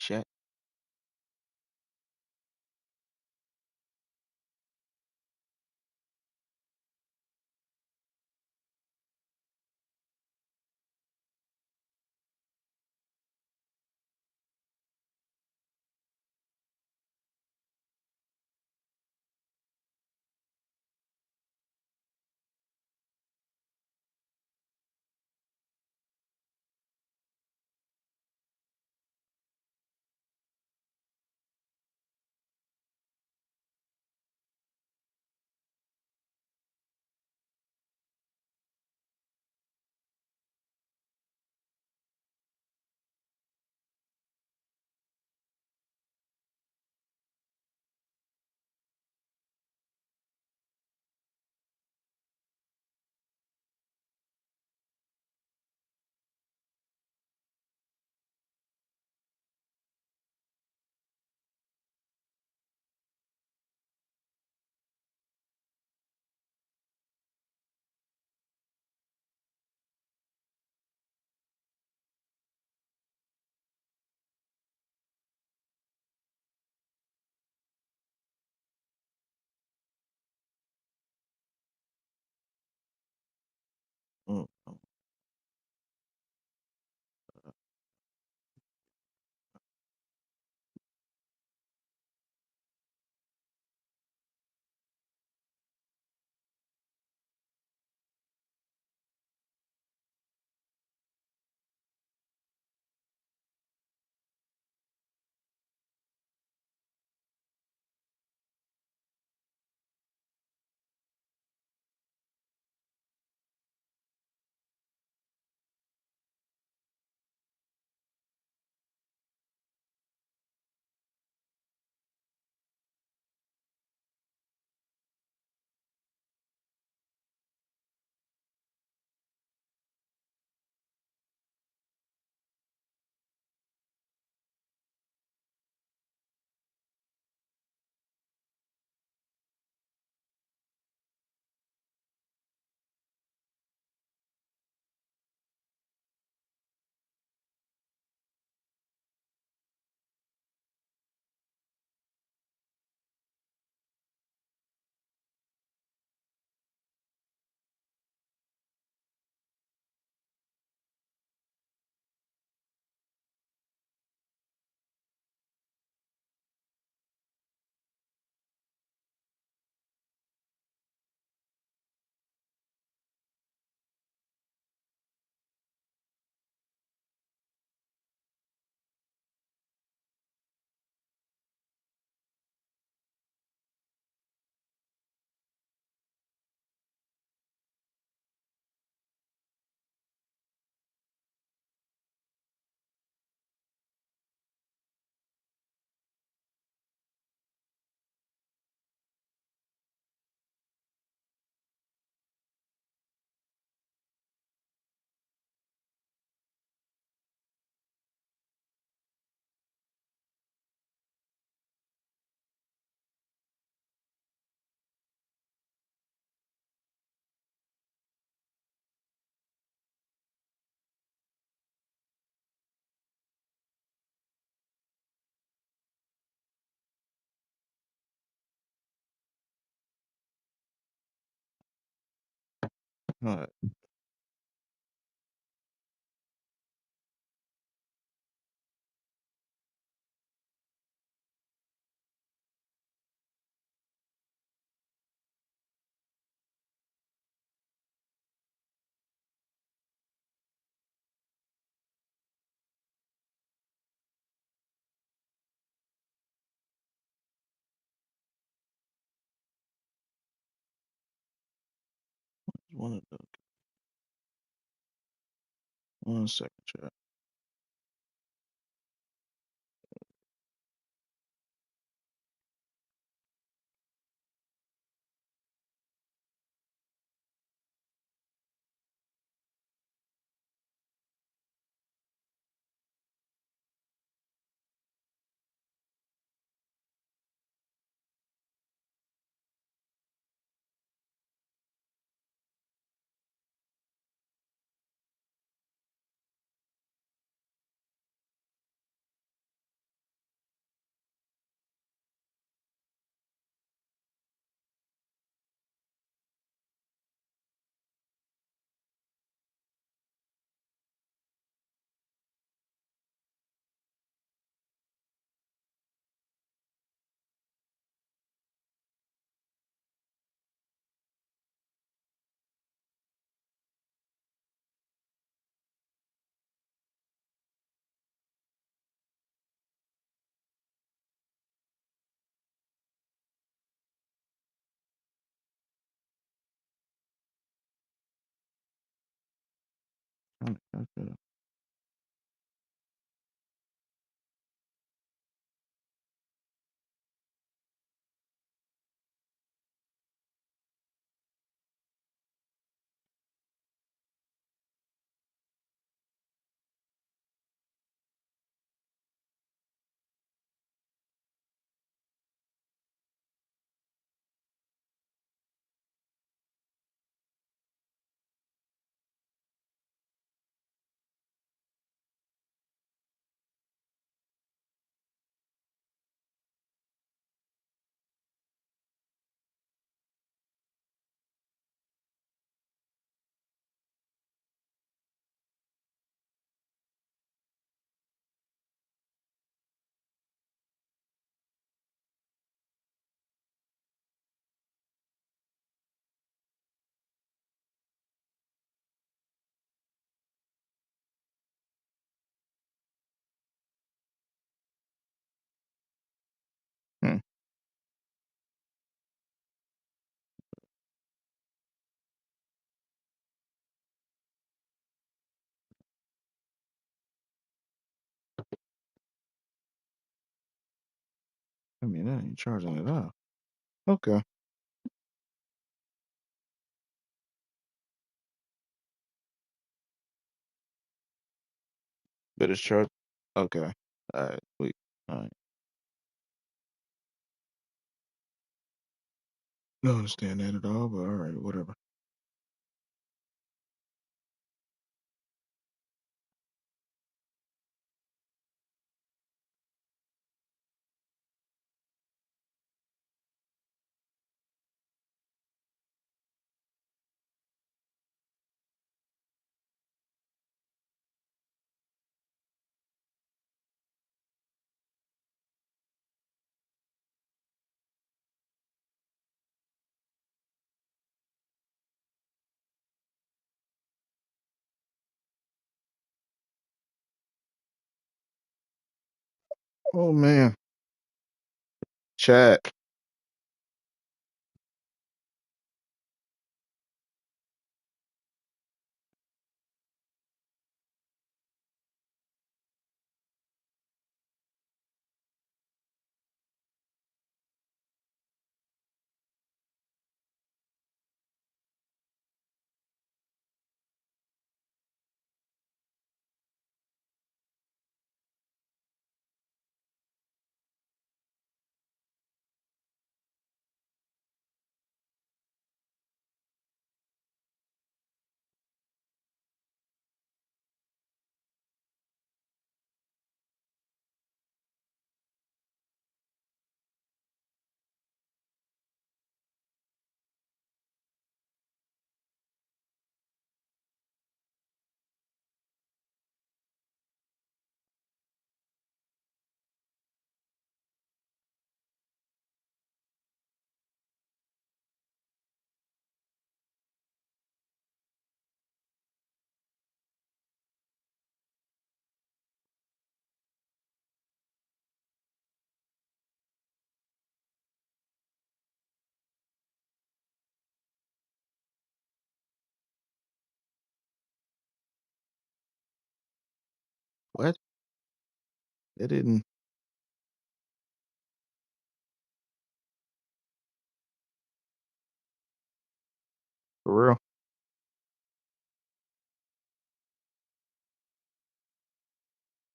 chat. Mm, mm, all right. One, one second, chat. Trying to calculate. Hmm. I mean, that ain't charging at all. Okay. But it's charged. Okay. All right. Wait. All right. Don't understand that at all, but all right, whatever. Oh man. Chat. What? They didn't. For real.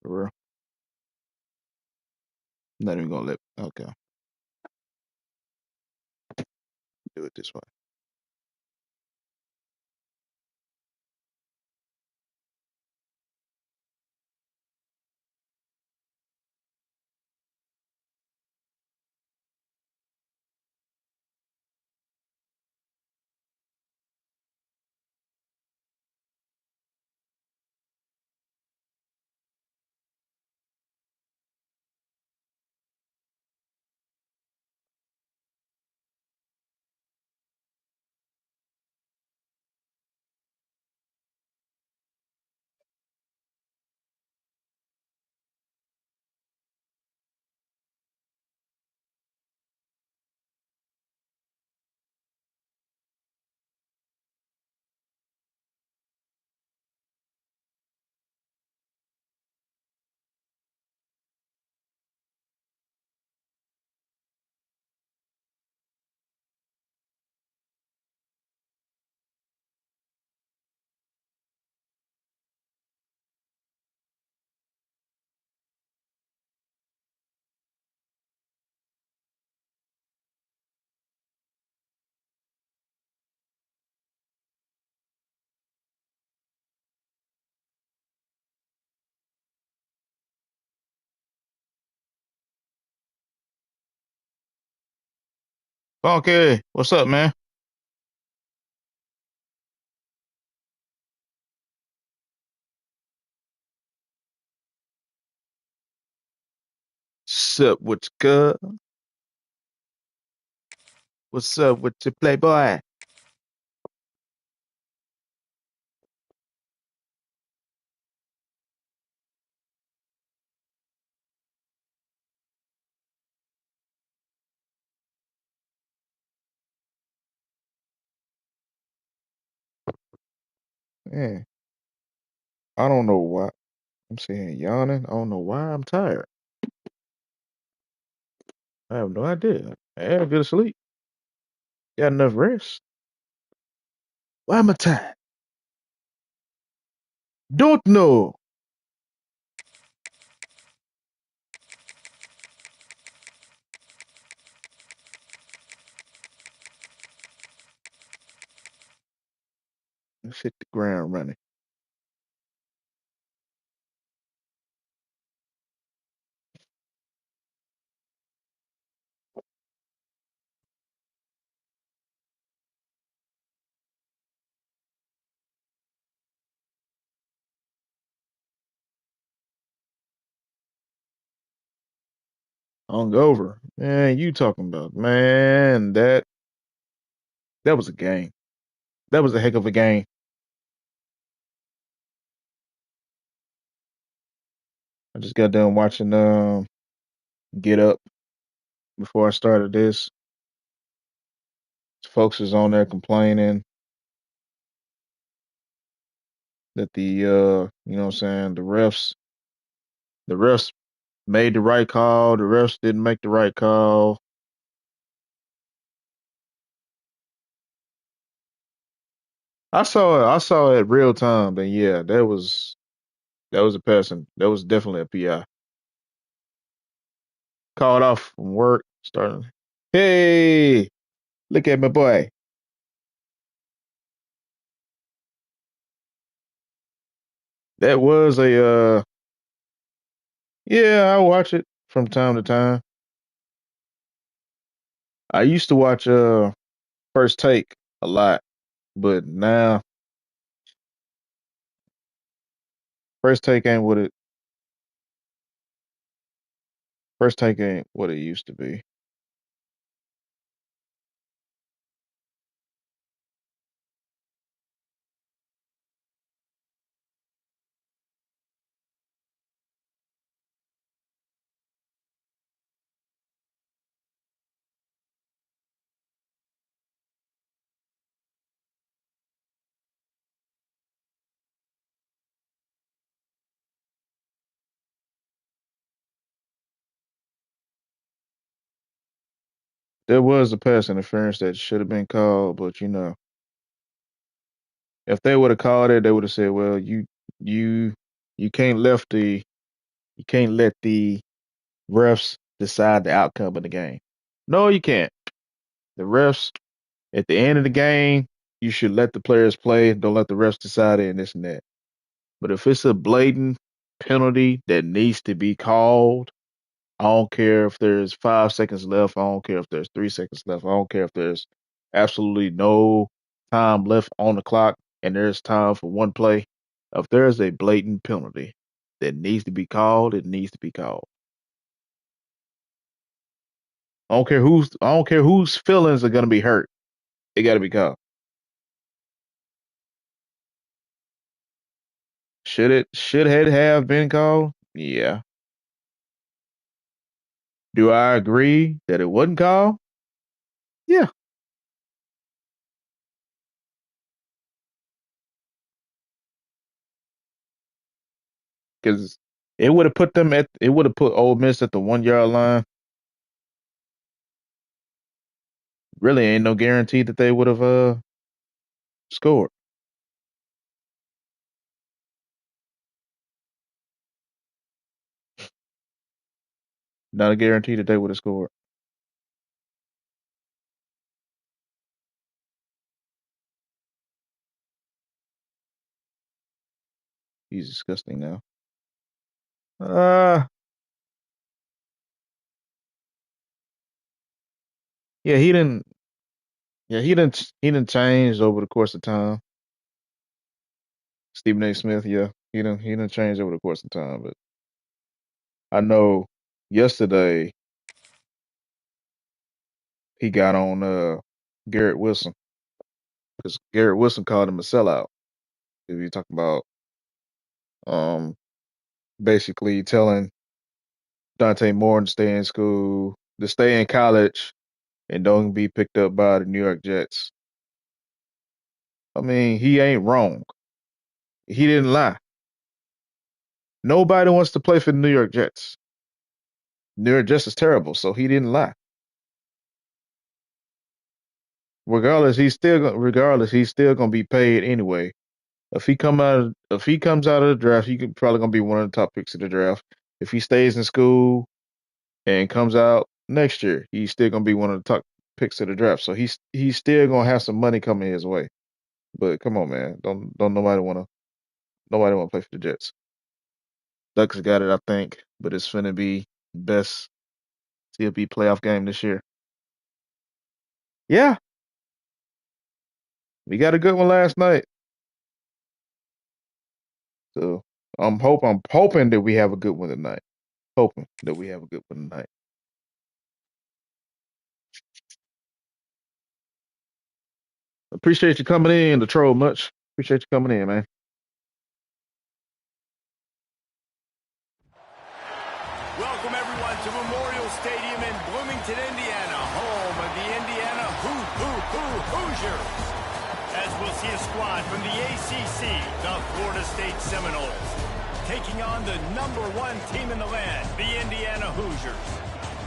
For real. Not even gonna let. Okay. Do it this way. Funky, what's up, man? Sup with your girl? What's up with your playboy? Man, I don't know why. I'm sitting here yawning. I don't know why I'm tired. I have no idea. I had a good sleep. Got enough rest. Why am I tired? Don't know. Let's hit the ground running. Hungover. Man, you talking about, man, that was a game. That was a heck of a game. I just got done watching Get Up before I started this. Folks is on there complaining that you know what I'm saying, the refs made the right call, the refs didn't make the right call. I saw it real time, then yeah, that was a person. That was definitely a PI. Called off from work, starting. Hey, look at my boy. That was a yeah, I watch it from time to time. I used to watch First Take a lot, but now First Take ain't what it First Take ain't what it used to be. There was a pass interference that should have been called, but if they would have called it, they would have said, "Well, you you can't left the you can't let the refs decide the outcome of the game." No, you can't. The refs at the end of the game, you should let the players play. Don't let the refs decide it and this and that. But if it's a blatant penalty that needs to be called, I don't care if there's 5 seconds left. I don't care if there's 3 seconds left. I don't care if there's absolutely no time left on the clock and there's time for one play. If there's a blatant penalty that needs to be called, it needs to be called. I don't care whose feelings are gonna be hurt. It gotta be called. Should it have been called? Yeah. Do I agree that it wasn't called? Yeah. Because it would have put Ole Miss at the 1 yard line. Really ain't no guarantee that they would have scored. Not a guarantee that they would have scored. He's disgusting now. Uh yeah, he didn't. Yeah, he didn't change over the course of time. Stephen A. Smith, yeah, he didn't change over the course of time. But I know yesterday he got on Garrett Wilson because Garrett Wilson called him a sellout. If you talk about um basically telling Dante Moore to stay in school, to stay in college, and don't be picked up by the New York Jets. I mean, he ain't wrong. He didn't lie. Nobody wants to play for the New York Jets. New York Jets is terrible, so he didn't lie. Regardless, he's still gonna be paid anyway. If he comes out of the draft, he could probably gonna be one of the top picks of the draft. If he stays in school and comes out next year, he's still gonna be one of the top picks of the draft. So he's still gonna have some money coming his way. But come on, man, don't nobody wanna play for the Jets. Ducks got it, I think, but it's finna be best CFB playoff game this year. Yeah, we got a good one last night. So I'm hoping that we have a good one tonight. Hoping that we have a good one tonight. Appreciate you coming in to troll much. Appreciate you coming in, man. Welcome everyone to Memorial Stadium in Bloomington, Indiana, home of the Indiana Hoosiers. As we'll see a squad from the ACC, the Florida State Seminoles, taking on the #1 team in the land, the Indiana Hoosiers.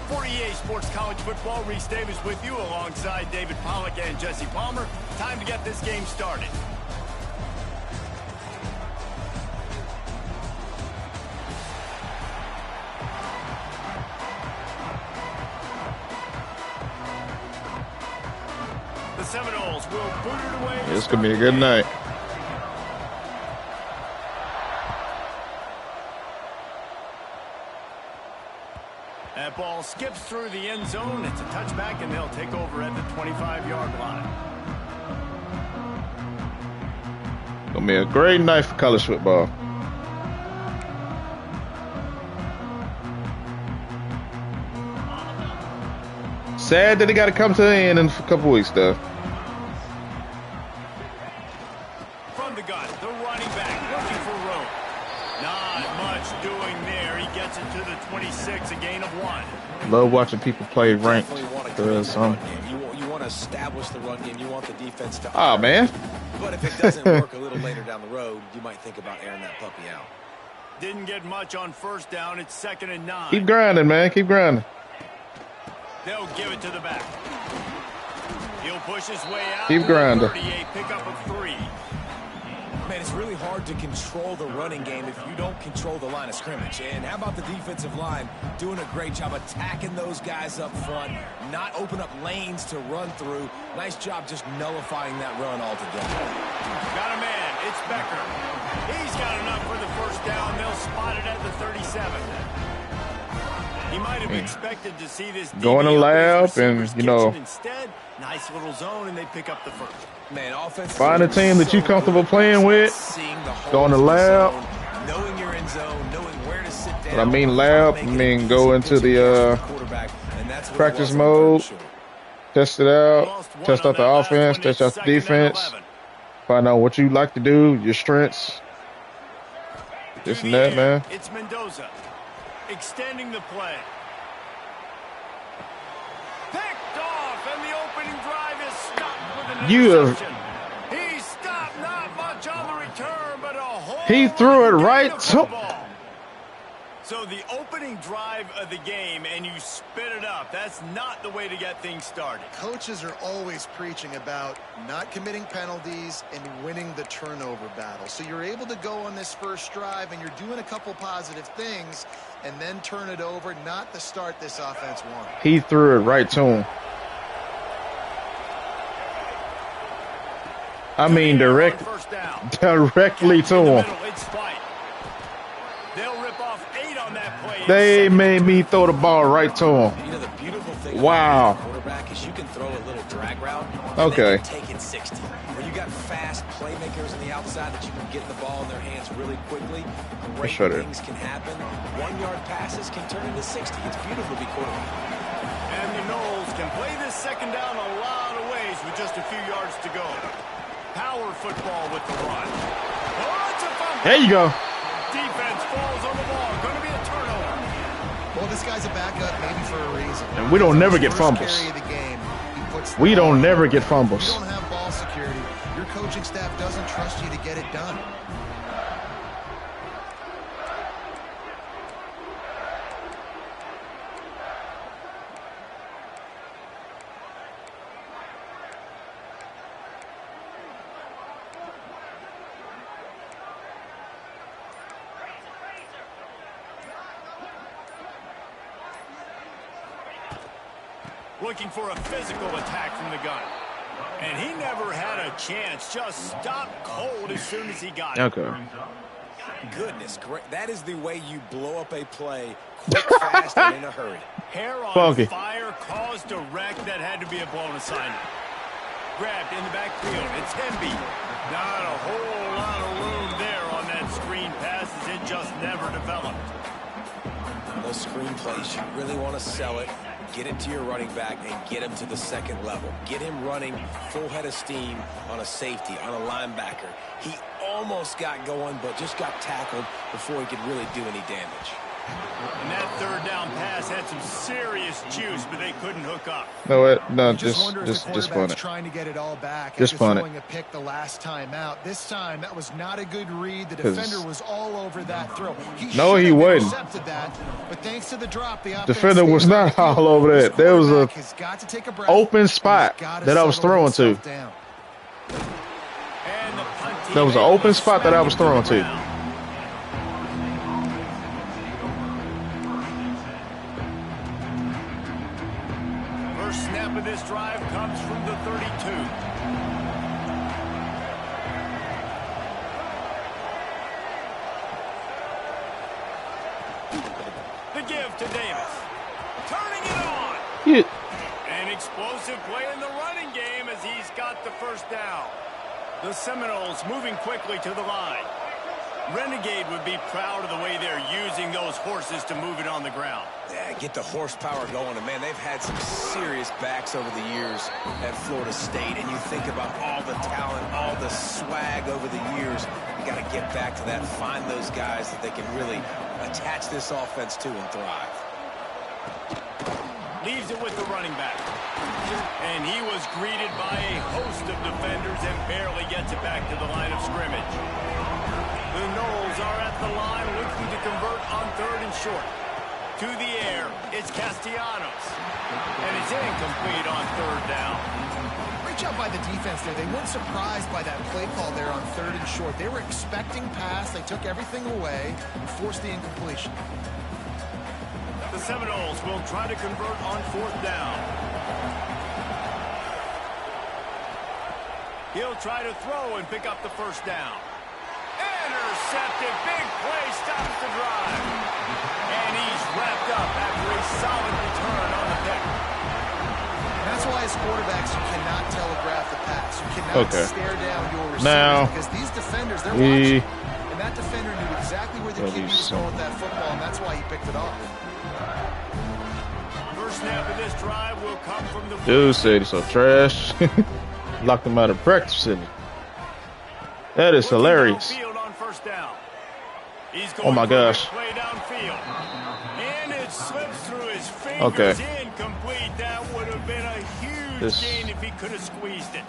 For EA Sports College Football, Reese Davis with you alongside David Pollack and Jesse Palmer. Time to get this game started. The Seminoles will boot it away. It's gonna be a good night. That ball skips through the end zone. It's a touchback, and they'll take over at the 25-yard line. Gonna be a great night for college football. Sad that it got to come to an end in a couple weeks, though. From the gun, the running back looking for room. Not much doing there. He gets it to the 26, a gain of 1. Love watching people play ranked. You want to establish the run game. You want the defense to. Oh man. But if it doesn't work a little later down the road, you might think about airing that puppy out. Didn't get much on first down. It's 2nd and 9. Keep grinding, man. Keep grinding. They'll give it to the back. He'll push his way out. Keep grinding. 38, pickup of 3. Man, it's really hard to control the running game if you don't control the line of scrimmage. And how about the defensive line doing a great job attacking those guys up front, not open up lanes to run through. Nice job just nullifying that run altogether. Got a man. It's Becker. He's got enough for the first down. They'll spot it at the 37. He might have expected to see this going to lab and, instead, nice little zone, and they pick up the first. Man, offense. Find a team that you're comfortable playing with. Go in the lab. Knowing your end zone, knowing where to sit down. When I mean lab, I mean go into the practice mode, test it out, test out the offense, test out the defense, find out what you like to do, your strengths, this and that, man. It's Mendoza extending the play. Picked off, and the opening drive is stopped with an interception. He stopped, not much on the return, but a whole he threw it right to. So the opening drive of the game, and you spit it up. That's not the way to get things started. Coaches are always preaching about not committing penalties and winning the turnover battle. So you're able to go on this first drive, and you're doing a couple positive things, and then turn it over, not the start this offense wanted. He threw it right to him. I mean, directly to him. They made me throw the ball right to him. You know, the beautiful thing wow. about quarterback is you can throw a little drag route and they Okay. can take it 60. When you got fast playmakers on the outside that you can get the ball in their hands really quickly, great Shut it. things can happen. 1-yard passes can turn into 60. It's beautiful to be quarterback. And the Knowles can play this second down a lot of ways with just a few yards to go. Power football with the run. Oh, it's a fumble. There you go. Defense falls on the ball. Going to be a turnover. Well, this guy's a backup maybe for a reason. And we don't never get First fumbles. carry of the game, he puts the We ball don't in never the get end. fumbles. You don't have ball security. Your coaching staff doesn't trust you to get it done. Looking for a physical attack from the gun. And he never had a chance. Just stopped cold as soon as he got it. Okay. Goodness, great. That is the way you blow up a play quick, fast, and in a hurry. Hair on Funky. fire, caused a wreck. That had to be a blown assignment. Grabbed in the backfield. It's Hemby. Not a whole lot of room there on that screen pass as it just never developed. Those screen plays, you really want to sell it, get it to your running back, and get him to the second level. Get him running full head of steam on a safety, on a linebacker. He almost got going, but just got tackled before he could really do any damage. And that third down pass had some serious juice, but they couldn't hook up. No, You just wonder if the just punt quarterback's it. trying to get it all back Just after punt it. throwing a pick the last time out. This time, that was not a good read. The 'Cause- defender was all over that throw. No, should he have wasn't. intercepted that, but thanks to the drop, the offense Defender was stays on not the field. all over This that. There was a quarterback has got to take a breath, open and he's spot gotta that I was settle throwing to. himself down. And the punt team There was an able open to spot that I smack was it to the throwing to. ground. First snap of this drive comes from the 32. The give to Davis. Turning it on. Yeah. An explosive play in the running game as he's got the first down. The Seminoles moving quickly to the line. Renegade would be proud of the way they're using those horses to move it on the ground. Yeah, get the horsepower going. And, man, they've had some serious backs over the years at Florida State. And you think about all the talent, all the swag over the years. You got to get back to that, find those guys that they can really attach this offense to and thrive. Leaves it with the running back. And he was greeted by a host of defenders and barely gets it back to the line of scrimmage. The Knowles are at the line looking to convert on third and short. To the air, it's Castellanos. And it's incomplete on third down. Great job by the defense there. They weren't surprised by that play call there on third and short. They were expecting pass. They took everything away and forced the incompletion. The Seminoles will try to convert on fourth down. He'll try to throw and pick up the first down. Intercepted. Big play stops the drive. And he's wrapped up after a solid return on the pick. And that's why as quarterbacks, you cannot telegraph the pass. You cannot stare down your receivers Now, because these defenders, they're watching. And that defender knew exactly where the QB was going with that football, and that's why he picked it off. First snap of this drive will come from the... Dude said he's so trash. Locked him out of practice facility. That is hilarious. On first down. He's Oh my gosh. Play downfield. And it slips through his fingers. Incomplete. That would have been a huge gain if he could have squeezed it.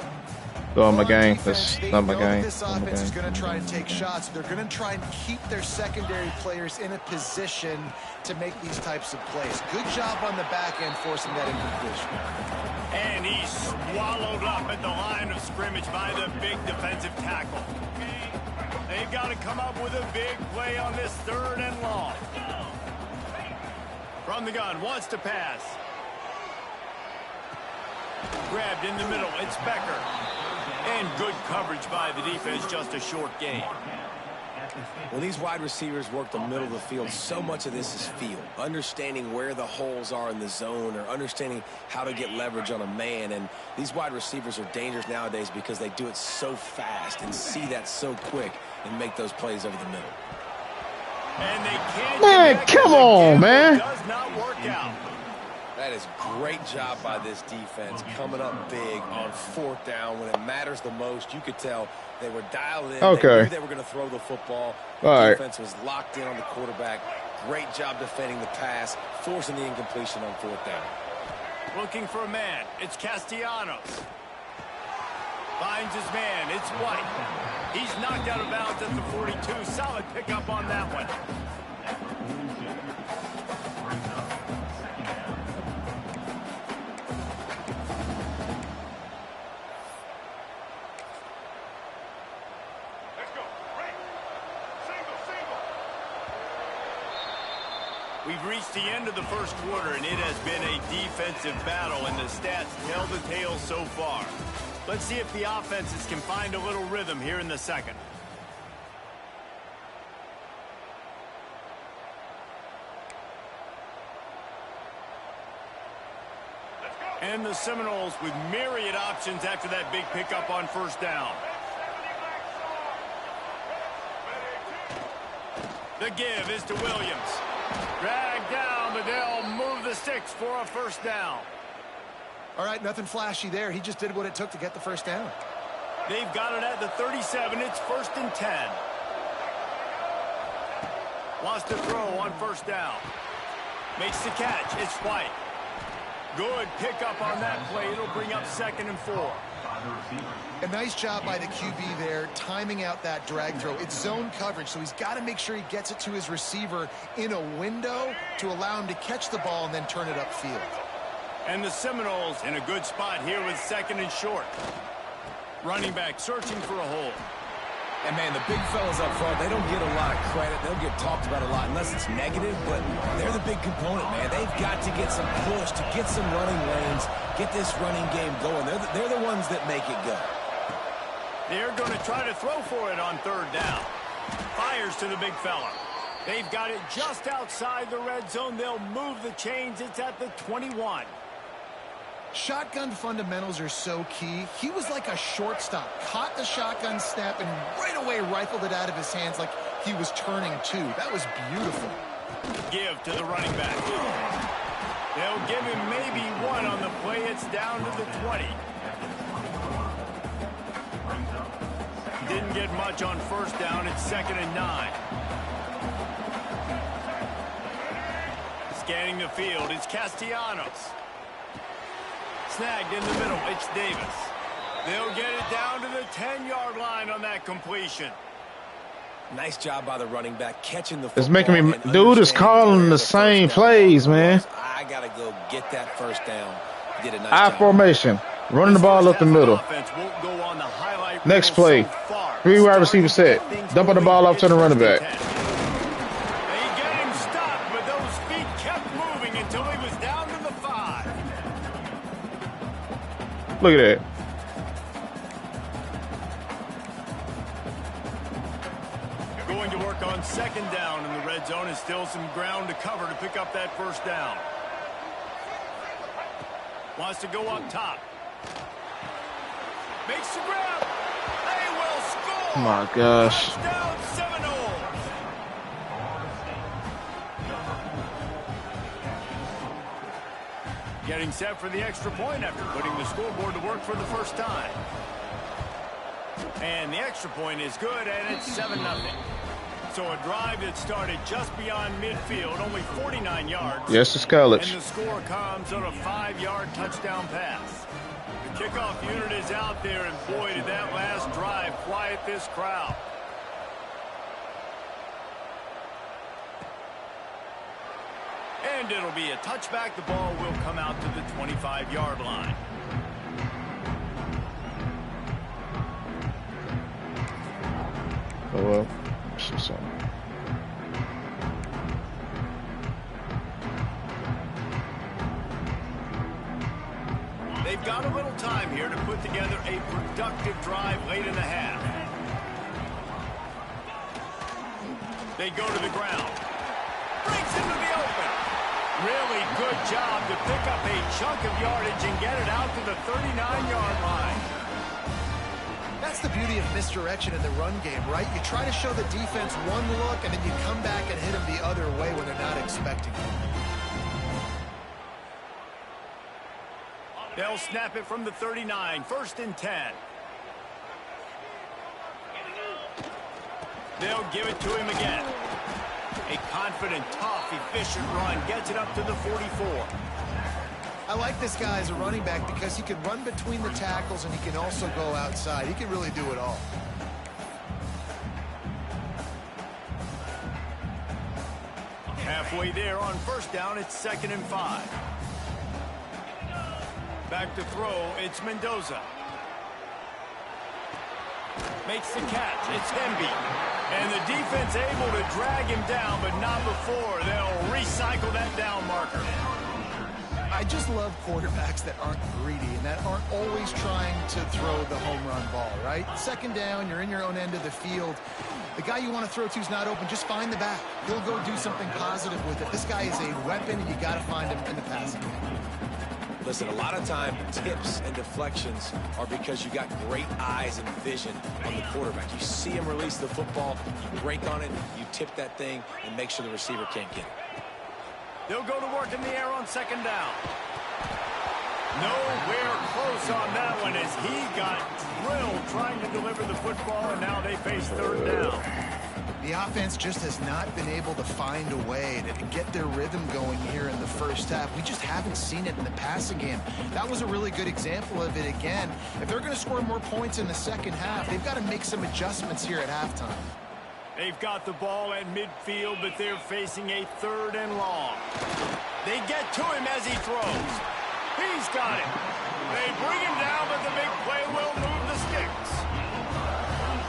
Go on my game. That's not my game. This offense is going to try and take shots. They're going to try and keep their secondary players in a position to make these types of plays. Good job on the back end forcing that incompletion. And he's swallowed up at the line of scrimmage by the big defensive tackle. They've got to come up with a big play on this third and long. From the gun, wants to pass. Grabbed in the middle, it's Becker. And good coverage by the defense, just a short gain. When these wide receivers work the middle of the field, so much of this is feel. Understanding where the holes are in the zone or understanding how to get leverage on a man. And these wide receivers are dangerous nowadays because they do it so fast and see that so quick and make those plays over the middle. And they can't. Man, come on, man. Does not work out. That is great job by this defense, coming up big on 4th down when it matters the most. You could tell they were dialed in. Okay. They knew they were going to throw the football. The defense was locked in on the quarterback. Great job defending the pass, forcing the incompletion on 4th down. Looking for a man. It's Castellanos. Finds his man. It's White. He's knocked out of bounds at the 42. Solid pickup on that one. We've reached the end of the first quarter, and it has been a defensive battle, and the stats tell the tale so far. Let's see if the offenses can find a little rhythm here in the second. And the Seminoles with myriad options after that big pickup on 1st down. The give is to Williams. Dragged down, but they'll move the sticks for a 1st down. All right, nothing flashy there. He just did what it took to get the 1st down. They've got it at the 37. It's 1st and 10. Wants to throw on 1st down. Makes the catch. It's White. Good pickup on that play. It'll bring up 2nd and 4. A nice job by the QB there, timing out that drag throw. It's zone coverage, so he's got to make sure he gets it to his receiver in a window to allow him to catch the ball and then turn it upfield. And the Seminoles in a good spot here with 2nd and short. Running back searching for a hole. And, man, the big fellas up front, they don't get a lot of credit. They'll get talked about a lot unless it's negative, but they're the big component, man. They've got to get some push, to get some running lanes, get this running game going. They're the ones that make it go. They're going to try to throw for it on 3rd down. Fires to the big fella. They've got it just outside the red zone. They'll move the chains. It's at the 21. Shotgun fundamentals are so key. He was like a shortstop. Caught the shotgun snap and right away rifled it out of his hands like he was turning two. That was beautiful. Give to the running back. They'll give him maybe one on the play. It's down to the 20. Didn't get much on 1st down. It's 2nd and 9. Scanning the field. It's Castellanos. Snagged in the middle. It's Davis. They'll get it down to the 10-yard line on that completion. Nice job by the running back catching the football. It's making me, dude is calling the same plays, man. I got to go get that 1st down. Did a nice I job. formation. Running the ball up the middle. Next play. 3 wide receiver set. Dumping the ball off to the running back. They get him stopped, but those feet kept moving until he was down to the 5. Look at that. They're going to work on 2nd down in the red zone and still some ground to cover to pick up that 1st down. Wants to go up top. Makes the grab. They will score. Oh my gosh. Touchdown Seminoles. Getting set for the extra point after putting the scoreboard to work for the 1st time. And the extra point is good, and it's 7-0. So a drive that started just beyond midfield, only 49 yards. Yes, it's college. And the score comes on a 5-yard touchdown pass. The kickoff unit is out there, and boy, did that last drive quiet this crowd. And it'll be a touchback. The ball will come out to the 25-yard line. Oh, well. See something. They've got a little time here to put together a productive drive late in the half. They go to the ground. Brings him to the open. Really good job to pick up a chunk of yardage and get it out to the 39-yard line. That's the beauty of misdirection in the run game, right? You try to show the defense one look, and then you come back and hit them the other way when they're not expecting it. They'll snap it from the 39, 1st and 10. They'll give it to him again. A confident, tough, efficient run gets it up to the 44. I like this guy as a running back because he can run between the tackles and he can also go outside. He can really do it all. Halfway there on 1st down, it's 2nd and 5. Back to throw, it's Mendoza. Makes the catch, it's Hemby. And the defense able to drag him down, but not before they'll recycle that down marker. I just love quarterbacks that aren't greedy and that aren't always trying to throw the home run ball, right? 2nd down, you're in your own end of the field. The guy you want to throw to is not open. Just find the back. He'll go do something positive with it. This guy is a weapon, and you got to find him in the passing game. Listen, a lot of time, tips and deflections are because you got great eyes and vision on the quarterback. You see him release the football, you break on it, you tip that thing, and make sure the receiver can't get it. They'll go to work in the air on 2nd down. Nowhere close on that one as he got drilled trying to deliver the football, and now they face 3rd down. The offense just has not been able to find a way to get their rhythm going here in the first half. We just haven't seen it in the passing game. That was a really good example of it again. If they're going to score more points in the second half, they've got to make some adjustments here at halftime. They've got the ball at midfield, but they're facing a 3rd and long. They get to him as he throws. He's got it. They bring him down, but the big play will move the sticks.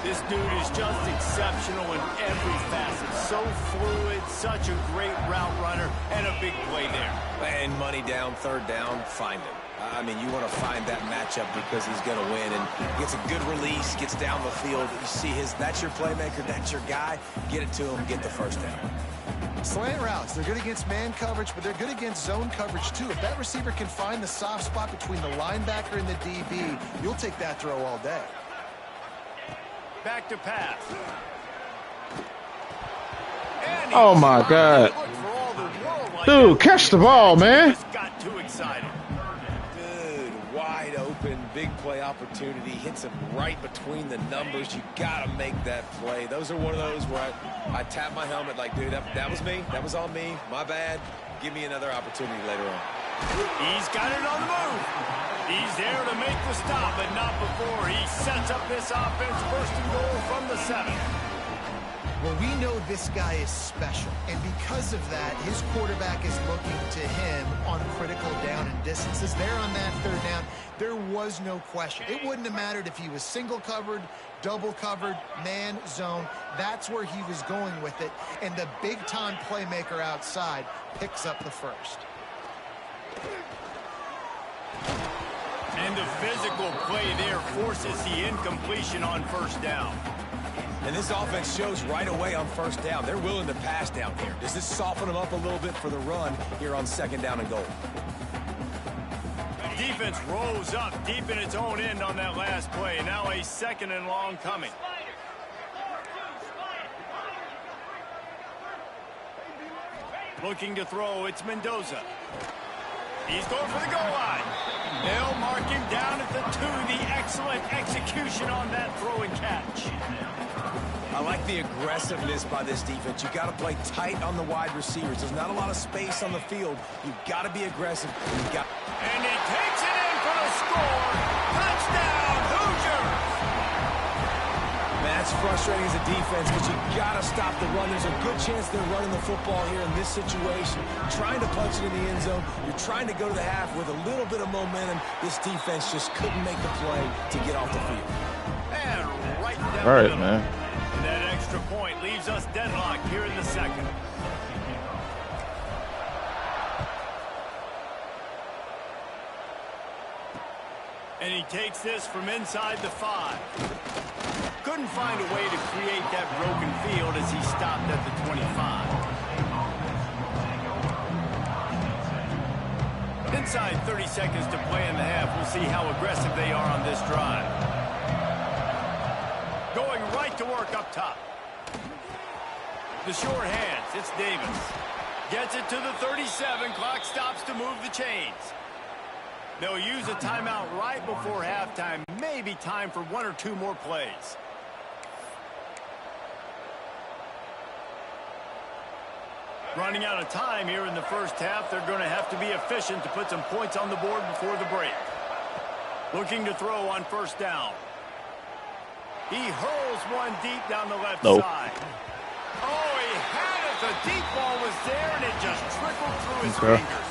This dude is just exceptional in every facet. So fluid, such a great route runner, and a big play there. And money down, 3rd down, find him. I mean, you want to find that matchup because he's going to win, and gets a good release, gets down the field. You see that's your playmaker, that's your guy. Get it to him, get the 1st down. Slant routes, they're good against man coverage, but they're good against zone coverage too. If that receiver can find the soft spot between the linebacker and the DB, you'll take that throw all day. Back to pass. Oh my God. Dude, catch the ball, man. Just got too excited. Good, wide open, big play opportunity. Hits him right between the numbers. You got to make that play. Those are one of those where I tap my helmet like, dude, that was me. That was on me. My bad. Give me another opportunity later on. He's got it on the move. He's there to make the stop, but not before he sets up this offense. 1st and goal from the 7. Well, we know this guy is special, and because of that, his quarterback is looking to him on critical down and distances. There on that 3rd down, there was no question. It wouldn't have mattered if he was single covered, double covered, man, zone. That's where he was going with it, and the big-time playmaker outside picks up the 1st. And the physical play there forces the incompletion on 1st down. And this offense shows right away on 1st down. They're willing to pass down here. Does this soften them up a little bit for the run here on 2nd down and goal? Defense rolls up deep in its own end on that last play. Now a 2nd and long coming. Looking to throw, it's Mendoza. He's going for the goal line. They'll mark him down at the 2. The excellent execution on that throw and catch. I like the aggressiveness by this defense. You got to play tight on the wide receivers. There's not a lot of space on the field. You got to be aggressive. And he takes it in for the score. Touchdown, Hoosiers! Man, that's frustrating as a defense, but you got to stop the run. There's a good chance they're running the football here in this situation. Trying to punch it in the end zone. You're trying to go to the half with a little bit of momentum. This defense just couldn't make the play to get off the field. And right down All the right, middle. man. And that extra point leaves us deadlocked here in the 2nd. And he takes this from inside the 5. Couldn't find a way to create take that broken field as he stopped at the 25. Inside 30 seconds to play in the half. We'll see how aggressive they are on this drive. Going right to work up top. The short hands. It's Davis. Gets it to the 37. Clock stops to move the chains. They'll use a timeout right before halftime. Maybe time for 1 or 2 more plays. Running out of time here in the first half. They're going to have to be efficient to put some points on the board before the break. Looking to throw on first down. He hurls one deep down the left side. Oh, he had it. The deep ball was there, and it just trickled through his fingers.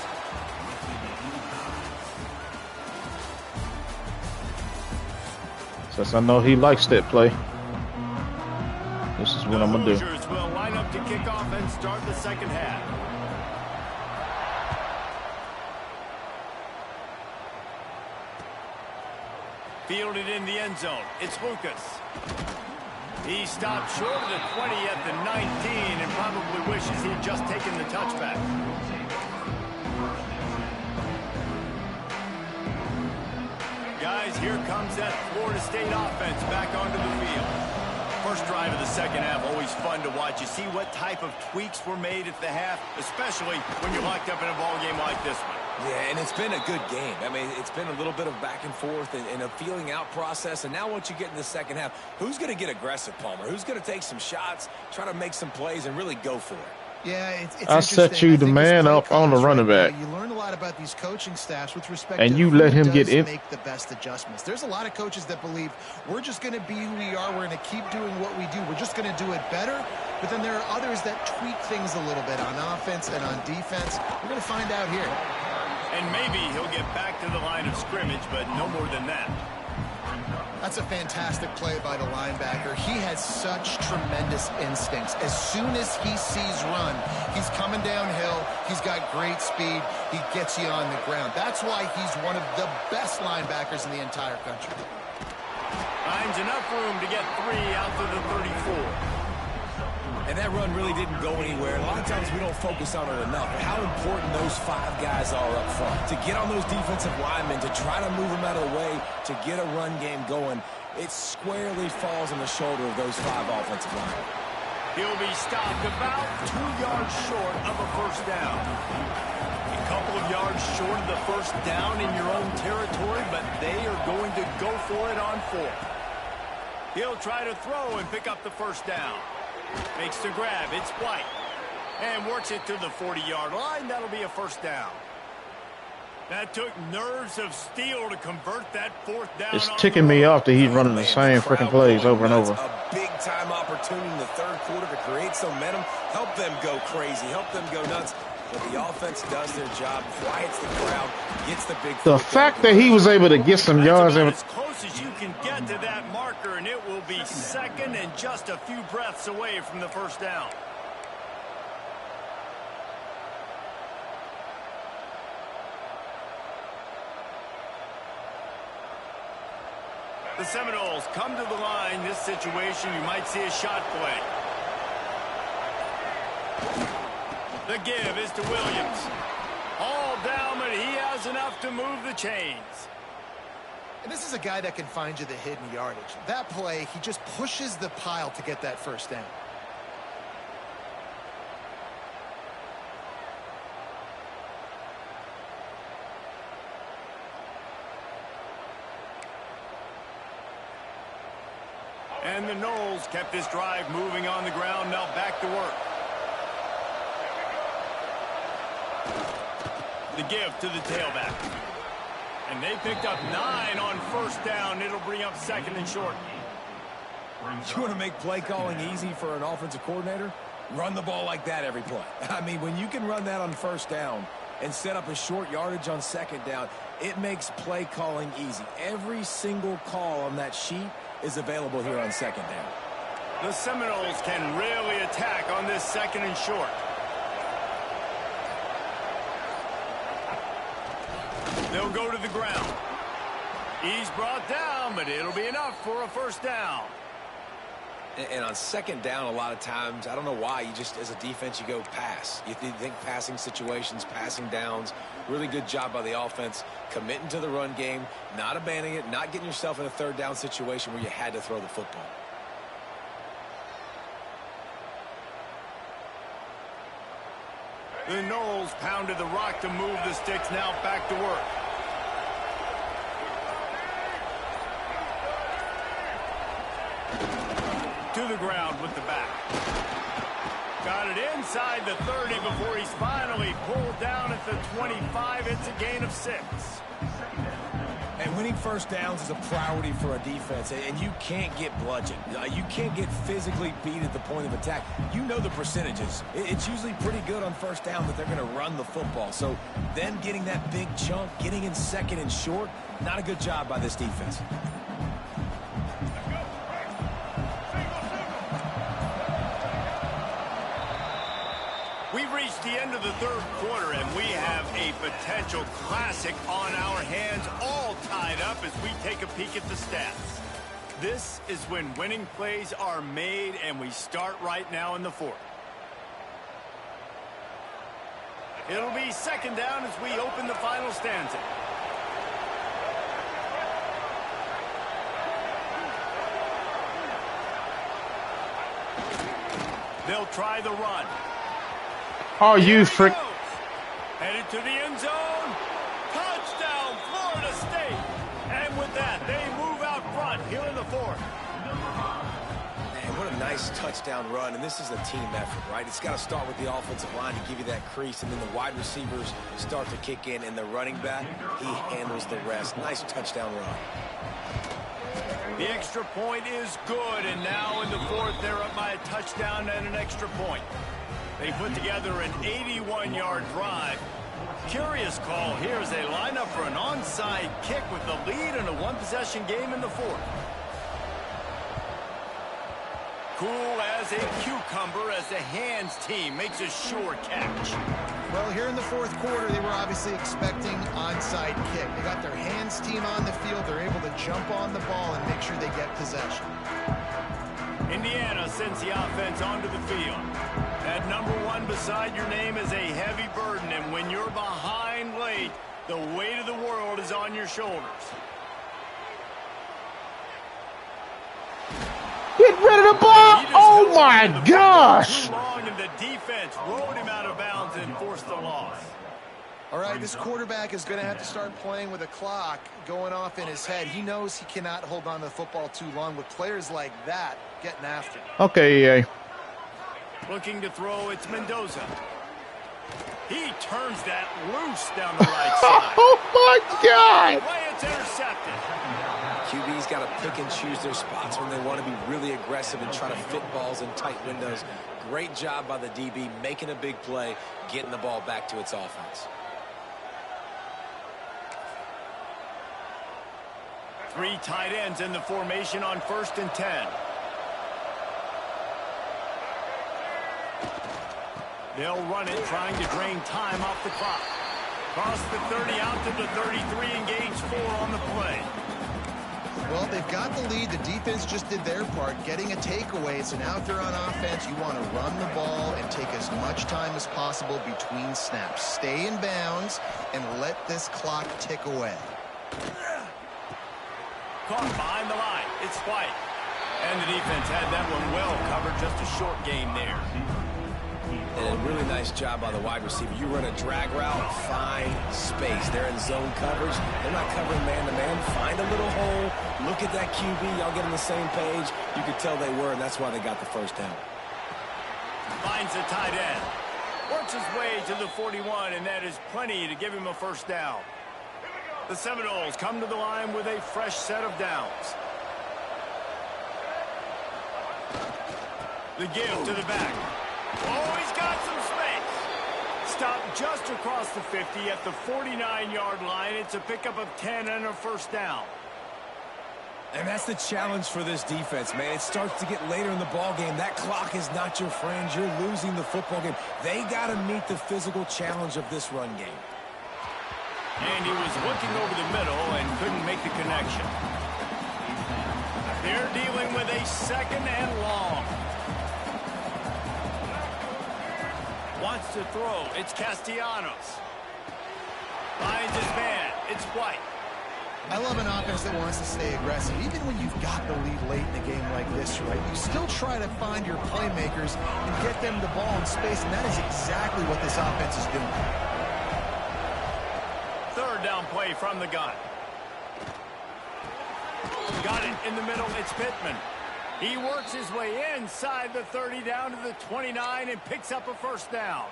Since I know he likes that play, this is what I'm going to do. Hoosiers will line up to kick off and start the second half. Fielded in the end zone. It's Lucas. He stopped short of the 20 at the 19 and probably wishes he'd just taken the touchback. Guys, here comes that Florida State offense back onto the field. First drive of the second half, always fun to watch. You see what type of tweaks were made at the half, especially when you're locked up in a ball game like this one. Yeah, and it's been a good game. I mean, it's been a little bit of back and forth and a feeling out process. And now once you get in the second half, who's going to get aggressive, Palmer? Who's going to take some shots, try to make some plays, and really go for it? Yeah, it's I set you the man up on the running back. You learn a lot about these coaching staffs with respect and to you who let him get does in. Make the best adjustments. There's a lot of coaches that believe we're just going to be who we are. We're going to keep doing what we do. We're just going to do it better. But then there are others that tweak things a little bit on offense and on defense. We're going to find out here. And maybe he'll get back to the line of scrimmage, but no more than that. That's a fantastic play by the linebacker. He has such tremendous instincts. As soon as he sees run, he's coming downhill. He's got great speed. He gets you on the ground. That's why he's one of the best linebackers in the entire country. Finds enough room to get 3 out to the 34. And that run really didn't go anywhere. A lot of times we don't focus on it enough. But how important those 5 guys are up front. To get on those defensive linemen, to try to move them out of the way, to get a run game going, it squarely falls on the shoulder of those 5 offensive linemen. He'll be stopped about 2 yards short of a first down. A couple of yards short of the first down in your own territory, but they are going to go for it on 4. He'll try to throw and pick up the first down. Makes the grab. It's White. And works it to the 40-yard line. That'll be a first down. That took nerves of steel to convert that 4th down. It's ticking me off that he's running the same freaking plays over and over. A big-time opportunity in the third quarter to create some momentum, help them go crazy, help them go nuts. But the offense does their job, quiets the crowd, gets the big. The fact that he was able to get some yards in. As close as you can get to that marker, and it will be second and just a few breaths away from the first down. The Seminoles come to the line. This situation, you might see a shot play. The give is to Williams. All down, but he has enough to move the chains. And this is a guy that can find you the hidden yardage. That play, he just pushes the pile to get that first down. And the Noles kept this drive moving on the ground. Now back to work. The give to the tailback. And they picked up 9 on first down. It'll bring up second and short. You want to make play calling easy for an offensive coordinator? Run the ball like that every play. I mean, when you can run that on first down and set up a short yardage on second down, it makes play calling easy. Every single call on that sheet is available here on second down. The Seminoles can really attack on this second and short. They'll go to the ground. He's brought down, but it'll be enough for a first down. And on second down, a lot of times, I don't know why, you just, as a defense, you go pass. You think passing situations, passing downs. Really good job by the offense, committing to the run game, not abandoning it, not getting yourself in a third down situation where you had to throw the football. The Knowles pounded the rock to move the sticks, now back to work. To the ground with the back. Got it inside the 30 before he's finally pulled down at the 25. It's a gain of 6. And winning first downs is a priority for a defense, and you can't get bludgeoned. You can't get physically beat at the point of attack. You know the percentages. It's usually pretty good on first down that they're going to run the football. So them getting that big chunk, getting in second and short, not a good job by this defense. We've reached the end of the third quarter, and we have a potential classic on our hands, all tied up as we take a peek at the stats. This is when winning plays are made, and we start right now in the fourth. It'll be second down as we open the final stanza. They'll try the run. Oh, you frick. Headed to the end zone. Touchdown, Florida State. And with that, they move out front here in the fourth. Man, what a nice touchdown run. And this is a team effort, right? It's got to start with the offensive line to give you that crease, and then the wide receivers start to kick in, and the running back, he handles the rest. Nice touchdown run. The extra point is good, and now in the fourth, they're up by a touchdown and an extra point. They put together an 81-yard drive. Curious call here as they line up for an onside kick with the lead in a one-possession game in the fourth. Cool as a cucumber as the hands team makes a sure catch. Well, here in the fourth quarter, they were obviously expecting onside kick. They got their hands team on the field. They're able to jump on the ball and make sure they get possession. Indiana sends the offense onto the field. That number 1 beside your name is a heavy burden, and when you're behind late, the weight of the world is on your shoulders. Get rid of the ball! Oh my gosh! Too long, and the defense rode him out of bounds and forced the loss. All right, this quarterback is going to have to start playing with a clock going off in his head. He knows he cannot hold on to the football too long with players like that getting after him. Okay, EA. Looking to throw, it's Mendoza. He turns that loose down the right side. Oh my God! Way it's intercepted. QB's got to pick and choose their spots when they want to be really aggressive and try to fit balls in tight windows. Great job by the DB making a big play, getting the ball back to its offense. 3 tight ends in the formation on 1st and 10. They'll run it, trying to drain time off the clock. Cross the 30 out to the 33, engage 4 on the play. Well, they've got the lead. The defense just did their part, getting a takeaway. So now if they're on offense, you want to run the ball and take as much time as possible between snaps. Stay in bounds and let this clock tick away. Caught behind the line. It's White. And the defense had that one well covered. Just a short gain there. And a really nice job by the wide receiver. You run a drag route, find space. They're in zone coverage. They're not covering man-to-man. Find a little hole. Look at that QB. Y'all get on the same page. You could tell they were, and that's why they got the first down. Finds the tight end. Works his way to the 41, and that is plenty to give him a first down. The Seminoles come to the line with a fresh set of downs. The give to the back. Oh, he's got some space. Stopped just across the 50 at the 49-yard line. It's a pickup of 10 and a first down. And that's the challenge for this defense, man. It starts to get later in the ball game. That clock is not your friend. You're losing the football game. They got to meet the physical challenge of this run game. And he was looking over the middle and couldn't make the connection. They're dealing with with a 2nd and long. Wants to throw. It's Castellanos. Finds his man. It's White. I love an offense that wants to stay aggressive. Even when you've got the lead late in a game like this, right, you still try to find your playmakers and get them the ball in space, and that is exactly what this offense is doing. 3rd down play from the gun. Got it in the middle. It's Pittman. He works his way inside the 30 down to the 29 and picks up a 1st down.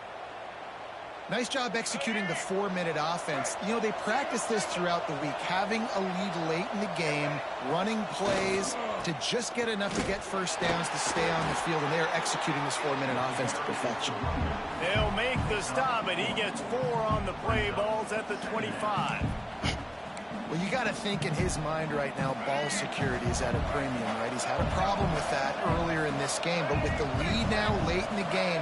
Nice job executing the 4-minute offense. You know, they practice this throughout the week, having a lead late in the game, running plays to just get enough to get 1st downs to stay on the field, and they're executing this 4-minute offense to perfection. They'll make the stop, and he gets 4 on the play. Balls at the 25. Well, you got to think in his mind right now, ball security is at a premium, right? He's had a problem with that earlier in this game, but with the lead now late in the game,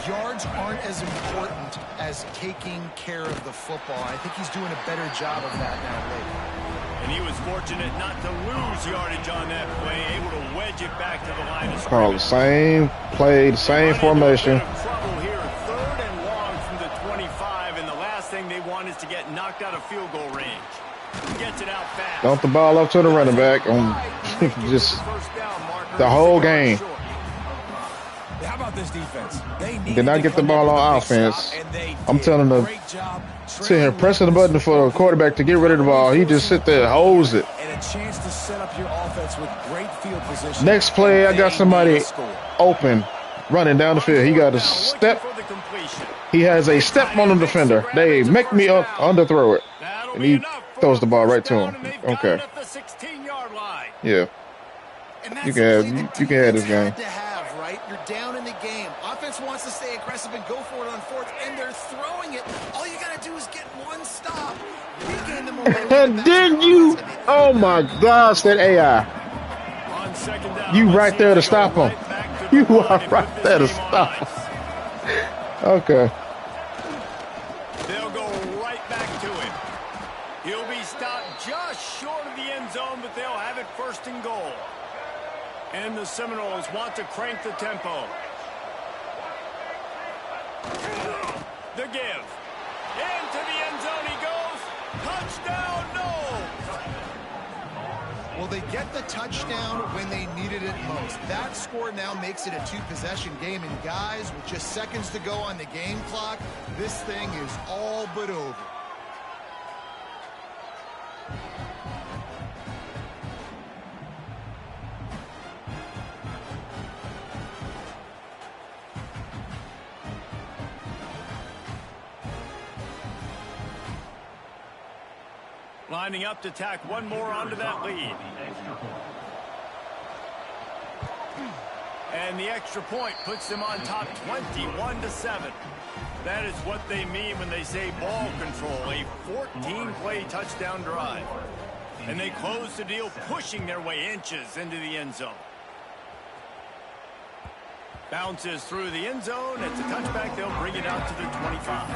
yards aren't as important as taking care of the football. I think he's doing a better job of that now late. And he was fortunate not to lose yardage on that play, able to wedge it back to the line of Call the scrimmage. same play, the same formation. Trouble here, 3rd and long from the 25, and the last thing they want is to get knocked out of field goal range. Gets it out fast. Dump the ball up to the running back on just the whole game. How about this defense? They Did not get the ball on offense. I'm telling them, sit here pressing the button for the quarterback to get rid of the ball. He just sit there and holds it. And a chance to set up your offense with great field position. Next play, I got somebody open running down the field. He got a step. He has a step on the defender. They make me underthrow it. And he throws the ball right to him. Okay. Yeah. You can have this game. Right? You're down in the game. Offense wants to stay aggressive and go for it on 4th, and they're throwing it. All you got to do is get 1 stop. Regain the momentum. And then you, oh my gosh, that AI. You right there to stop him. You are right there to stop him. Okay. They'll go right back to him. He'll be stopped just short of the end zone, but they'll have it 1st and goal. And the Seminoles want to crank the tempo. The give. Into the end zone he goes. Touchdown, no! Well, they get the touchdown when they needed it most. That score now makes it a 2-possession game. And guys, with just seconds to go on the game clock, this thing is all but over. Lining up to tack one more onto that lead. And the extra point puts them on top 21-7. That is what they mean when they say ball control, a 14-play touchdown drive. And they close the deal, pushing their way inches into the end zone. Bounces through the end zone. It's a touchback. They'll bring it out to the 25.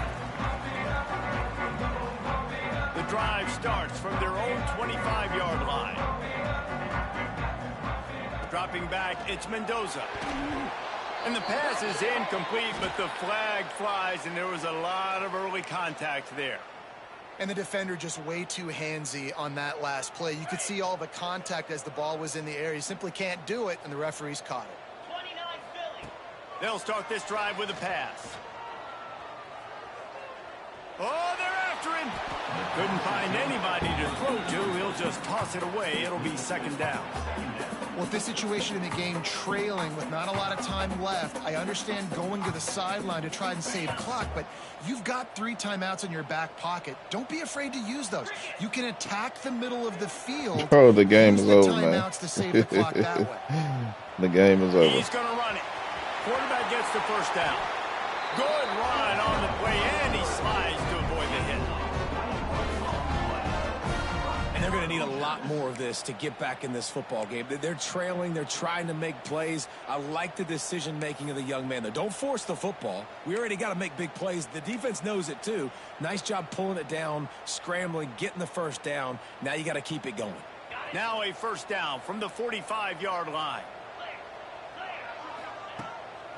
The drive starts from their own 25-yard line. Dropping back, it's Mendoza. And the pass is incomplete, but the flag flies, and there was a lot of early contact there. And the defender just way too handsy on that last play. You could see all the contact as the ball was in the air. He simply can't do it, and the referees caught it. They'll start this drive with a pass. Oh, they're after him. Couldn't find anybody to throw to. He'll just toss it away. It'll be 2nd down. Well, this situation in the game, trailing with not a lot of time left, I understand going to the sideline to try and save clock, but you've got 3 timeouts in your back pocket. Don't be afraid to use those. You can attack the middle of the field. Oh, the game is over, man. Timeouts to save the clock that way. The game is over. He's going to run it. Quarterback gets the 1st down. Good run on the play, and he slides to avoid the hit. And they're going to need a lot more of this to get back in this football game. They're trailing. They're trying to make plays. I like the decision-making of the young man, though. Don't force the football. We already got to make big plays. The defense knows it, too. Nice job pulling it down, scrambling, getting the 1st down. Now you got to keep it going. Now a first down from the 45-yard line.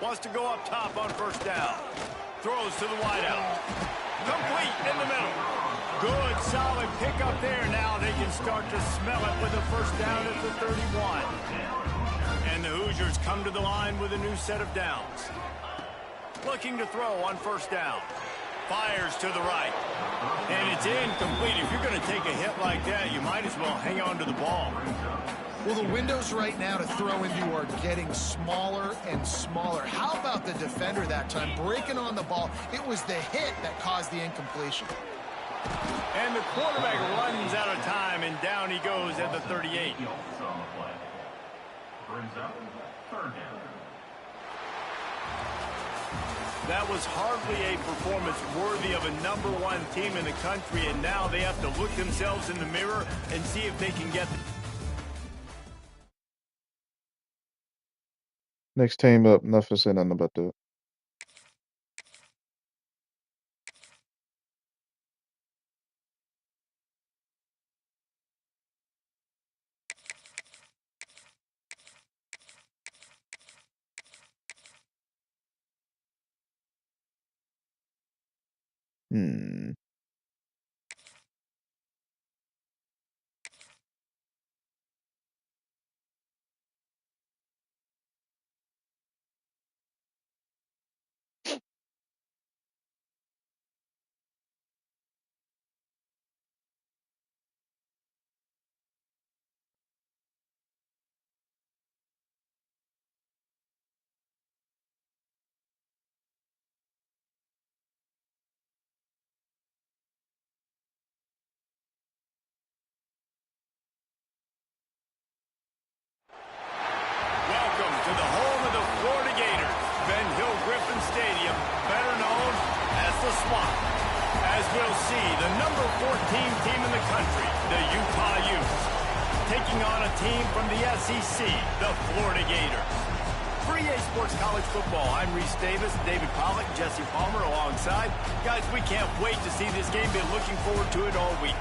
Wants to go up top on first down. Throws to the wideout. Complete in the middle. Good, solid pickup there. Now they can start to smell it with a first down at the 31. And the Hoosiers come to the line with a new set of downs. Looking to throw on first down. Fires to the right. And it's incomplete. If you're going to take a hit like that, you might as well hang on to the ball. Well, the windows right now to throw into are getting smaller and smaller. How about the defender that time breaking on the ball? It was the hit that caused the incompletion. And the quarterback runs out of time, and down he goes at the 38. That was hardly a performance worthy of a #1 team in the country, and now they have to look themselves in the mirror and see if they can get... Next team up, nothing said nothing about that. Hmm. Welcome to the home of the Florida Gators, Ben Hill Griffin Stadium, better known as the Swamp. As we'll see, the #14 team in the country, the Utah Utes, taking on a team from the SEC, the Florida Gators. For EA Sports College Football, I'm Reese Davis, David Pollack, Jesse Palmer alongside. Guys, we can't wait to see this game. Been looking forward to it all week.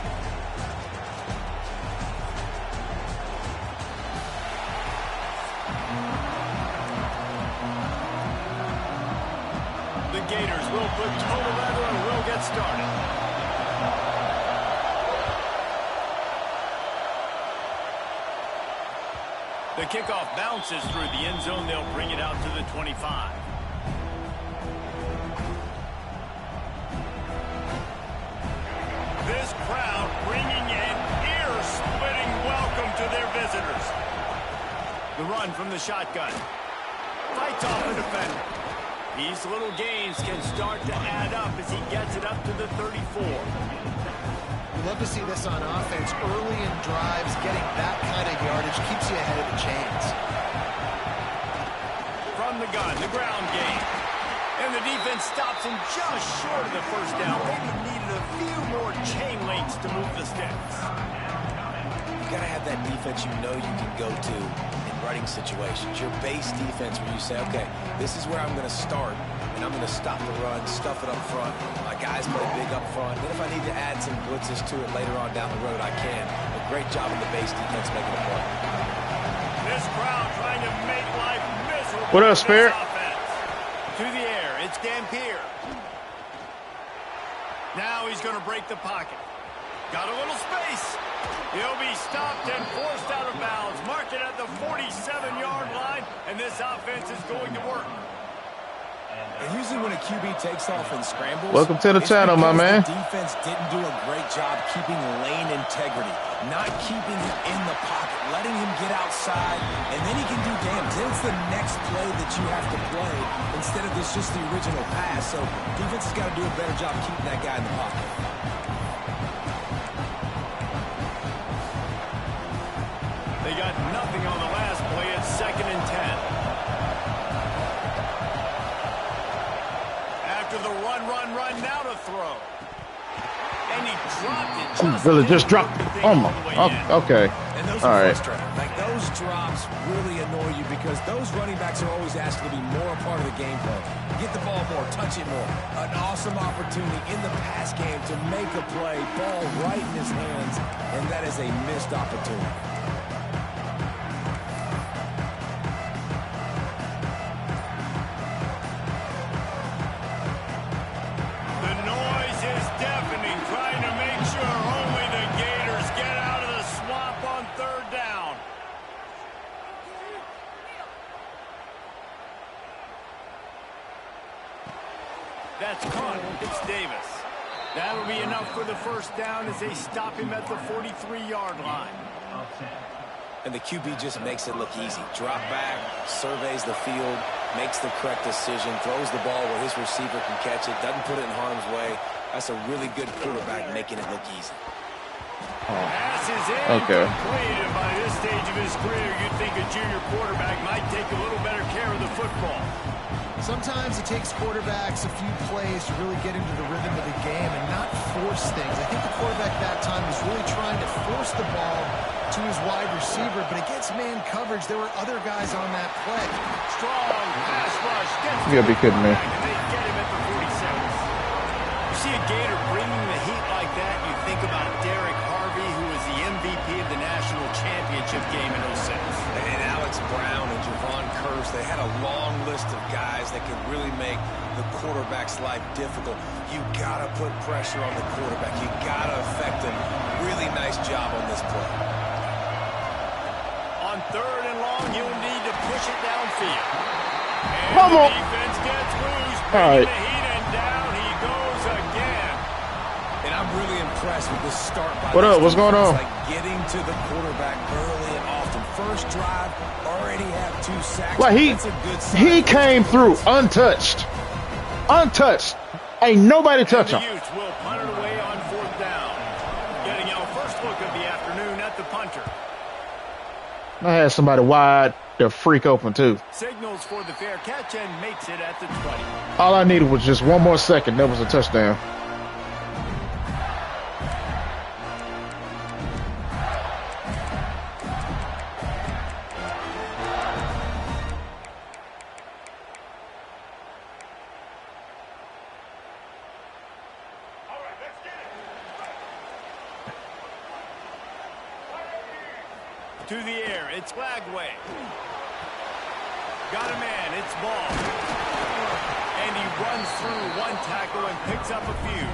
The Gators will put total leather and will get started. The kickoff bounces through the end zone. They'll bring it out to the 25. This crowd bringing an ear-splitting welcome to their visitors. The run from the shotgun. Fights off a defender. These little gains can start to add up as he gets it up to the 34. We love to see this on offense. Early in drives, getting that kind of yardage keeps you ahead of the chains. From the gun, the ground game. And the defense stops him just short of the first down. Maybe needed a few more chain links to move the sticks. You got to have that defense you know you can go to in running situations. Your base defense where you say, okay, this is where I'm going to start, and I'm going to stop the run, stuff it up front. My guys play big up front. Then if I need to add some blitzes to it later on down the road, I can. A great job of the base defense making a play. This crowd trying to make life miserable. What up, Spirit? To the air, it's Dampier. Now he's going to break the pocket. Got a little space. He'll be stopped and forced out of bounds. Mark it at the 47-yard line, and this offense is going to work. And usually when a QB takes off and scrambles, Welcome to the channel, my man. The defense didn't do a great job keeping lane integrity, not keeping him in the pocket, letting him get outside, and then he can do damage. Then it's the next play that you have to play instead of just the original pass. So defense has got to do a better job keeping that guy in the pocket. They got nothing on the last play. It's 2nd and 10. After the run, now to throw. And he dropped it. Really just dropped. Oh my. Okay. And those All are right. frustrating. Like, those drops really annoy you because those running backs are always asked to be more a part of the game plan. Get the ball more, touch it more. An awesome opportunity in the pass game to make a play, ball right in his hands, and that is a missed opportunity. That's caught. It's Davis. That'll be enough for the first down as they stop him at the 43-yard line. And the QB just makes it look easy. Drop back, surveys the field, makes the correct decision, throws the ball where his receiver can catch it, doesn't put it in harm's way. That's a really good quarterback making it look easy. Pass is incomplete, and by this stage of his career, you'd think a junior quarterback might take a little better care of the football. Sometimes it takes quarterbacks a few plays to really get into the rhythm of the game and not force things. I think the quarterback that time was really trying to force the ball to his wide receiver, but against man coverage, there were other guys on that play. Strong pass rush. You gotta be kidding me. And they get him at the 47. You see a Gator bringing the heat like that, you think about Derek Harvey, who was the MVP of the national championship game in 06. And Alex Brown and Javon Curse, they had a long list of guys that could really make the quarterback's life difficult. You gotta put pressure on the quarterback. You gotta affect him. Really nice job on this play. On 3rd and long, you'll need to push it downfield. And Come on. the defense gets loose, All bringing right. the heat, and down he goes again. And I'm really impressed with this start by What this up? What's going defense. on? Like getting to the quarterback early and often. First drive, already have 2 sacks. Like That's a good sign. he came through untouched. Untouched. Ain't nobody touch The him. Utes will punt it away on 4th down. Getting our first look of the afternoon at the punter. I had somebody wide the freak open too. Signals for the fair catch and makes it at the 20. All I needed was just one more second. That was a touchdown. To the air, it's Flagway. Got a man, it's Ball. And he runs through one tackle and picks up a few.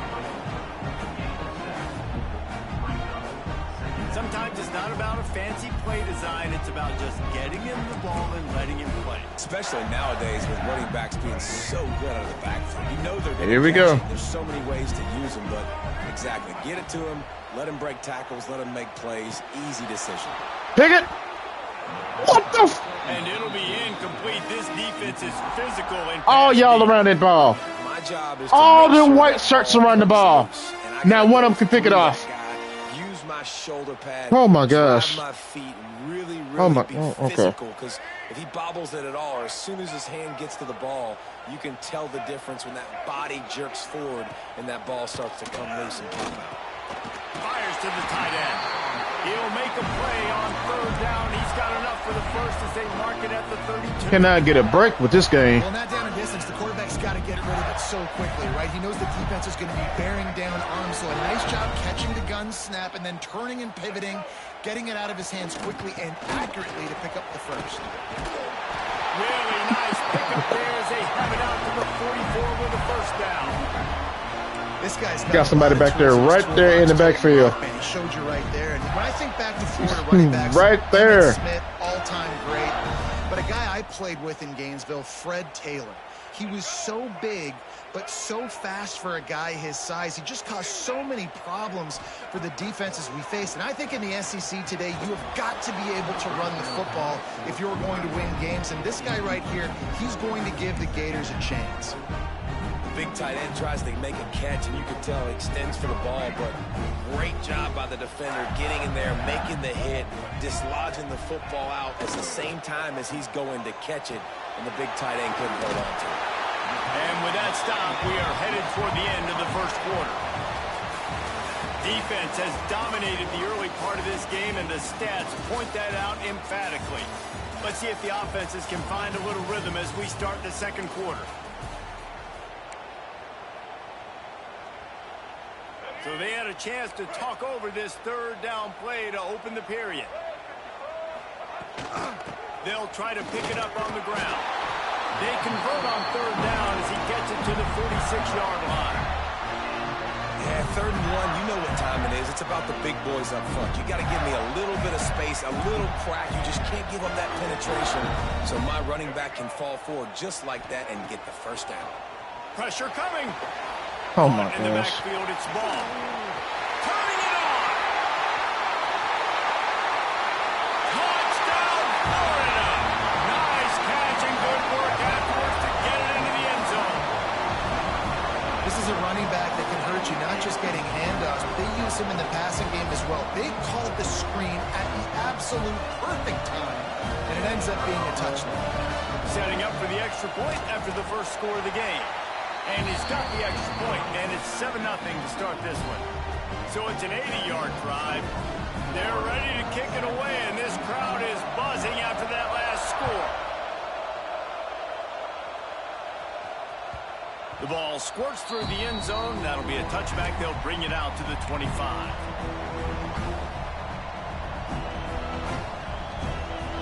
Sometimes it's not about a fancy play design, it's about just getting him the ball and letting him play. Especially nowadays with running backs being so good out of the backfield. You know they're going to Here we go. There's so many ways to use them, but exactly. Get it to him, let him break tackles, let him make plays. Easy decision. Pick it. What the f? And it'll be incomplete. This defense is physical and All fast y'all deep. around that ball. My job is to All make them sure white that shirts ball around the is ball. loose, and I Now gotta one of them go can pick it through off. that guy, use my shoulder pad. Oh, my drive gosh. my feet and really be okay. physical, because if he bobbles it at all, or as soon as his hand gets to the ball, you can tell the difference when that body jerks forward and that ball starts to come loose and pop out. Fires to the tight end. He'll make a play on 3rd down. He's got enough for the first as they mark it at the 32. Cannot get a break with this game. Well, not down in distance. The quarterback's got to get rid of it so quickly, right? He knows the defense is going to be bearing down on him. So a nice job catching the gun snap and then turning and pivoting, getting it out of his hands quickly and accurately to pick up the first. Really nice pickup there as they have it out to the 44 with a first down. This guy's Got somebody back there, right there in the backfield. Man, he showed you right there. And when I think back to Florida running backs, Right there. Smith, all-time great. But a guy I played with in Gainesville, Fred Taylor. He was so big, but so fast for a guy his size. He just caused so many problems for the defenses we faced. And I think in the SEC today, you have got to be able to run the football if you're going to win games. And this guy right here, he's going to give the Gators a chance. Big tight end tries to make a catch, and you can tell he extends for the ball, but great job by the defender getting in there, making the hit, dislodging the football out at the same time as he's going to catch it, and the big tight end couldn't hold on to it. And with that stop, we are headed toward the end of the first quarter. Defense has dominated the early part of this game, and the stats point that out emphatically. Let's see if the offenses can find a little rhythm as we start the second quarter. So they had a chance to talk over this 3rd down play to open the period. They'll try to pick it up on the ground. They convert on 3rd down as he gets it to the 46-yard line. Yeah, 3rd and 1, you know what time it is. It's about the big boys up front. You got to give me a little bit of space, a little crack. You just can't give up that penetration so my running back can fall forward just like that and get the first down. Pressure coming. Oh my In the gosh. backfield, it's ball. Turning it on. Touchdown, Florida. Nice catch and good work afterwards to get it into the end zone. This is a running back that can hurt you, not just getting handoffs, but they use him in the passing game as well. They called the screen at the absolute perfect time, and it ends up being a touchdown. Setting up for the extra point after the first score of the game. And he's got the extra point, and it's 7-0 to start this one. So it's an 80-yard drive. They're ready to kick it away, and this crowd is buzzing after that last score. The ball squirts through the end zone. That'll be a touchback. They'll bring it out to the 25.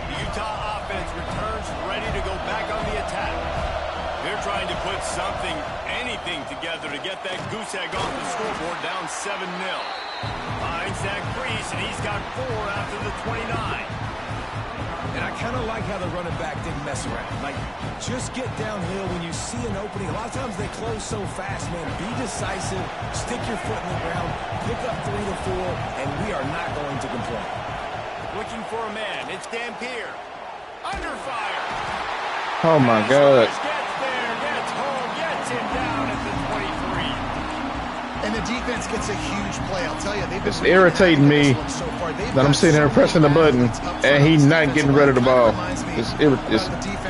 The Utah offense returns ready to go back on the attack. They're trying to put something, anything together to get that goose egg off the scoreboard, down 7-0. Finds that crease, and he's got 4 after the 29. And I kind of like how the running back didn't mess around. Like, just get downhill when you see an opening. A lot of times they close so fast, man. Be decisive, stick your foot in the ground, pick up 3 to 4, and we are not going to complain. Looking for a man. It's Dampier. Under fire. Oh my God. Gets there, gets home, gets him down at the 23. And the defense gets a huge play. I'll tell you, they've been It's irritating me that I'm sitting here pressing the button and he's not getting rid of the ball. It's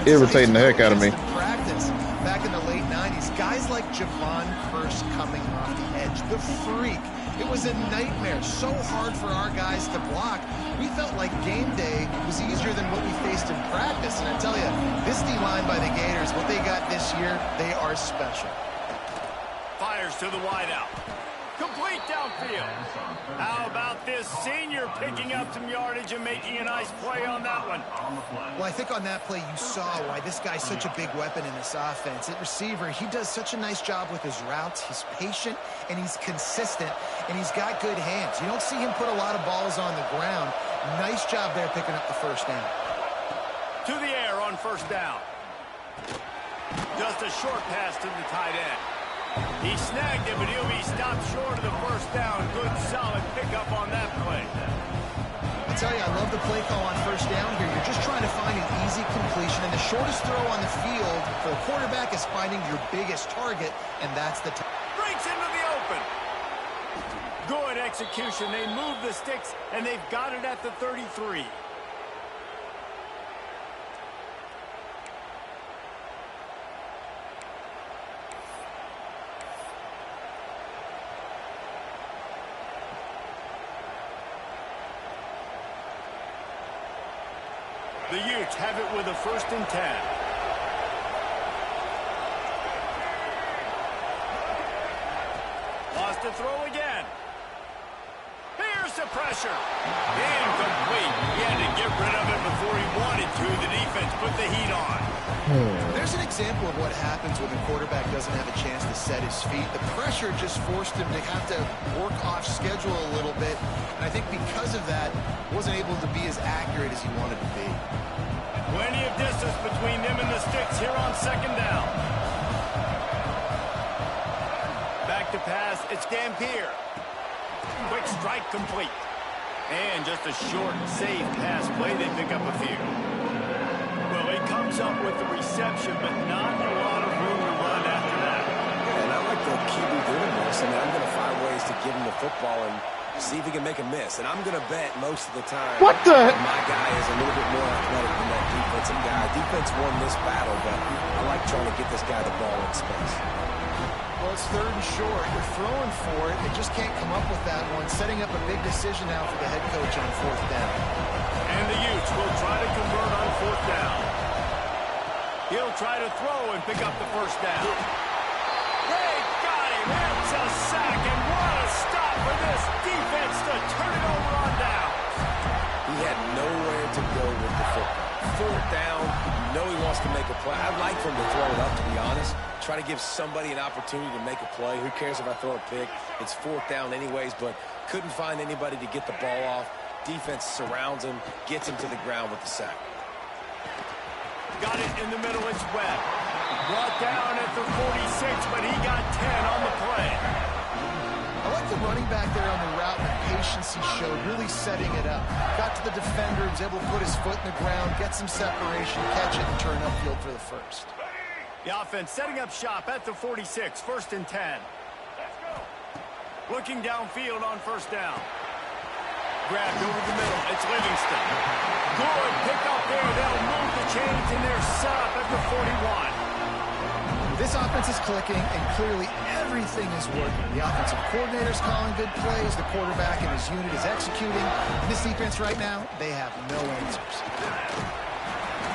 irritating the heck out of me. Practice back in the late 90s, guys like Javon Curse coming off the edge, the freak. It was a nightmare. So hard for our guys to block. We felt like game day was easier than what we faced in practice. And I tell you, this D-line by the Gators, what they got this year, they are special. Fires to the wideout. Complete downfield. How about this senior picking up some yardage and making a nice play on that one? Well, I think on that play you saw why this guy's such a big weapon in this offense. At receiver, he does such a nice job with his routes. He's patient, and he's consistent, and he's got good hands. You don't see him put a lot of balls on the ground. Nice job there picking up the first down. To the air on first down. Just a short pass to the tight end. He snagged it, but he'll be stopped short of the first down. Good, solid pickup on that play. I tell you, I love the play call on first down here. You're just trying to find an easy completion, and the shortest throw on the field for a quarterback is finding your biggest target, and that's the Breaks into the open. Good execution. They move the sticks, and they've got it at the 33. The Utes have it with a 1st and 10. Lost to throw again. Here's the pressure. Incomplete. He had to get rid of it before he wanted to. The defense put the heat on. There's an example of what happens when the quarterback doesn't have a chance to set his feet. The pressure just forced him to have to work off schedule a little bit. And I think because of that, wasn't able to be as accurate as he wanted to be. Plenty of distance between them and the sticks here on 2nd down. Back to pass. It's Dampier. Quick strike complete. And just a short, safe pass play. They pick up a few. Well, he comes up with the reception, but not a lot of room to run after that. Yeah, and I like the QB doing this. I mean, I'm going to find ways to give him the football and see if he can make a miss. And I'm going to bet most of the time What the? my guy is a little bit more athletic than that defensive guy. Defense won this battle, but I like trying to get this guy the ball in space. Well, it's 3rd and short. You're throwing for it. They just can't come up with that one. Setting up a big decision now for the head coach on 4th down. And the Utes will try to convert on 4th down. He'll try to throw and pick up the 1st down. They got him. It's a sack, and what a stop for this defense to turn it over on down. He had nowhere to go with the football. 4th down, you know he wants to make a play. I'd like for him to throw it up, to be honest. Try to give somebody an opportunity to make a play. Who cares if I throw a pick? It's 4th down anyways, but couldn't find anybody to get the ball off. Defense surrounds him, gets him to the ground with the sack. Got it in the middle. It's Webb. Brought down at the 46, but he got 10 on the play. I like the running back there on the route, the patience he showed, really setting it up. Got to the defender, was able to put his foot in the ground, get some separation, catch it, and turn upfield for the first. The offense setting up shop at the 46, 1st and 10. Looking downfield on 1st down. Grabbed over the middle. It's Livingston. Good pick up there. They'll move the chains, and they're set up at the 41. This offense is clicking, and clearly everything is working. The offensive coordinator's calling good plays. The quarterback and his unit is executing. And this defense right now, they have no answers.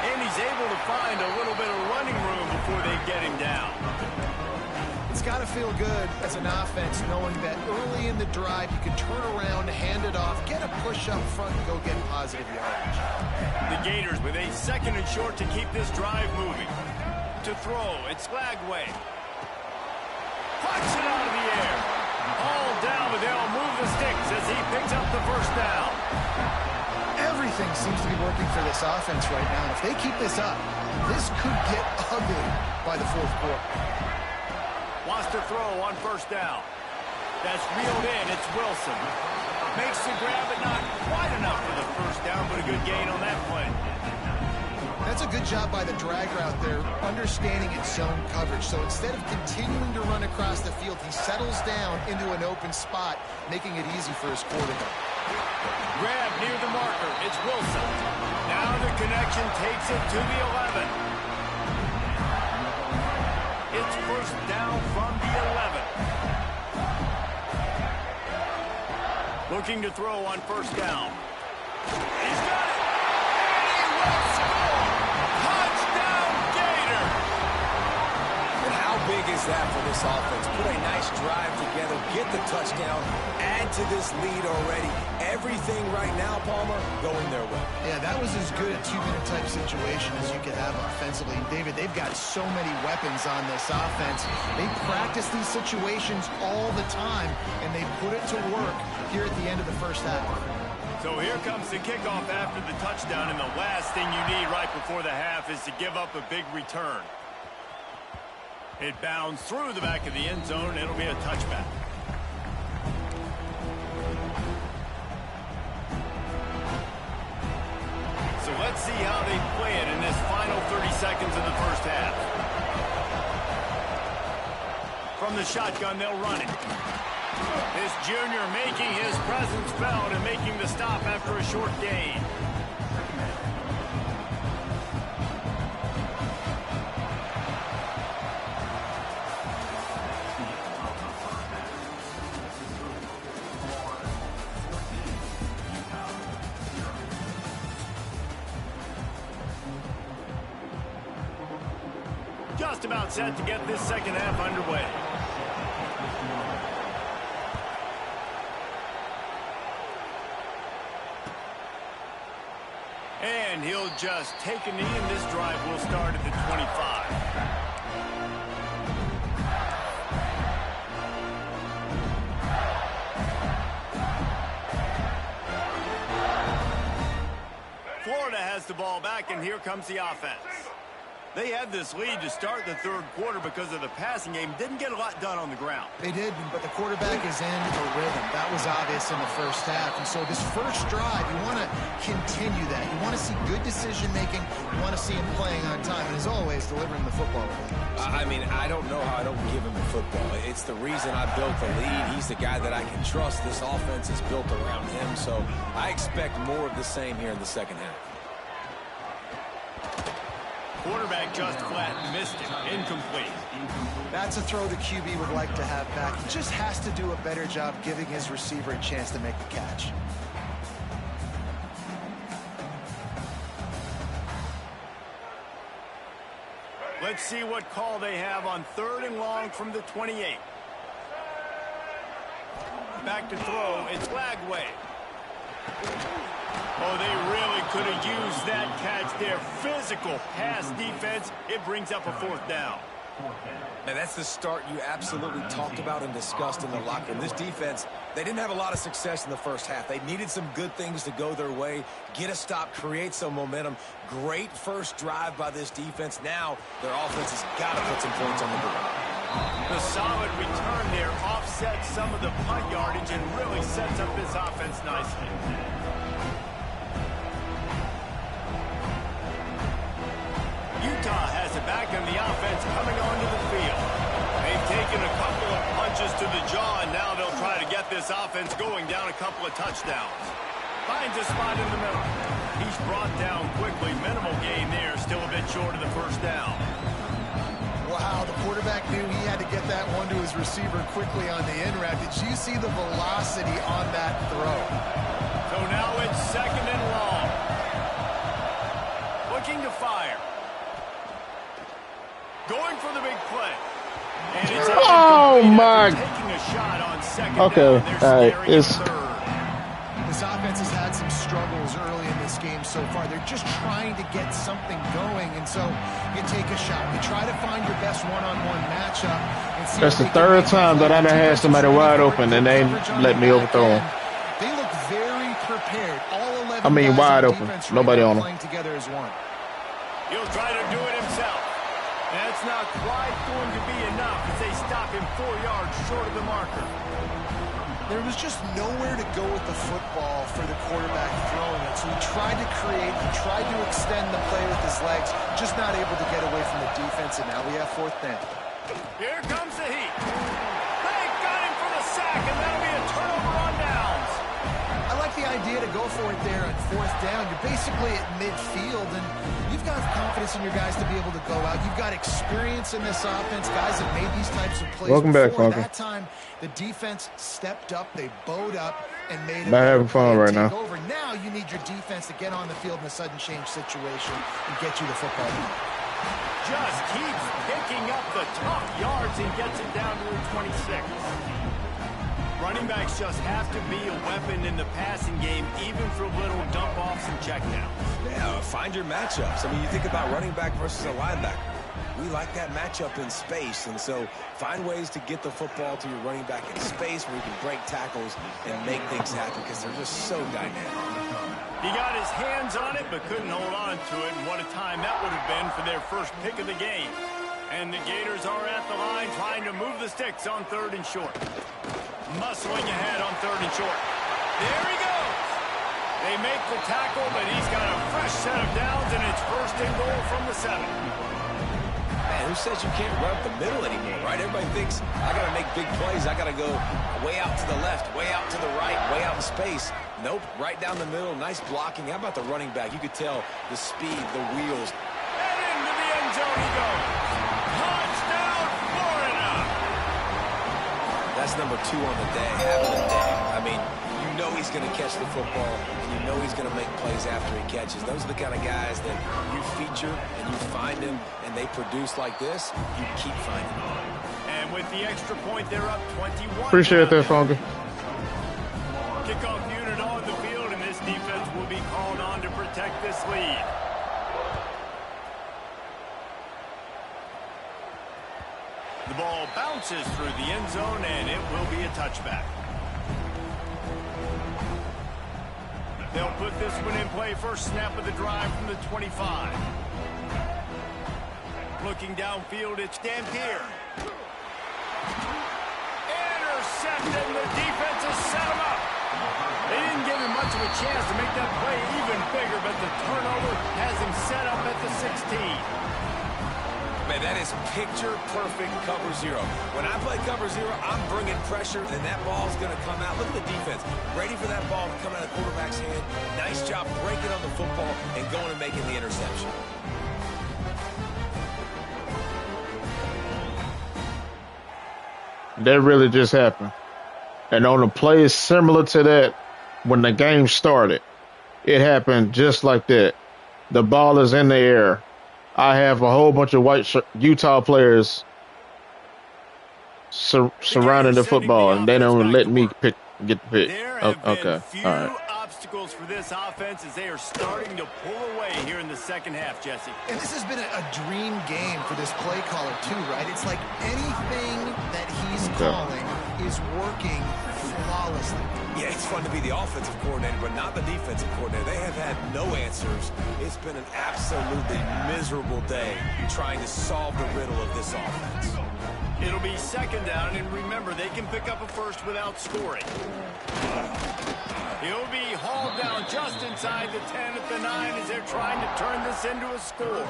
And he's able to find a little bit of running room before they get him down. It's got to feel good as an offense knowing that early in the drive you can turn around, hand it off, get a push up front, and go get positive yardage. The Gators with a 2nd and short to keep this drive moving. To throw, it's Glagway. Punch it out of the air. All down, but they'll move the sticks as he picks up the 1st down. Everything seems to be working for this offense right now. If they keep this up, this could get ugly by the 4th quarter. Wants to throw on 1st down. That's reeled in. It's Wilson. Makes the grab, but not quite enough for the 1st down, but a good gain on that play. That's a good job by the drag route there, understanding its zone coverage. So instead of continuing to run across the field, he settles down into an open spot, making it easy for his quarterback. Grab near the marker. It's Wilson. Now the connection takes it to the 11. It's 1st down from the 11. Looking to throw on 1st down. He's got it. And he will score. Touchdown, Gator. And how big is that for this offense? Put a nice drive together, get the touchdown, add to this lead already. Everything right now, Palmer, going their way. Yeah, that was as good a 2-minute type situation as you could have offensively. And David, they've got so many weapons on this offense. They practice these situations all the time, and they put it to work here at the end of the 1st half. So here comes the kickoff after the touchdown, and the last thing you need right before the half is to give up a big return. It bounds through the back of the end zone. It'll be a touchback. So let's see how they play it in this final 30 seconds of the 1st half. From the shotgun, they'll run it. This junior making his presence felt and making the stop after a short gain. Just about set to get this 2nd half underway. And he'll just take a knee, and this drive will start at the 25. Florida has the ball back, and here comes the offense. They had this lead to start the 3rd quarter because of the passing game. Didn't get a lot done on the ground. They did, but the quarterback is in a rhythm. That was obvious in the 1st half. And so this 1st drive, you want to continue that. You want to see good decision-making. You want to see him playing on time. And as always, delivering the football. I mean, I don't know how I don't give him the football. It's the reason I built the lead. He's the guy that I can trust. This offense is built around him. So I expect more of the same here in the 2nd half. Quarterback just flat missed it. Incomplete. That's a throw the QB would like to have back. He just has to do a better job giving his receiver a chance to make the catch. Let's see what call they have on 3rd and long from the 28. Back to throw. It's Glagway. Oh, they really could have used that catch there. Physical pass defense. It brings up a 4th down. And that's the start you absolutely talked about and discussed in the locker room. This defense, they didn't have a lot of success in the first half. They needed some good things to go their way, get a stop, create some momentum. Great first drive by this defense. Now their offense has got to put some points on the board. The solid return there offsets some of the punt yardage and really sets up this offense nicely. Utah has it back in the offense coming onto the field. They've taken a couple of punches to the jaw, and now they'll try to get this offense going down a couple of touchdowns. Finds a spot in the middle. He's brought down quickly. Minimal gain there, still a bit short of the first down. Wow, the quarterback knew he had to get that one to his receiver quickly on the in route. Did you see the velocity on that throw? So now it's 2nd and long. Looking to fire. Going for the big play. And it's Oh my! taking a shot on 2nd Okay, down. all right. It's This offense has had some struggles early in this game so far. They're just trying to get something going, and so you take a shot. You try to find your best one-on-one matchup. And see that's if the they can third make time that I done had somebody wide open and they let me overthrow him. They look very prepared. All 11 I mean, guys wide on open. defense Nobody right now on him. playing together as one. He'll try to do it himself. That's not quite going to be enough as they stop him 4 yards short of the marker. There was just nowhere to go with the football for the quarterback throwing it. So he tried to create, he tried to extend the play with his legs, just not able to get away from the defense, and now we have 4th down. Here comes the heat. They got him for the sack, and that'll be a turnover on downs. I like the idea to go for it there on 4th down. You're basically at midfield, and you've got confidence in your guys to be able to go out. You've got experience in this offense. Guys have made these types of plays Welcome back, before. Funky. That time, the defense stepped up. They bowed up and made Not having fun right now. over. Now you need your defense to get on the field in a sudden change situation and get you the football. Just keeps picking up the tough yards and gets it down to the 26. Running backs just have to be a weapon in the passing game, even for little dump-offs and checkdowns. Yeah, find your matchups. I mean, you think about running back versus a linebacker. We like that matchup in space, and so find ways to get the football to your running back in space where you can break tackles and make things happen because they're just so dynamic. He got his hands on it but couldn't hold on to it, and what a time that would have been for their first pick of the game. And the Gators are at the line trying to move the sticks on 3rd and short. Muscling ahead on 3rd and short. There he goes. They make the tackle, but he's got a fresh set of downs, and it's 1st and goal from the 7. Man, who says you can't run up the middle anymore, right? Everybody thinks, I got to make big plays. I got to go way out to the left, way out to the right, way out in space. Nope, right down the middle. Nice blocking. How about the running back? You could tell the speed, the wheels. And into the end zone he goes. Touchdown, Florida. That's number 2 on the day, having a day. I mean, you know he's going to catch the football, and you know he's going to make plays after he catches. Those are the kind of guys that you feature and you find them, and they produce like this, you keep finding them. And with the extra point, they're up 21. Appreciate that, Funky. Kickoff unit on the field, and this defense will be called on to protect this lead. The ball bounces through the end zone, and it will be a touchback. They'll put this one in play. First snap of the drive from the 25. Looking downfield, it's Dampier. Intercepted, and the defense has set him up. They didn't give him much of a chance to make that play even bigger, but the turnover has him set up at the 16. Man, that is picture-perfect cover 0. When I play cover 0, I'm bringing pressure, and that ball's going to come out. Look at the defense. Ready for that ball to come out of the quarterback's hand. Nice job breaking on the football and going and making the interception. That really just happened. And on a play similar to that, when the game started, it happened just like that. The ball is in the air. I have a whole bunch of white Utah players surrounding the football, and they don't let me get the pick. There have been Okay, few all right. equals for this offense as they are starting to pull away here in the second half, Jesse. And this has been a dream game for this play caller, too, right? It's like anything that he's calling is working flawlessly. Yeah, it's fun to be the offensive coordinator, but not the defensive coordinator. They have had no answers. It's been an absolutely miserable day trying to solve the riddle of this offense. It'll be second down, and remember, they can pick up a first without scoring. He'll be hauled down just inside the 10 at the 9 as they're trying to turn this into a score.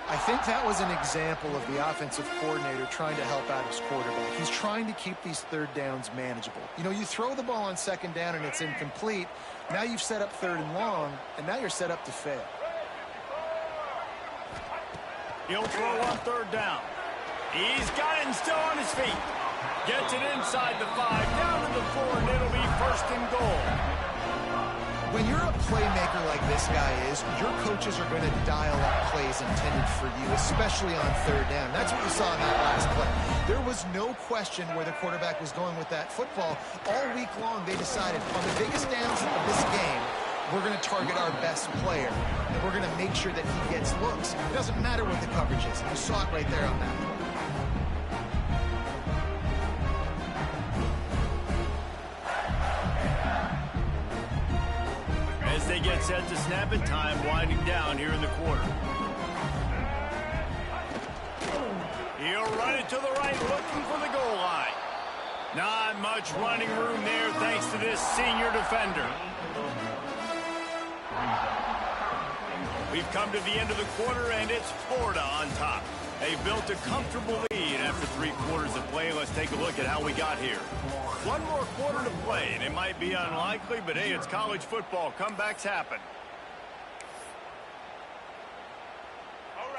I think that was an example of the offensive coordinator trying to help out his quarterback. He's trying to keep these third downs manageable. You know, you throw the ball on second down and it's incomplete. Now you've set up third and long, and now you're set up to fail. He'll throw on third down. He's got it and still on his feet. Gets it inside the 5, down to the 4, and it'll be first and goal. When you're a playmaker like this guy is, your coaches are going to dial up plays intended for you, especially on third down. That's what you saw in that last play. There was no question where the quarterback was going with that football. All week long, they decided on the biggest downs of this game, we're going to target our best player, and we're going to make sure that he gets looks. It doesn't matter what the coverage is. You saw it right there on that play. As they get set to snap it, time winding down here in the quarter. He'll run it to the right, looking for the goal line. Not much running room there thanks to this senior defender. We've come to the end of the quarter, and it's Florida on top. They built a comfortable lead after 3 quarters of play. Let's take a look at how we got here. One more quarter to play, and it might be unlikely, but hey, it's college football. Comebacks happen.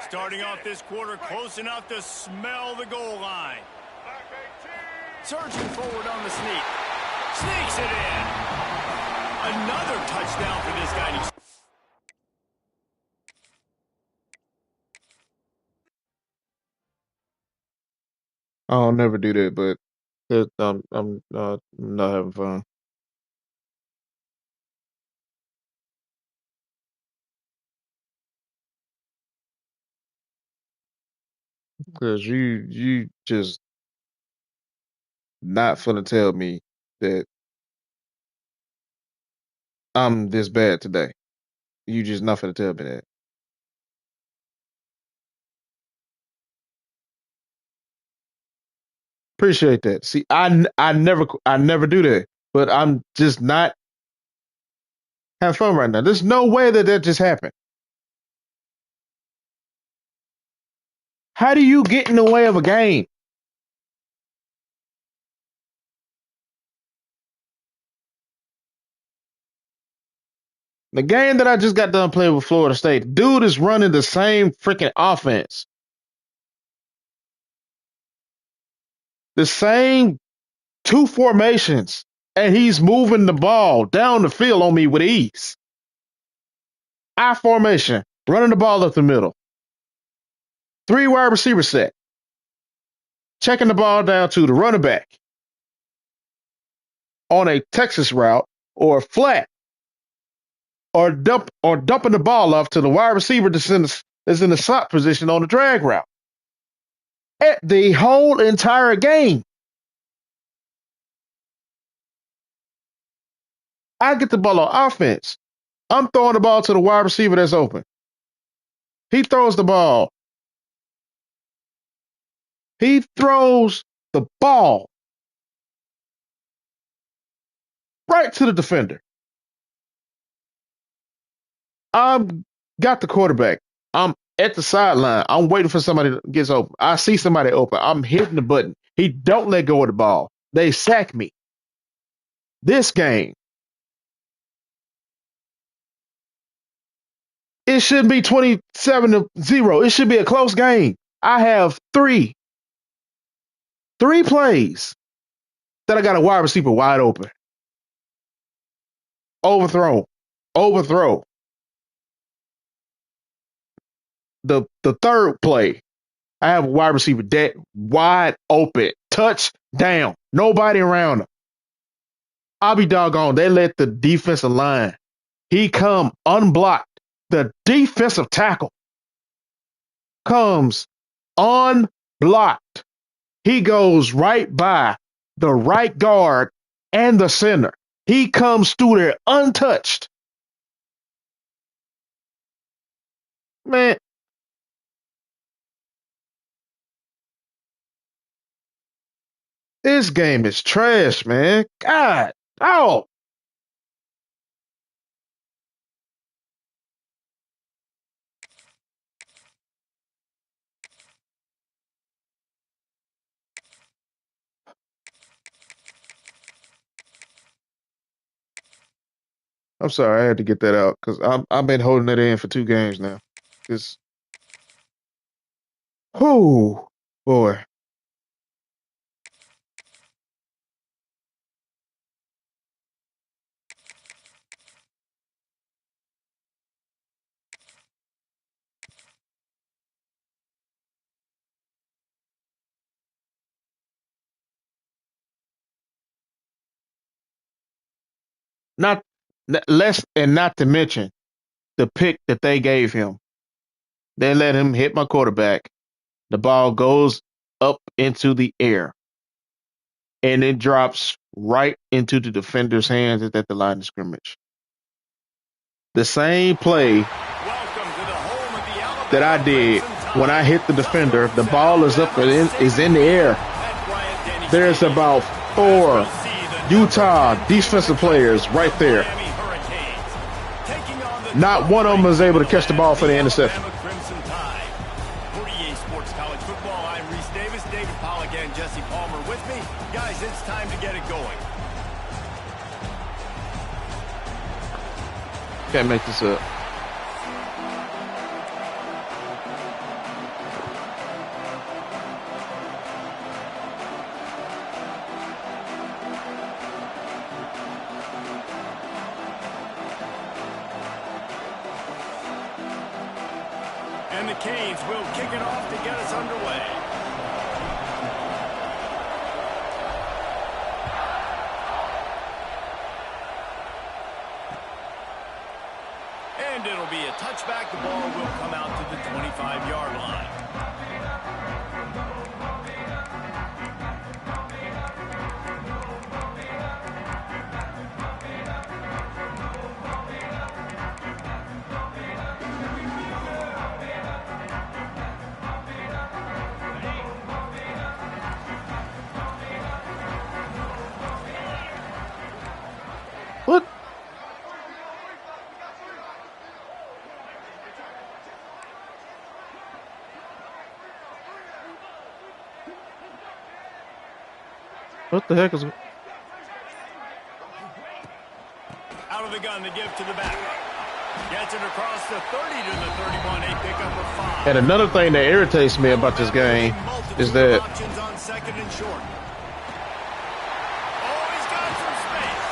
Starting off this quarter, close enough to smell the goal line. Surging forward on the sneak. Sneaks it in. Another touchdown for this guy. I'll never do that, but I'm not having fun because you just not finna tell me that I'm this bad today. You just not finna tell me that. Appreciate that. See, I never do that, but I'm just not having fun right now. There's no way that just happened. How do you get in the way of a game? The game that I just got done playing with Florida State, dude is running the same freaking offense. The same 2 formations, and he's moving the ball down the field on me with ease. I formation, running the ball up the middle. 3 wide receiver set. Checking the ball down to the running back on a Texas route or a flat, or dumping the ball off to the wide receiver that's in the slot position on the drag route. At the whole entire game, I get the ball on offense. I'm throwing the ball to the wide receiver that's open. He throws the ball. He throws the ball right to the defender. I'm got the quarterback. I'm at the sideline. I'm waiting for somebody to get open. I see somebody open. I'm hitting the button. He don't let go of the ball. They sack me. This game, it shouldn't be 27-0. It should be a close game. I have three plays that I got a wide receiver wide open. Overthrow. The third play, I have a wide receiver dead wide open. Touchdown. Nobody around him. I'll be doggone. They let the defensive line. He come unblocked. The defensive tackle comes unblocked. He goes right by the right guard and the center. He comes through there untouched. Man, this game is trash, man. God, oh. I'm sorry, I had to get that out because I've been holding it in for 2 games now. It's, whoo, boy. Not less, and not to mention the pick that they gave him. They let him hit my quarterback. The ball goes up into the air and it drops right into the defender's hands at the line of scrimmage. The same play that I did when I hit the defender, the ball is up and is in the air. There's about 4 Utah defensive players right there. Not one of them is able to catch the ball for the interception. Jesse Palmer with me. Guys, it's time to get it going. Can't make this up. And the Canes will kick it off to get us underway. And it'll be a touchback. The ball will come out to the 25-yard line. What? What the heck is it? Out of the gun to give to the back. Gets it across the 30 to the 31. A pickup of 5. And another thing that irritates me about this game is that options on second and short. Oh, he's got some space.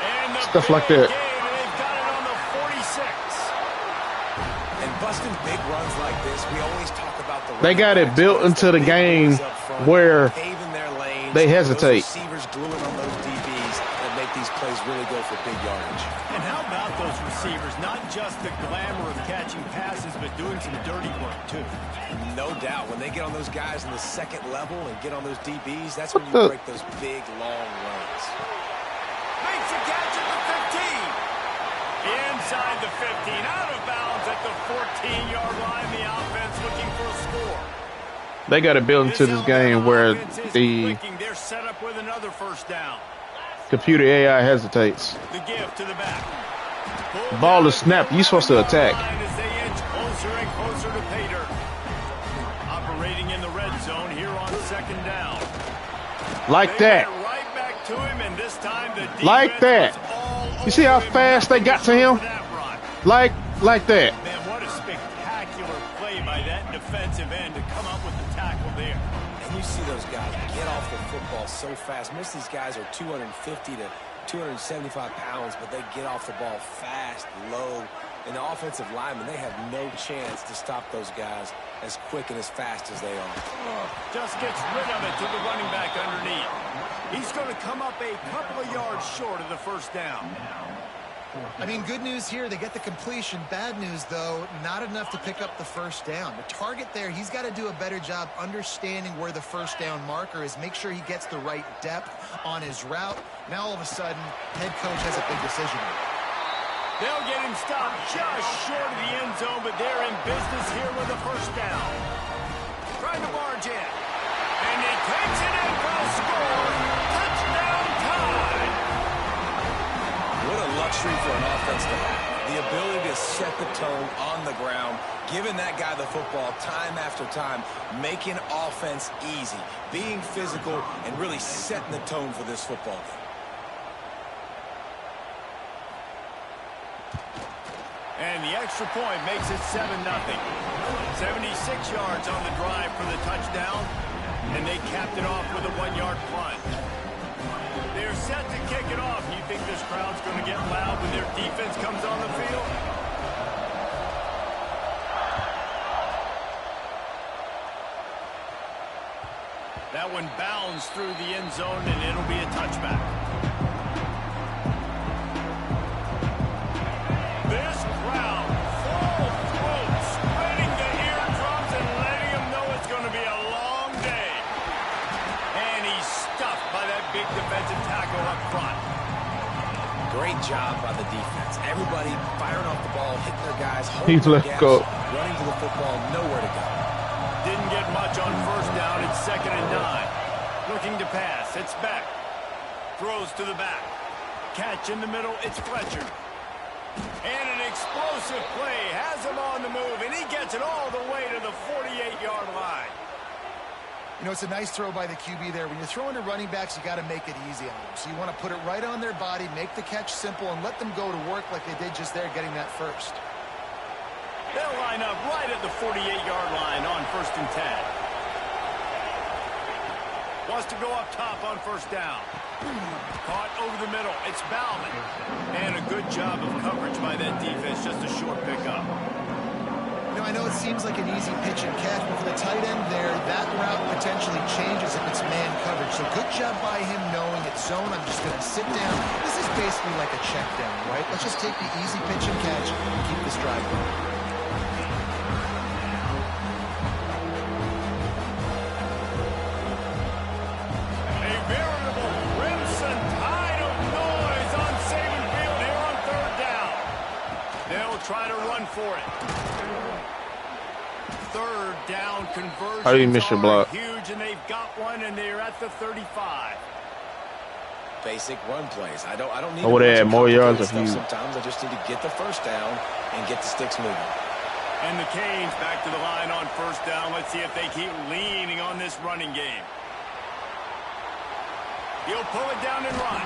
And the stuff like that. they've got it on the 46. And busting big runs like this, we always talk about the they got it built into the game where they hesitate. Receivers gluing on those DBs that make these plays really go for big yardage. And how about those receivers? Not just the glamour of catching passes, but doing some dirty work, too. No doubt. When they get on those guys in the second level and get on those DBs, that's when you break those big, long runs. Makes a catch at the 15. Inside the 15. Out of bounds at the 14-yard line. The offense looking for a score. They got it built into this game where the they're set up with another first down. computer AI hesitates. The give to the back. The ball is snapped. You're supposed to attack. As they inch closer and closer to pay dirt. Operating in the red zone here on second down. Like that. Right back to him, and this time the Like that. You see how fast they got to him? Like that. Man, what a spectacular play by that defensive end to come up with the tackle there. And you see those guys get off the football so fast. Most of these guys are 250 to 275 pounds, but they get off the ball fast, low. And the offensive linemen, they have no chance to stop those guys as quick and as fast as they are. Just gets rid of it to the running back underneath. He's going to come up a couple of yards short of the first down. I mean, good news here, they get the completion. Bad news, though, not enough to pick up the first down. The target there, he's got to do a better job understanding where the first down marker is, make sure he gets the right depth on his route. Now, all of a sudden, head coach has a big decision. They'll get him stopped just short of the end zone, but they're in business here with a first down. Trying to barge in. And he takes it in for a score. Touchdown time. What a luxury for an offense to have. The ability to set the tone on the ground, giving that guy the football time after time, making offense easy, being physical, and really setting the tone for this football game. And the extra point makes it 7-0. 76 yards on the drive for the touchdown, and they capped it off with a 1-yard punt. They're set to kick it off. You think this crowd's going to get loud when their defense comes on the field? That one bounds through the end zone, and it'll be a touchback. This crowd, full throat, spreading the eardrums and letting them know it's going to be a long day. And he's stuffed by that big defensive tackle up front. Great job by the defense. Everybody firing off the ball, hitting their guys, He's holding let the go. running to the football, nowhere to go. Didn't get much on first down. It's 2nd and 9. Looking to pass. It's Beck. Throws to the back. Catch in the middle. It's Fletcher. And an explosive play. Has him on the move. And he gets it all the way to the 48-yard line. You know, it's a nice throw by the QB there. When you're throwing to running backs, you got to make it easy on them. So you want to put it right on their body, make the catch simple, and let them go to work like they did just there, getting that first. They'll line up right at the 48-yard line on 1st and 10. Wants to go up top on first down. Caught over the middle. It's Bauman. And a good job of coverage by that defense. Just a short pickup. You know, I know it seems like an easy pitch and catch, but for the tight end there, that route potentially changes if it's man coverage. So good job by him knowing it's zone. I'm just going to sit down. This is basically like a check down, right? Let's just take the easy pitch and catch and keep this drive going. Try to run for it. 3rd down conversion. How do you miss your block? Huge, and they've got one, and they're at the 35. Basic run plays. I don't need. I would have had more yards if you. Sometimes I just need to get the first down and get the sticks moving. And the Canes back to the line on first down. Let's see if they keep leaning on this running game. He'll pull it down and run.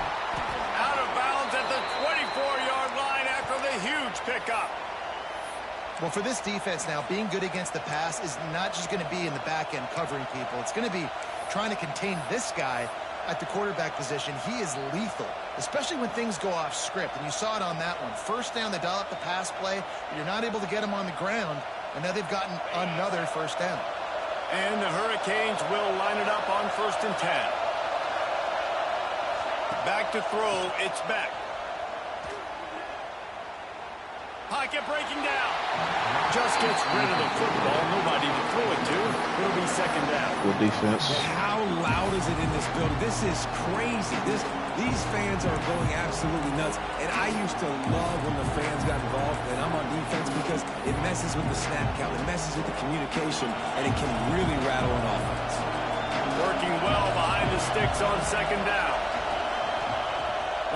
Out of bounds at the 24-yard line after the huge pickup. Well, for this defense now, being good against the pass is not just going to be in the back end covering people. It's going to be trying to contain this guy at the quarterback position. He is lethal, especially when things go off script. And you saw it on that one. First down, they dial up the pass play, but you're not able to get him on the ground. And now they've gotten another first down. And the Hurricanes will line it up on 1st and 10. Back to throw, it's Beck. Pocket breaking down. Just gets rid of the football. Nobody to throw it to. It'll be 2nd down. Good defense. How loud is it in this building? This is crazy. These fans are going absolutely nuts. And I used to love when the fans got involved, and I'm on defense, because it messes with the snap count. It messes with the communication, and it can really rattle an offense. Working well behind the sticks on 2nd down.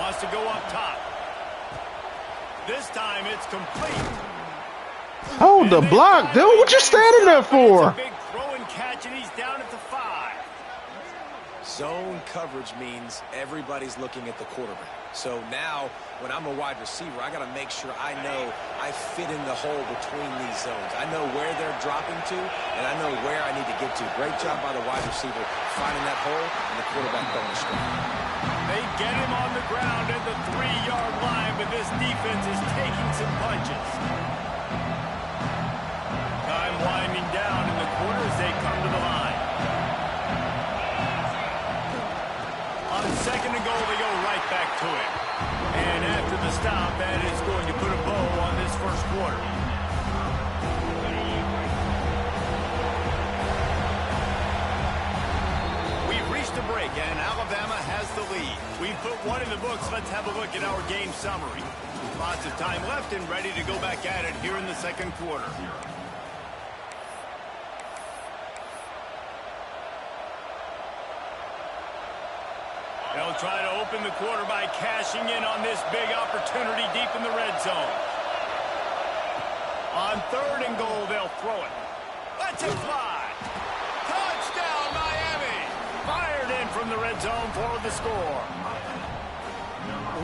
Wants to go up top. This time it's complete. Hold the block, dude. What you standing there for? Big throw and catch, and he's down at the 5. Zone coverage means everybody's looking at the quarterback. So now, when I'm a wide receiver, I got to make sure I know I fit in the hole between these zones. I know where they're dropping to, and I know where I need to get to. Great job by the wide receiver finding that hole, and the quarterback throwing the strike. They get him on the ground at the 3-yard line, but this defense is taking some punches. Time winding down, and and Alabama has the lead. We've put one in the books. Let's have a look at our game summary. Lots of time left and ready to go back at it here in the second quarter. They'll try to open the quarter by cashing in on this big opportunity deep in the red zone. On 3rd and goal, they'll throw it. Let's it fly. Touchdown, Miami. Fired in from the red zone for the score.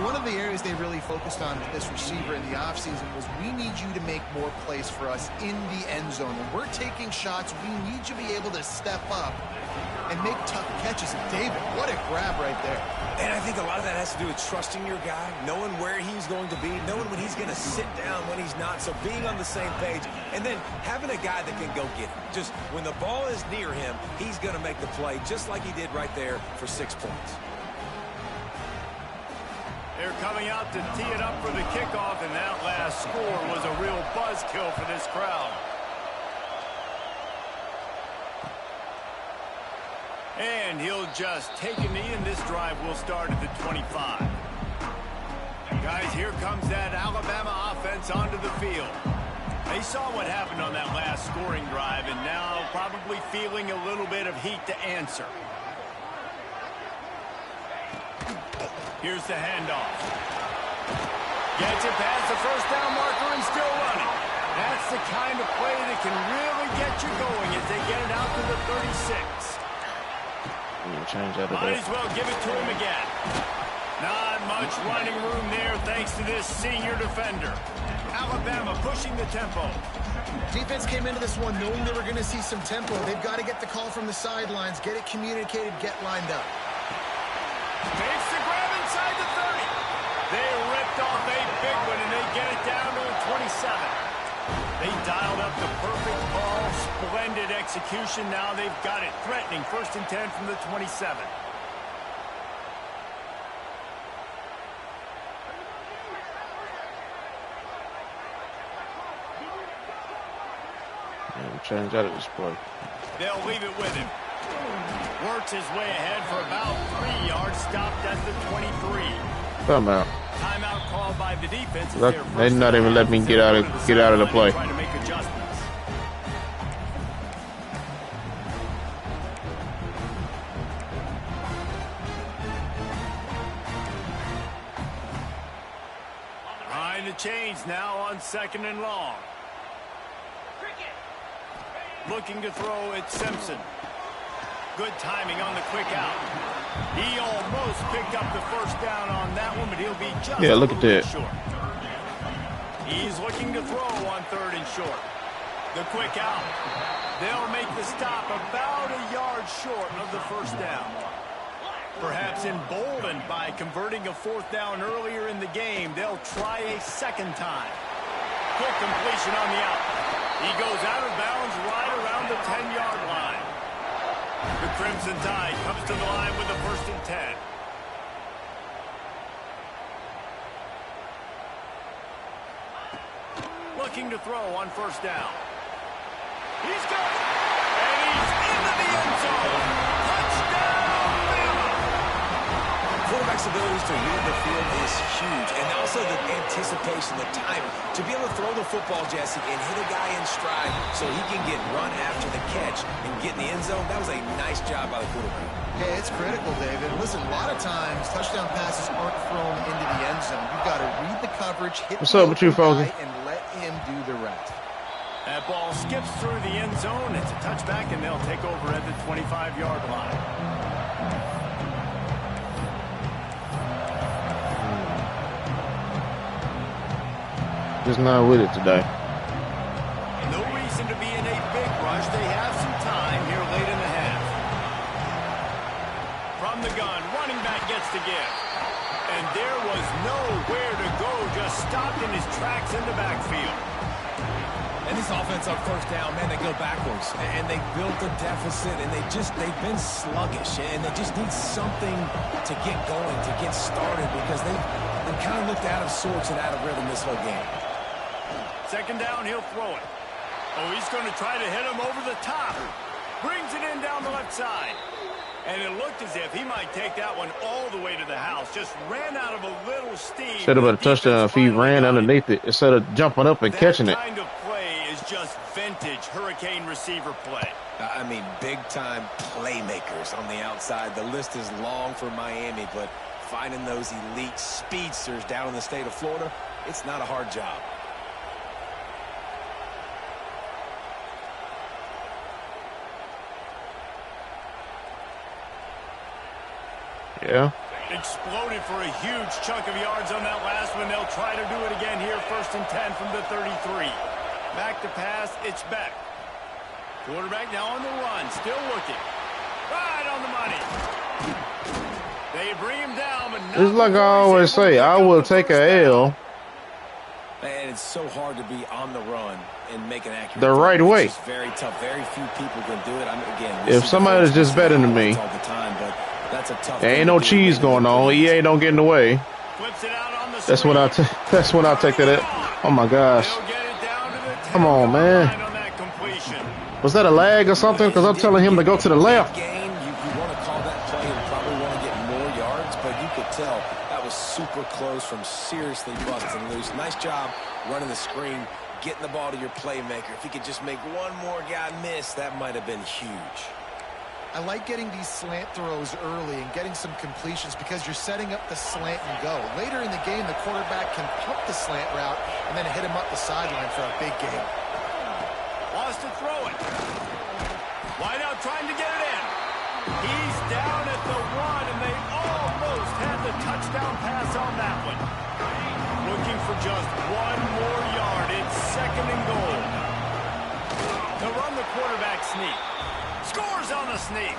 One of the areas they really focused on with this receiver in the offseason was we need you to make more plays for us in the end zone. When we're taking shots, we need you to be able to step up and make tough catches. And David, what a grab right there. And I think a lot of that has to do with trusting your guy, knowing where he's going to be, knowing when he's going to sit down, when he's not. So being on the same page, and then having a guy that can go get it. Just when the ball is near him, he's going to make the play, just like he did right there for 6 points. They're coming out to tee it up for the kickoff, and that last score was a real buzzkill for this crowd. And he'll just take a knee, and this drive will start at the 25. Guys, here comes that Alabama offense onto the field. They saw what happened on that last scoring drive, and now probably feeling a little bit of heat to answer. Here's the handoff. Gets it past the first down marker and still running. That's the kind of play that can really get you going as they get it out to the 36. Might as well give it to him again. Not much running room there thanks to this senior defender. Alabama pushing the tempo. Defense came into this one knowing they were going to see some tempo. They've got to get the call from the sidelines, get it communicated, get lined up. Makes the grab inside the 30. They ripped off a big one, and they get it down to the 27. They dialed up the perfect ball. Splendid execution. Now they've got it. Threatening 1st and 10 from the 27. Change out of this play. They'll leave it with him. Works his way ahead for about 3 yards. Stopped at the 23. Timeout. Timeout called by the defense. Look, they did not even let me get out of the play. Try to make adjustments. Behind the chains now on 2nd and long. Looking to throw at Simpson. Good timing on the quick out. He almost picked up the first down on that one, but he'll be just look at that. short. He's looking to throw on 3rd and short. The quick out. They'll make the stop about a yard short of the first down. Perhaps emboldened by converting a 4th down earlier in the game, they'll try a 2nd time. Quick completion on the out. He goes out of bounds right around the 10-yard line. The Crimson Tide comes to the line with a 1st and 10. Looking to throw on 1st down. He's got it. And he's into the end zone. Touchdown, Bama. Quarterback's abilities to read the field is huge. And also the anticipation, the timing. To be able to throw the football, Jesse, and hit a guy in stride so he can get run after the catch and get in the end zone, that was a nice job by the quarterback. Yeah, it's critical, David. Listen, a lot of times touchdown passes aren't thrown into the end zone. You've got to read the coverage, hit What's the up with you, Fogey? and let him do the rest. That ball skips through the end zone. It's a touchback, and they'll take over at the 25-yard line. Just not with it today. No reason to be in a big rush. They have some time here late in the half. From the gun, running back gets the give. And there was nowhere to go, just stopped in his tracks in the backfield. And this offense on 1st down, man, they go backwards. And they built a deficit, and they've been sluggish. And they just need something to get going, to get started, because they've kind of looked out of sorts and out of rhythm this whole game. 2nd down, he'll throw it. Oh, he's going to try to hit him over the top. Brings it in down the left side. And it looked as if he might take that one all the way to the house. Just ran out of a little steam. Should have been a touchdown if he ran underneath it instead of jumping up and catching it. That kind of play is just vintage Hurricane receiver play. I mean, big-time playmakers on the outside. The list is long for Miami, but finding those elite speedsters down in the state of Florida, it's not a hard job. Yeah. Exploded for a huge chunk of yards on that last one. They'll try to do it again here. 1st and 10 from the 33. Back to pass. It's back. Quarterback now on the run. Still looking. Right on the money. They bring him down. But it's like I always say, I will take a L. And it's so hard to be on the run and make an accurate the right way. It's very tough. Very few people can do it. Again, if somebody's just better than me, all the time, but that's a tough there ain't no cheese going on. EA don't get in the way. Flips it out on the that's when I take that. Oh my gosh! Come on, man. Was that a lag or something? Because I'm telling him to go to the left. You want to call that play and probably want to get more yards, but you could tell that was super close from seriously busting loose. Nice job running the screen, getting the ball to your playmaker. If he could just make one more guy miss, that might have been huge. I like getting these slant throws early and getting some completions because you're setting up the slant and go. Later in the game, the quarterback can pump the slant route and then hit him up the sideline for a big game. Wants to throw it. Wide out trying to get it in. He's down at the 1, and they almost had the touchdown pass on that one. Looking for just one more yard. It's 2nd and goal. They'll run the quarterback sneak. Scores on the sneak.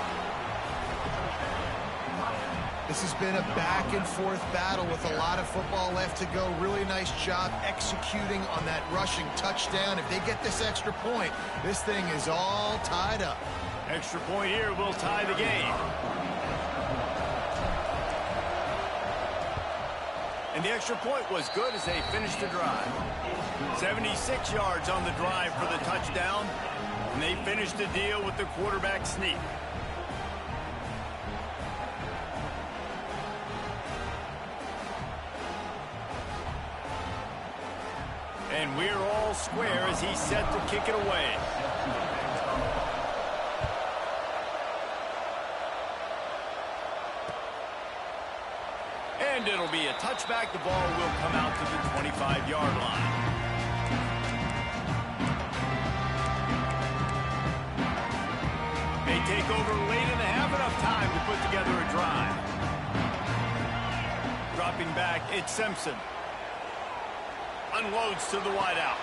This has been a back-and-forth battle with a lot of football left to go. Really nice job executing on that rushing touchdown. If they get this extra point, this thing is all tied up. Extra point here will tie the game. And the extra point was good as they finished the drive. 76 yards on the drive for the touchdown. And they finished the deal with the quarterback sneak. And we're all square as he's set to kick it away. And it'll be a touchback. The ball will come out to the 25-yard line. They take over late in the half, enough time to put together a drive. Dropping back, it's Simpson. Unloads to the wideout.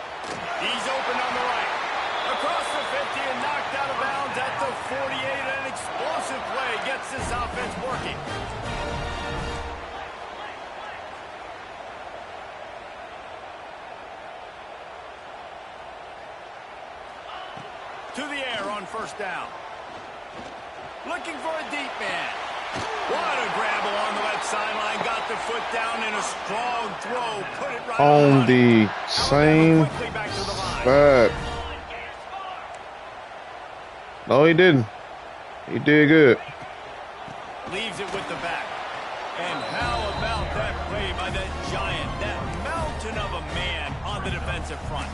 He's open on the right. Across the 50 and knocked out of bounds at the 48. An explosive play gets this offense working. To the air on 1st down. Looking for a deep man. What a grab along the left sideline. Got the foot down in a strong throw. Put it right on the same spot. No, he didn't. He did good. Leaves it with the back. And how about that play by that giant, that mountain of a man on the defensive front?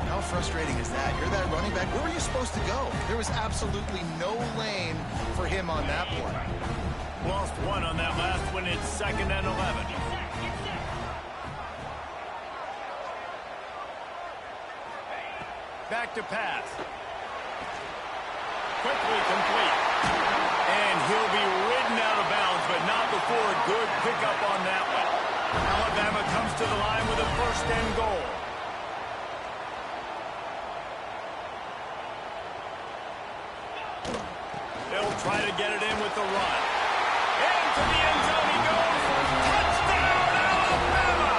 How frustrating is that? You're that running back. Where were you supposed to go? There was absolutely no lane for him on that play. Lost one on that last one. It's 2nd and 11. Back to pass. Quickly complete. And he'll be ridden out of bounds, but not before a good pickup on that one. Alabama comes to the line with a 1st and goal. They'll try to get it in with the run. Into the end zone he goes. Touchdown, Alabama!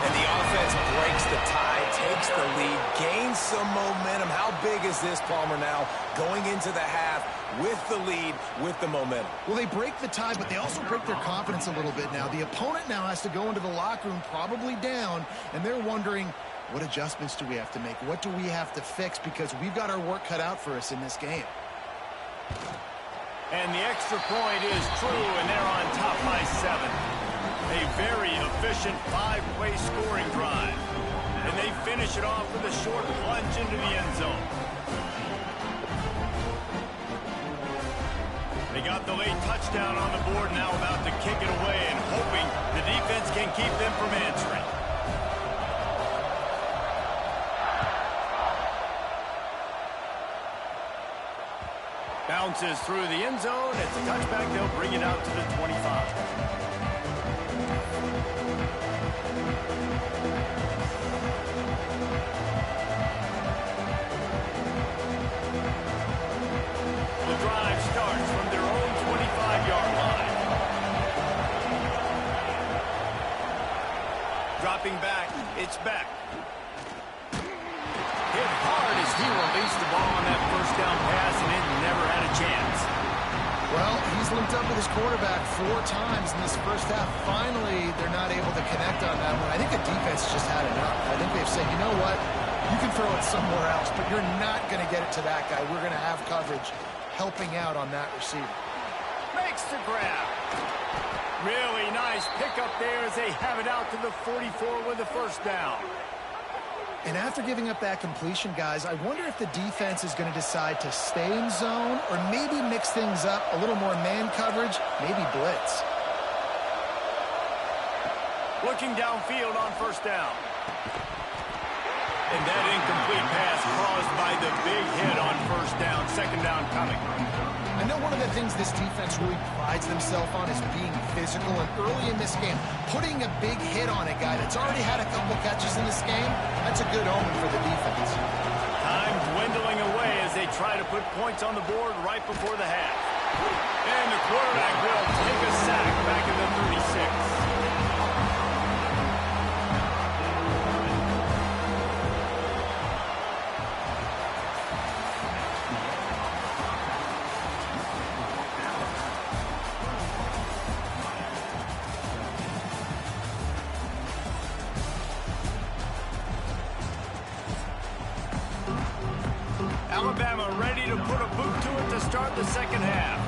And the offense breaks the tie, takes the lead, gains some momentum. How big is this, Palmer, now? Going into the half with the lead, with the momentum. Well, they break the tie, but they also break their confidence a little bit now. The opponent now has to go into the locker room probably down, and they're wondering, what adjustments do we have to make? What do we have to fix? Because we've got our work cut out for us in this game. And the extra point is true, and they're on top by 7. A very efficient 5-play scoring drive. And they finish it off with a short plunge into the end zone. They got the late touchdown on the board, now about to kick it away and hoping the defense can keep them from answering. Bounces through the end zone. It's a touchback. They'll bring it out to the 25. Dropping back, it's back. Hit hard as he released the ball on that first down pass, and it never had a chance. Well, he's linked up with his quarterback 4 times in this first half. Finally, they're not able to connect on that one. I think the defense just had enough. I think they've said, you know what? You can throw it somewhere else, but you're not going to get it to that guy. We're going to have coverage helping out on that receiver. Makes the grab. Really nice pickup there as they have it out to the 44 with the first down. And after giving up that completion, guys, I wonder if the defense is going to decide to stay in zone or maybe mix things up, a little more man coverage, maybe blitz. Looking downfield on first down. And that incomplete pass caused by the big hit on first down, second down coming. I know one of the things this defense really prides themselves on is being physical, and early in this game, putting a big hit on a guy that's already had a couple catches in this game, that's a good omen for the defense. Time dwindling away as they try to put points on the board right before the half. And the quarterback will take a sack back in the 36. Alabama ready to put a boot to it to start the second half.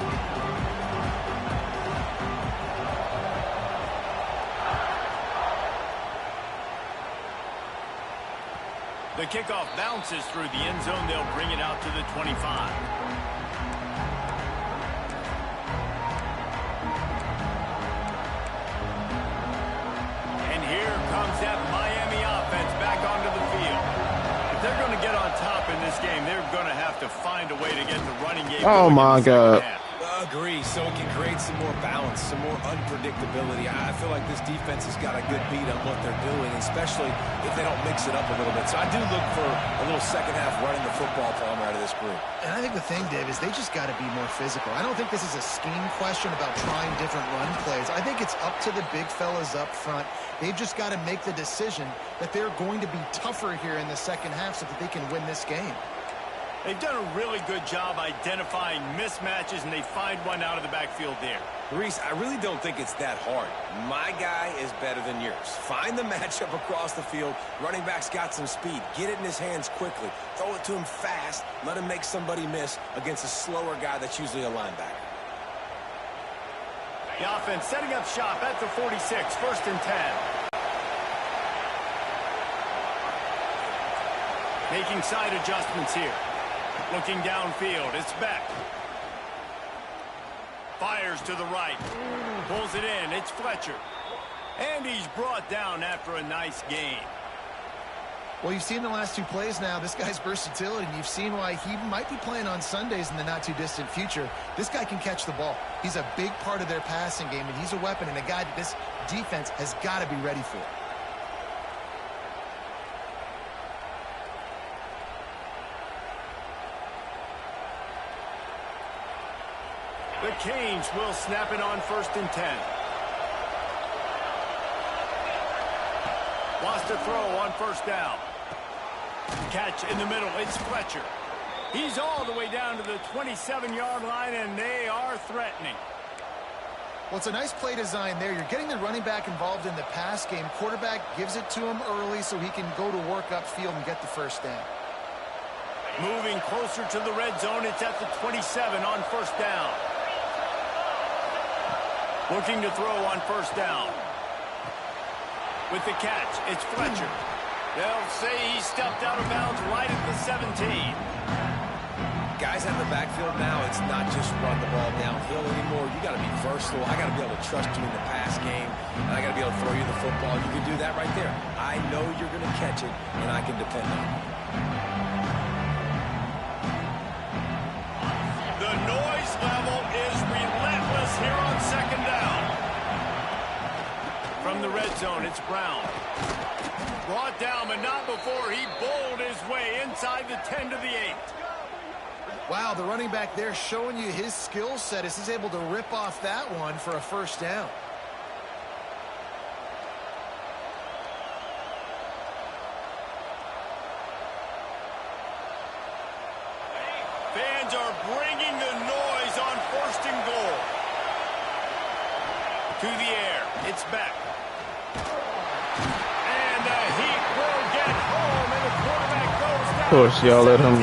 The kickoff bounces through the end zone. They'll bring it out to the 25. And here comes that Miami offense back onto the field. If they're going to get on top in this game, they're going to have to find a way to get the running game. Oh my God. Agree, so it can create some more balance, some more unpredictability. I feel like this defense has got a good beat on what they're doing, especially if they don't mix it up a little bit. So I do look for a little second half running the football from out of this group. And I think the thing, Dave, is they just got to be more physical. I don't think this is a scheme question about trying different run plays. I think it's up to the big fellas up front. They've just got to make the decision that they're going to be tougher here in the second half so that they can win this game. They've done a really good job identifying mismatches, and they find one out of the backfield there. Reese, I really don't think it's that hard. My guy is better than yours. Find the matchup across the field. Running back's got some speed. Get it in his hands quickly. Throw it to him fast. Let him make somebody miss against a slower guy that's usually a linebacker. The offense setting up shop at the 46, first and 10. Making side adjustments here. Looking downfield, it's Beck. Fires to the right. Pulls it in, it's Fletcher. And he's brought down after a nice gain. Well, you've seen the last 2 plays now. This guy's versatility, and you've seen why he might be playing on Sundays in the not-too-distant future. This guy can catch the ball. He's a big part of their passing game, and he's a weapon and a guy that this defense has got to be ready for. The Canes will snap it on first and 10. Lost a throw on first down. Catch in the middle, it's Fletcher. He's all the way down to the 27-yard line, and they are threatening. Well, it's a nice play design there. You're getting the running back involved in the pass game. Quarterback gives it to him early so he can go to work upfield and get the first down. Moving closer to the red zone, it's at the 27 on first down. Looking to throw on first down. With the catch, it's Fletcher. They'll say he stepped out of bounds right at the 17. Guys out in the backfield now, it's not just run the ball downhill anymore. You got to be versatile. I got to be able to trust you in the pass game, and I got to be able to throw you the football. You can do that right there. I know you're going to catch it, and I can depend on it. The noise level is relentless here on second down. From the red zone, it's Brown. Brought down, but not before he bowled his way inside the 10 to the 8. Wow, the running back there showing you his skill set as he's able to rip off that one for a first down. Fans are bringing the noise on first and goal. To the air, it's Beck. And the heat will get home, and the quarterback goes down. Of course, y'all let him.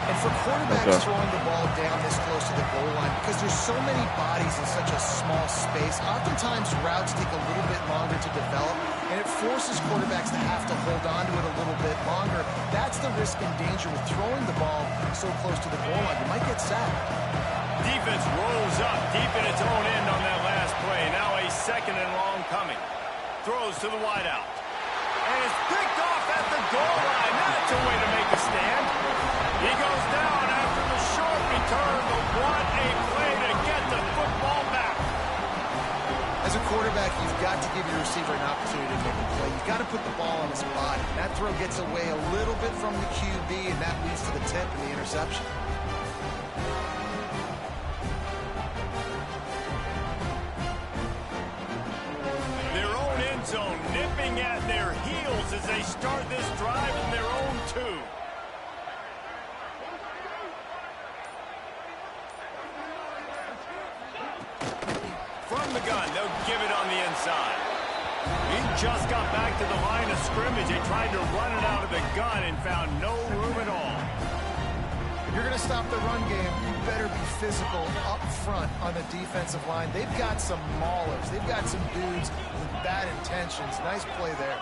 And for quarterbacks throwing the ball down this close to the goal line, because there's so many bodies in such a small space, oftentimes routes take a little bit longer to develop, and it forces quarterbacks to have to hold on to it a little bit longer. That's the risk and danger with throwing the ball so close to the goal line. You might get sacked. Defense rolls up deep in its own end on that last play. Now a second and long coming. Throws to the wideout. And it's picked off at the goal line. That's a way to make a stand. He goes down after the short return, but what a play to get the football back. As a quarterback, you've got to give your receiver an opportunity to make a play. You've got to put the ball on his body. That throw gets away a little bit from the QB, and that leads to the tip and the interception. Their own end zone nipping at their heels as they start this drive in their own 2. From the gun, they'll give it on the inside. He just got back to the line of scrimmage. They tried to run it out of the gun and found no room at all. If you're going to stop the run game, you better be physical up front on the defensive line. They've got some maulers. They've got some dudes with bad intentions. Nice play there.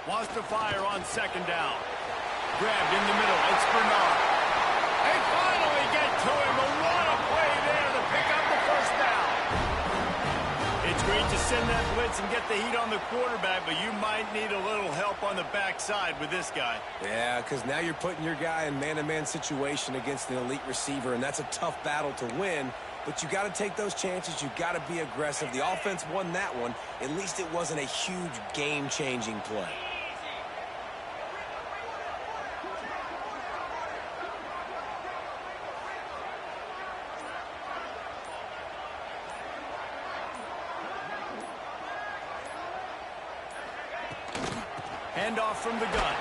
Wants to fire on second down. Grabbed in the middle. It's Bernard. They finally get to him. But what a play there to pick up the first down. It's great to send that blitz and get the heat on the quarterback, but you might need a little help on the backside with this guy. Yeah, because now you're putting your guy in man-to-man situation against an elite receiver, and that's a tough battle to win. But you got to take those chances. You got to be aggressive. The offense won that one. At least it wasn't a huge game-changing play. Handoff from the gun.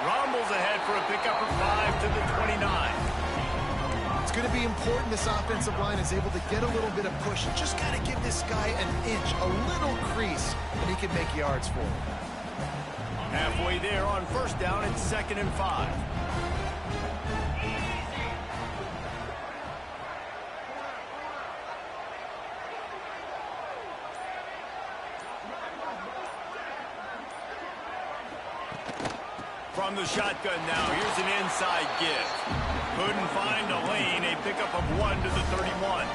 Rumbles ahead for a pickup of 5 to the 29. It's going to be important this offensive line is able to get a little bit of push. Just got to give this guy an inch, a little crease, and he can make yards for him. Halfway there on first down, it's 2nd and 5. From the shotgun now, here's an inside give. Couldn't find a lane, a pickup of 1 to the 31.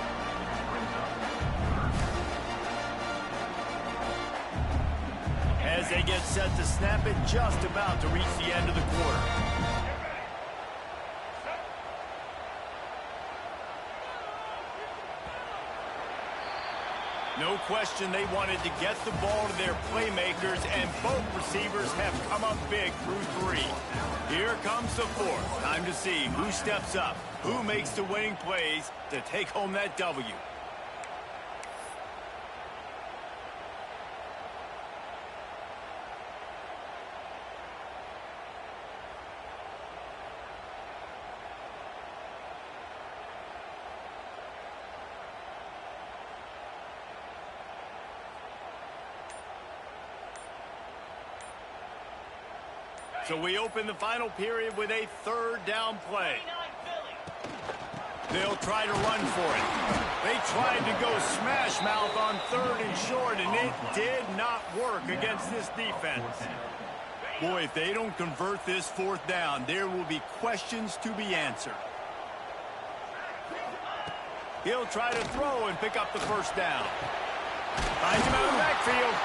As they get set to snap it, just about to reach the end of the quarter. No question they wanted to get the ball to their playmakers, and both receivers have come up big through 3. Here comes the 4th. Time to see who steps up, who makes the winning plays to take home that W. So we open the final period with a third down play. They'll try to run for it. They tried to go smash mouth on 3rd and short, and it did not work against this defense. Boy, if they don't convert this 4th down, there will be questions to be answered. He'll try to throw and pick up the 1st down. Finds him out of the backfield.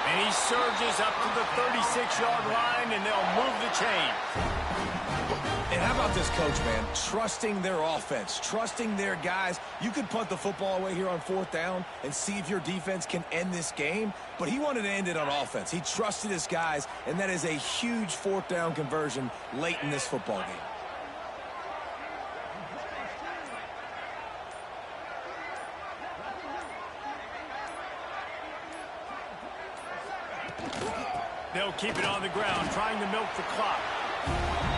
And he surges up to the 36-yard line, and they'll move the chain. And how about this coach, man? Trusting their offense, trusting their guys. You could punt the football away here on 4th down and see if your defense can end this game, but he wanted to end it on offense. He trusted his guys, and that is a huge 4th down conversion late in this football game. They'll keep it on the ground, trying to milk the clock.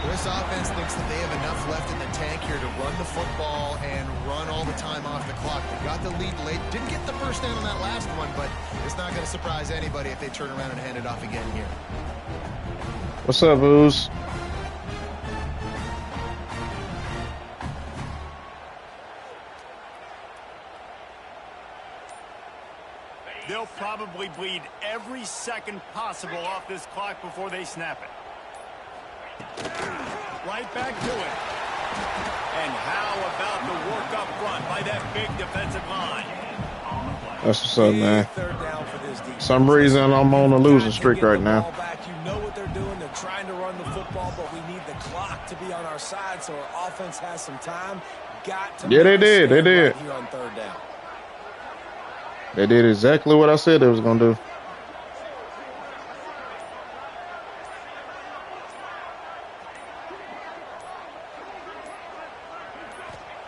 This offense thinks that they have enough left in the tank here to run the football and run all the time off the clock. They got the lead late. Didn't get the 1st down on that last one, but it's not going to surprise anybody if they turn around and hand it off again here. What's up, Ooze? They'll probably bleed every second possible off this clock before they snap it. Right back to it. And how about the work up front by that big defensive line? That's what's up, man. Some reason I'm on a losing streak right now. You know what they're doing. They're trying to run the football, but we need the clock to be on our side so our offense has some time. Got to Yeah, they did. They did. Right here on 3rd down. They did exactly what I said they was going to do.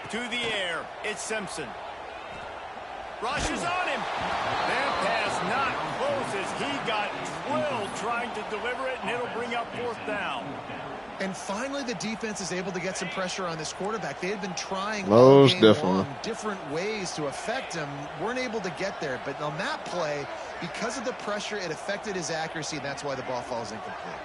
To the air, it's Simpson. Rushes on him. That pass not close as he got drilled trying to deliver it, and it'll bring up 4th down. And finally, the defense is able to get some pressure on this quarterback. They had been trying Most definitely different ways to affect him. Weren't able to get there. But on that play, because of the pressure, it affected his accuracy, and that's why the ball falls incomplete.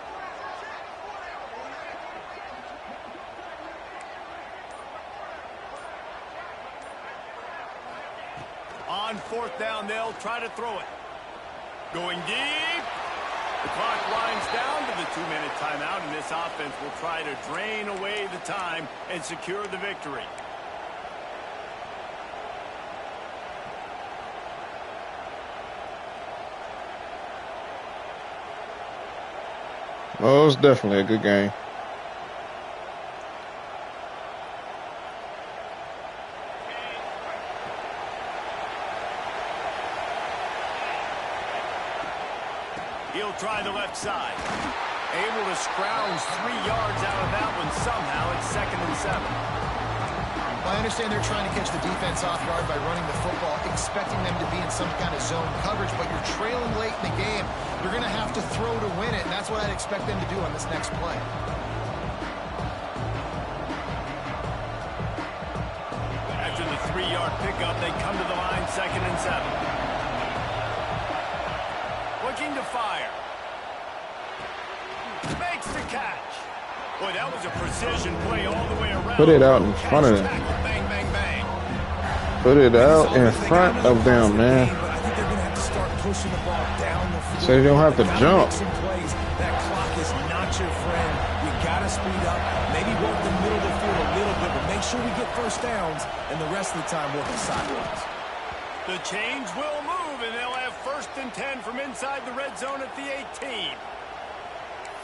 On 4th down, they'll try to throw it. Going deep. The clock winds down to the 2-minute timeout, and this offense will try to drain away the time and secure the victory. Oh, it's definitely a good game. He'll try the left side. Able to scrounge 3 yards out of that one somehow. It's 2nd and 7. I understand they're trying to catch the defense off guard by running the football, expecting them to be in some kind of zone coverage, but you're trailing late in the game. You're going to have to throw to win it, and that's what I'd expect them to do on this next play. After the 3-yard pickup, they come to the line, 2nd and 7. Looking to fire. Makes the catch. Boy, that was a precision play all the way around. Put it out in front of them. Bang, bang, bang. Put it out in front of them, man. I think they're going to have to start pushing the ball down the field. So you don't have to jump. Some plays. That clock is not your friend. You got to speed up. Maybe work the middle of the field a little bit, but make sure we get 1st downs, and the rest of the time work the sidelines. The chains will move, and they'll have 1st and 10 from inside the red zone at the 18.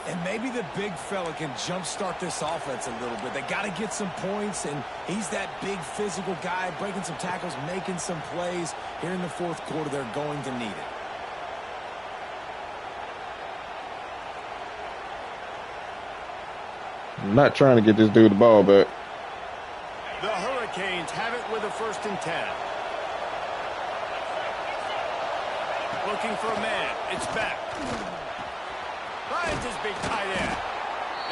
And maybe the big fella can jumpstart this offense a little bit. They got to get some points, and he's that big physical guy, breaking some tackles, making some plays. Here in the 4th quarter, they're going to need it. I'm not trying to get this dude the ball back. The Hurricanes have it with a 1st and 10. Looking for a man. It's back. Finds his big tight end.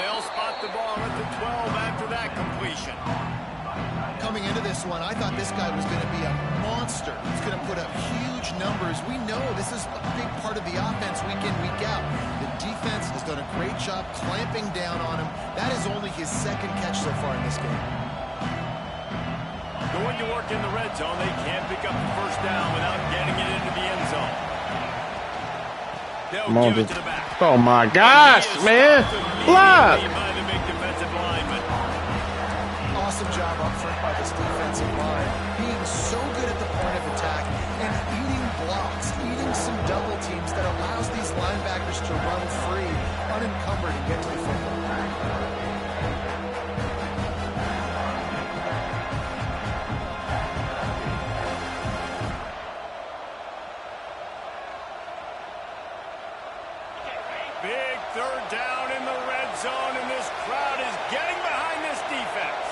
They'll spot the ball at the 12 after that completion. Coming into this one, I thought this guy was going to be a monster. He's going to put up huge numbers. We know this is a big part of the offense week in, week out. The defense has done a great job clamping down on him. That is only his second catch so far in this game. Going to work in the red zone. They can't pick up the first down without getting it into the end zone. They'll give it to the back. Oh my gosh, man! Block! By the big defensive lineman. Awesome job up front by this defensive line. Being so good at the point of attack and eating blocks, eating some double teams that allows these linebackers to run free, unencumbered, and get to the football. Big third down in the red zone, and this crowd is getting behind this defense.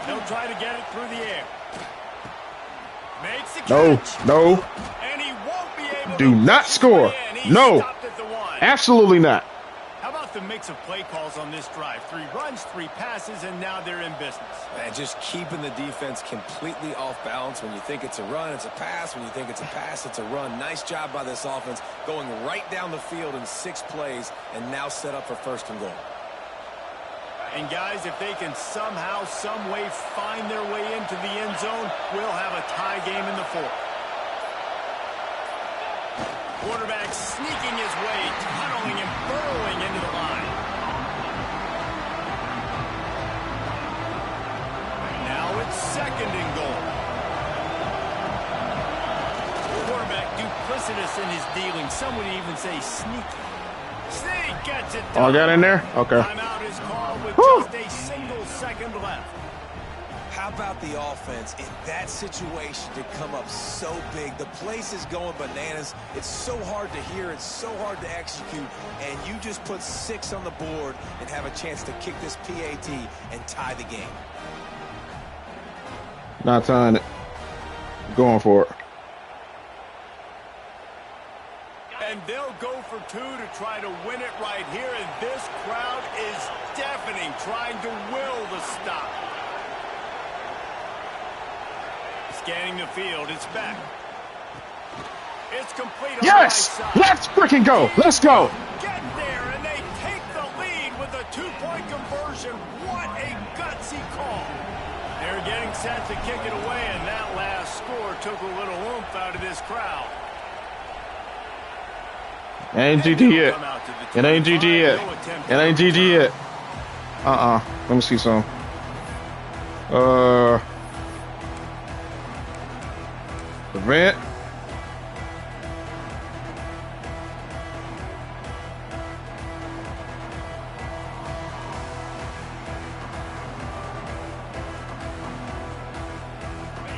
They'll try to get it through the air. Makes the catch. No. And he won't be able Do to not push his score. way in. He's No. stopped at the 1. Absolutely not. How about the mix of play calls on this drive? 3 runs, 3 passes, and now they're in business. And just keeping the defense completely off balance. When you think it's a run, it's a pass. When you think it's a pass, it's a run. Nice job by this offense going right down the field in 6 plays and now set up for 1st and goal. And guys, if they can somehow, some way find their way into the end zone, we'll have a tie game in the 4th. Quarterback sneaking his way, tunneling and burrowing into the line. Now it's 2nd and goal. Quarterback duplicitous in his dealing. Some would even say sneaky. Sneak gets it done. Oh, I got in there? Okay. Timeout is called with Woo. just a single second left. How about the offense in that situation to come up so big? The place is going bananas. It's so hard to hear. It's so hard to execute. And you just put 6 on the board and have a chance to kick this PAT and tie the game. Not tying it. Going for it. And they'll go for 2 to try to win it right here. And this crowd is deafening, trying to will the stop. Scanning the field, it's back. It's complete on Yes! the right side. Let's freaking go! Let's go! Get there, and they take the lead with a 2-point conversion. What a gutsy call. They're getting set to kick it away, and that last score took a little oomph out of this crowd. It ain't GG yet. It ain't GG yet. It ain't GG yet. Let me see some. Prevent.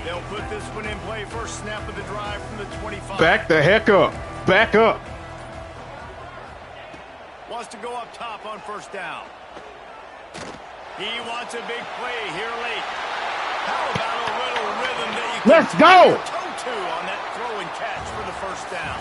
They'll put this one in play. First snap of the drive from the 25. Back the heck up. Back up. Wants to go up top on 1st down. He wants a big play here late. How about a little rhythm that you can Let's go! toe to on that throw and catch for the 1st down.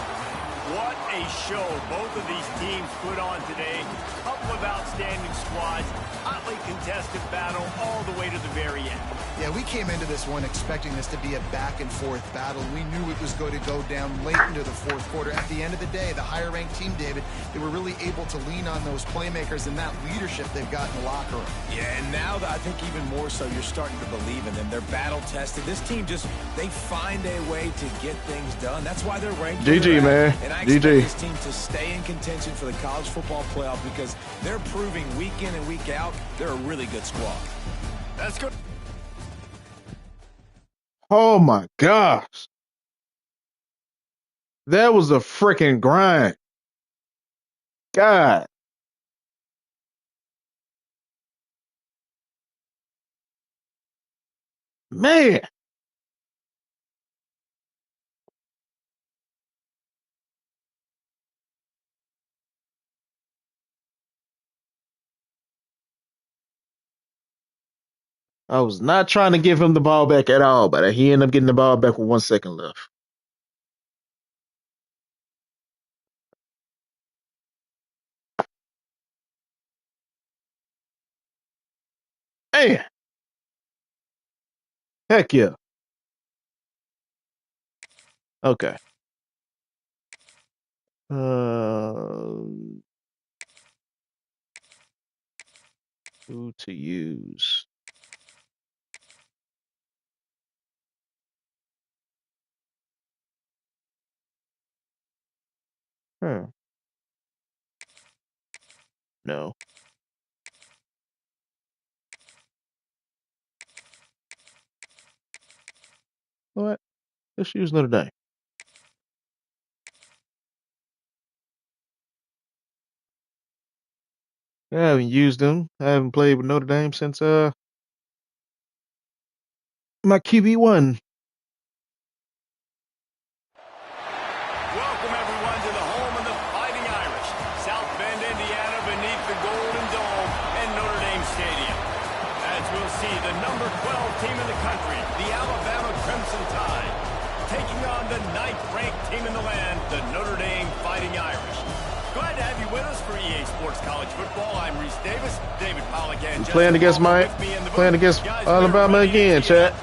What a show both of these teams put on today. Couple of outstanding squads. Hotly contested battle all the way to the very end. Yeah, we came into this one expecting this to be a back-and-forth battle. We knew it was going to go down late into the 4th quarter. At the end of the day, the higher-ranked team, David, they were really able to lean on those playmakers and that leadership they've got in the locker room. Yeah, and now I think even more so you're starting to believe in them. They're battle-tested. This team they find a way to get things done. That's why they're ranked. GG, man. And I expect GG. this team to stay in contention for the college football playoff because they're proving week in and week out they're a really good squad. That's good. Oh my gosh. That was a freaking grind. God. Man. I was not trying to give him the ball back at all, but he ended up getting the ball back with 1 second left. Man. Heck yeah. Okay. Uh, who to use? Huh. No. What? Let's use Notre Dame. I haven't used them. I haven't played with Notre Dame since my QB1. Welcome, everyone, to the home of the Fighting Irish, South Bend, Indiana, beneath the Golden Dome and Notre Dame Stadium. As we'll see, the number 12 team in the country, the Alabama Crimson Tide, taking on the 9th-ranked team in the land, the Notre Dame Fighting Irish. Glad to have you with us for EA Sports College Football. I'm Reese Davis, David Pollack, and Playing against Alabama again, chat.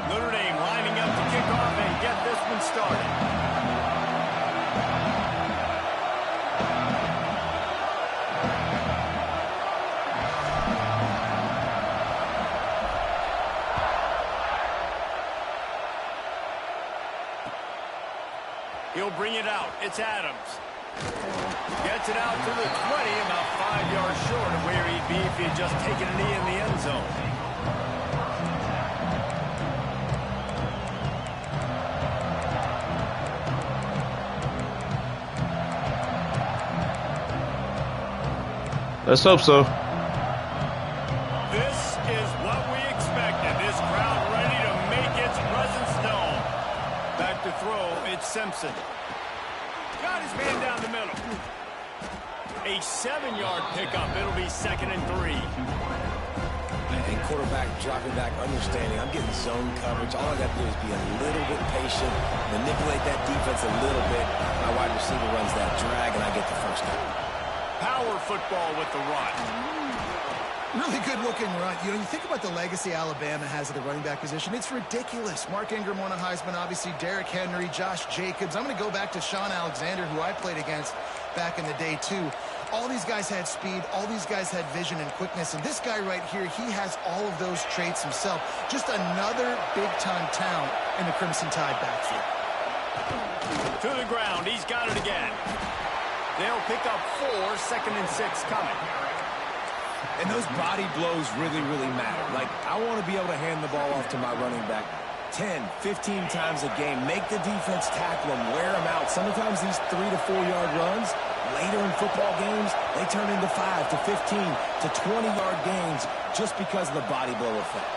Notre Dame lining up to kick off and get this one started. He'll bring it out. It's Adams. Gets it out to the 20, about 5 yards short of where he'd be if he had just taken a knee in the end zone. Let's hope so. This is what we expected. This crowd ready to make its presence known. Back to throw, it's Simpson. Got his man down the middle. A 7-yard pickup. It'll be 2nd and 3. And quarterback dropping back, understanding I'm getting zone coverage. All I got to do is be a little bit patient, manipulate that defense a little bit. My wide receiver runs that drag, and I get the first down. Power football with the run. Really good-looking run. You know, you think about the legacy Alabama has at the running back position. It's ridiculous. Mark Ingram won a Heisman, obviously. Derrick Henry, Josh Jacobs. I'm going to go back to Sean Alexander, who I played against back in the day, too. All these guys had speed. All these guys had vision and quickness. And this guy right here, he has all of those traits himself. Just another big-time talent in the Crimson Tide backfield. To the ground. He's got it again. They'll pick up 4, 2nd and 6 coming. And those body blows really, really matter. Like, I want to be able to hand the ball off to my running back 10, 15 times a game. Make the defense tackle them, wear them out. Sometimes these 3 to 4 yard runs, later in football games, they turn into 5 to 15 to 20-yard gains just because of the body blow effect.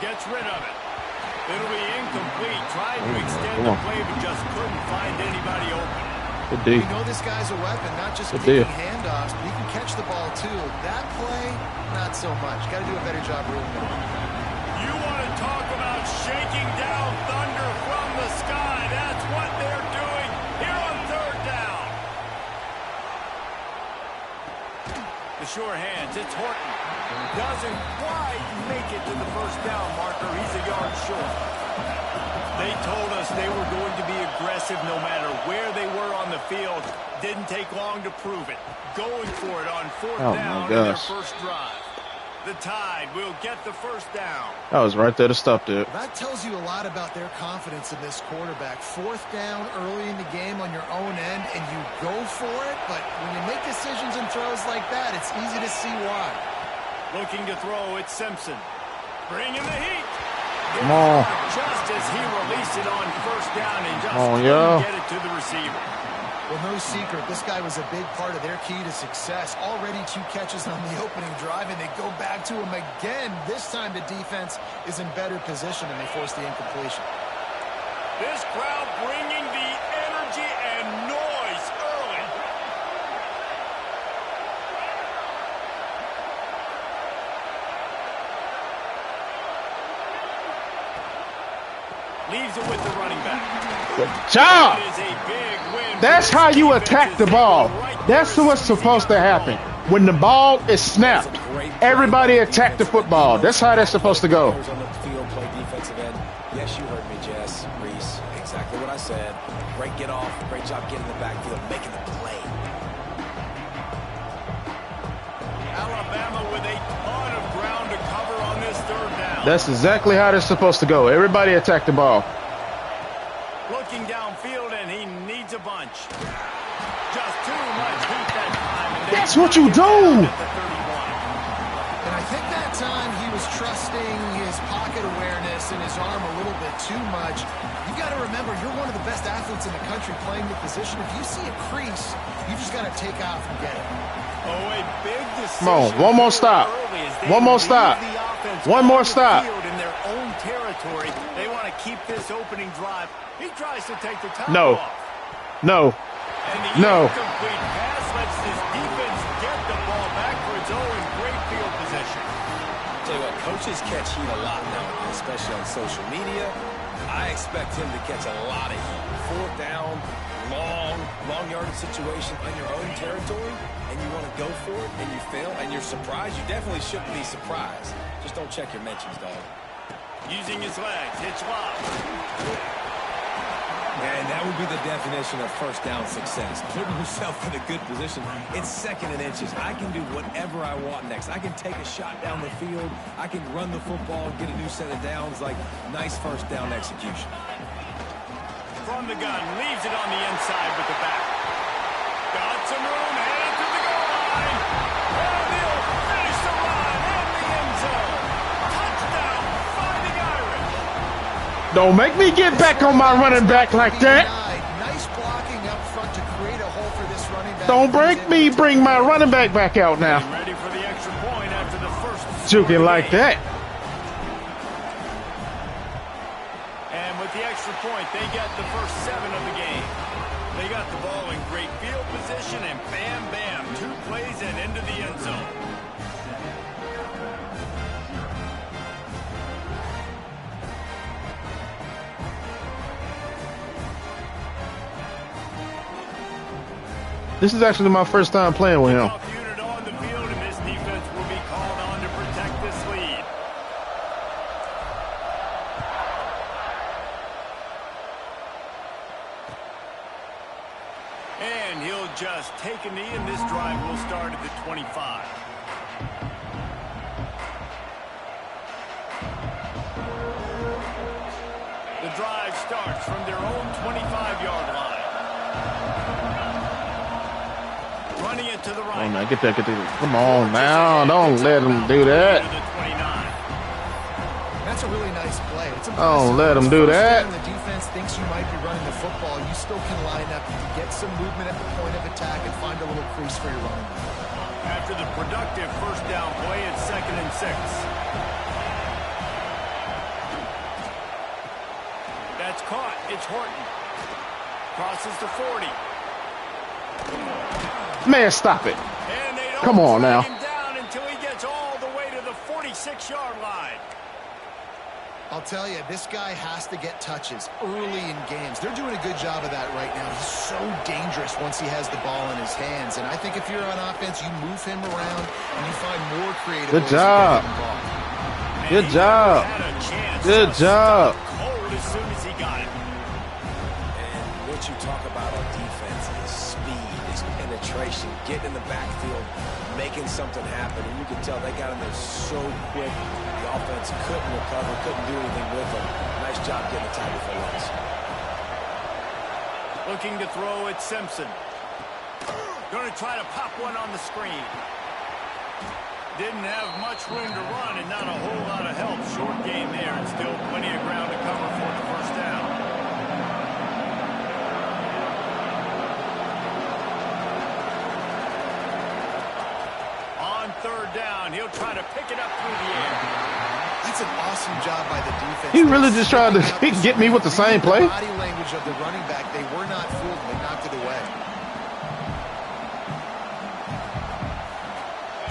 Gets rid of it. It'll be incomplete. Tried to extend the play, but just couldn't find anybody open. Good D. We know this guy's a weapon, not just Good kicking deal. handoffs, but he can catch the ball, too. That play, not so much. Got to do a better job ruling it. You want to talk about shaking down thunder from the sky. That's what they're doing here on 3rd down. The sure hands. It's Horton. Doesn't quite make it to the 1st down marker. He's a yard short. They told us they were going to be aggressive no matter where they were on the field. Didn't take long to prove it. Going for it on 4th down in their first drive. The Tide will get the 1st down. I was right there to stop there. That tells you a lot about their confidence in this quarterback. 4th down early in the game on your own end, and you go for it. But when you make decisions and throws like that, it's easy to see why. Looking to throw, it's Simpson. Bringing the heat. Come on. Just as he released it on 1st down and just couldn't get it to the receiver. Well, no secret, this guy was a big part of their key to success. Already 2 catches on the opening drive, and they go back to him again. This time the defense is in better position, and they force the incompletion. This crowd bringing the energy and noise early. Leaves it with the running back. Good job. It is a big win. That's how you attack the ball. That's what's supposed to happen. When the ball is snapped, everybody attack the football. That's how that's supposed to go. On the field, play defensive end. Yes, you heard me, Jess, Reese. Exactly what I said. Great get off. Great job getting the backfield, making the play. Alabama with a ton of ground to cover on this third down. That's exactly how it's supposed to go. Everybody attack the ball. Looking downfield, and he needs a bunch. Just too much heat that time. That's what you do. And I think that time he was trusting his pocket awareness and his arm a little bit too much. You got to remember, you're one of the best athletes in the country playing the position. If you see a crease, you just got to take off and get it. Oh, a big decision. Come on, one more stop. One more stop. One more stop. In their own territory, they want to keep this opening drive. He tries to take the top No. off. No. And the No. incomplete pass lets this defense get the ball back for its own great field position. Tell you what, coaches catch heat a lot now, especially on social media. I expect him to catch a lot of heat. Fourth down, long yardage situation on your own territory, and you want to go for it, and you fail, and you're surprised. You definitely shouldn't be surprised. Just don't check your mentions, dog. Using his legs, hitch lock. And that would be the definition of first down success. Putting yourself in a good position. It's 2nd and inches. I can do whatever I want next. I can take a shot down the field. I can run the football, get a new set of downs. Like, nice first down execution. From the gun, leaves it on the inside with the back. Got some room, headed to the goal line. And he'll finish the run in the end zone. Touchdown, Fighting Irish. Don't make me get back on my running back like that. Nice blocking up front to create a hole for this running back. Don't bring my running back back out now. Ready for the extra point after the first. Juking like that. And with the extra point, they get the first 7 of the game. They got the ball in great field position, and bam, bam, 2 plays and into the end zone. This is actually my first time playing with him. Tough unit on the field, and this defense will be called on to protect this lead. And he'll just take a knee, and this drive will start at the 25. The drive starts from their own 25-yard line. Running it to the right. Oh, man, get that. Come on now. Don't let him do that. That's a really nice play. It's Don't let him do that. The defense thinks you might be running the football. You still can line up. You can get some movement at the point of attack and find a little crease for your running back. After the productive first down play, it's 2nd and 6. That's caught. It's Horton. Crosses the 40. Man, stop it. And they don't Come on now. drag him down until he gets all the way to the 46-yard line. I'll tell you, this guy has to get touches early in games. They're doing a good job of that right now. He's so dangerous once he has the ball in his hands. And I think if you're on offense, you move him around and you find more creative ways to get him the ball. Good job. Good job. Cold as soon as he got it. And what you talk about on defense is speed, is penetration, getting in the backfield, making something happen. And you can tell they got in there so quick. The offense couldn't recover, couldn't do anything with them. Nice job getting the tackle for loss. Looking to throw at Simpson. Going to try to pop one on the screen. Didn't have much room to run and not a whole lot of help. Short game there and still plenty of ground to cover for the first down. On 3rd down, he'll try to pick it up through the air. That's an awesome job by the defense. He really just tried to get me with the same play. The body language of the running back, they were not fooled. They knocked it away.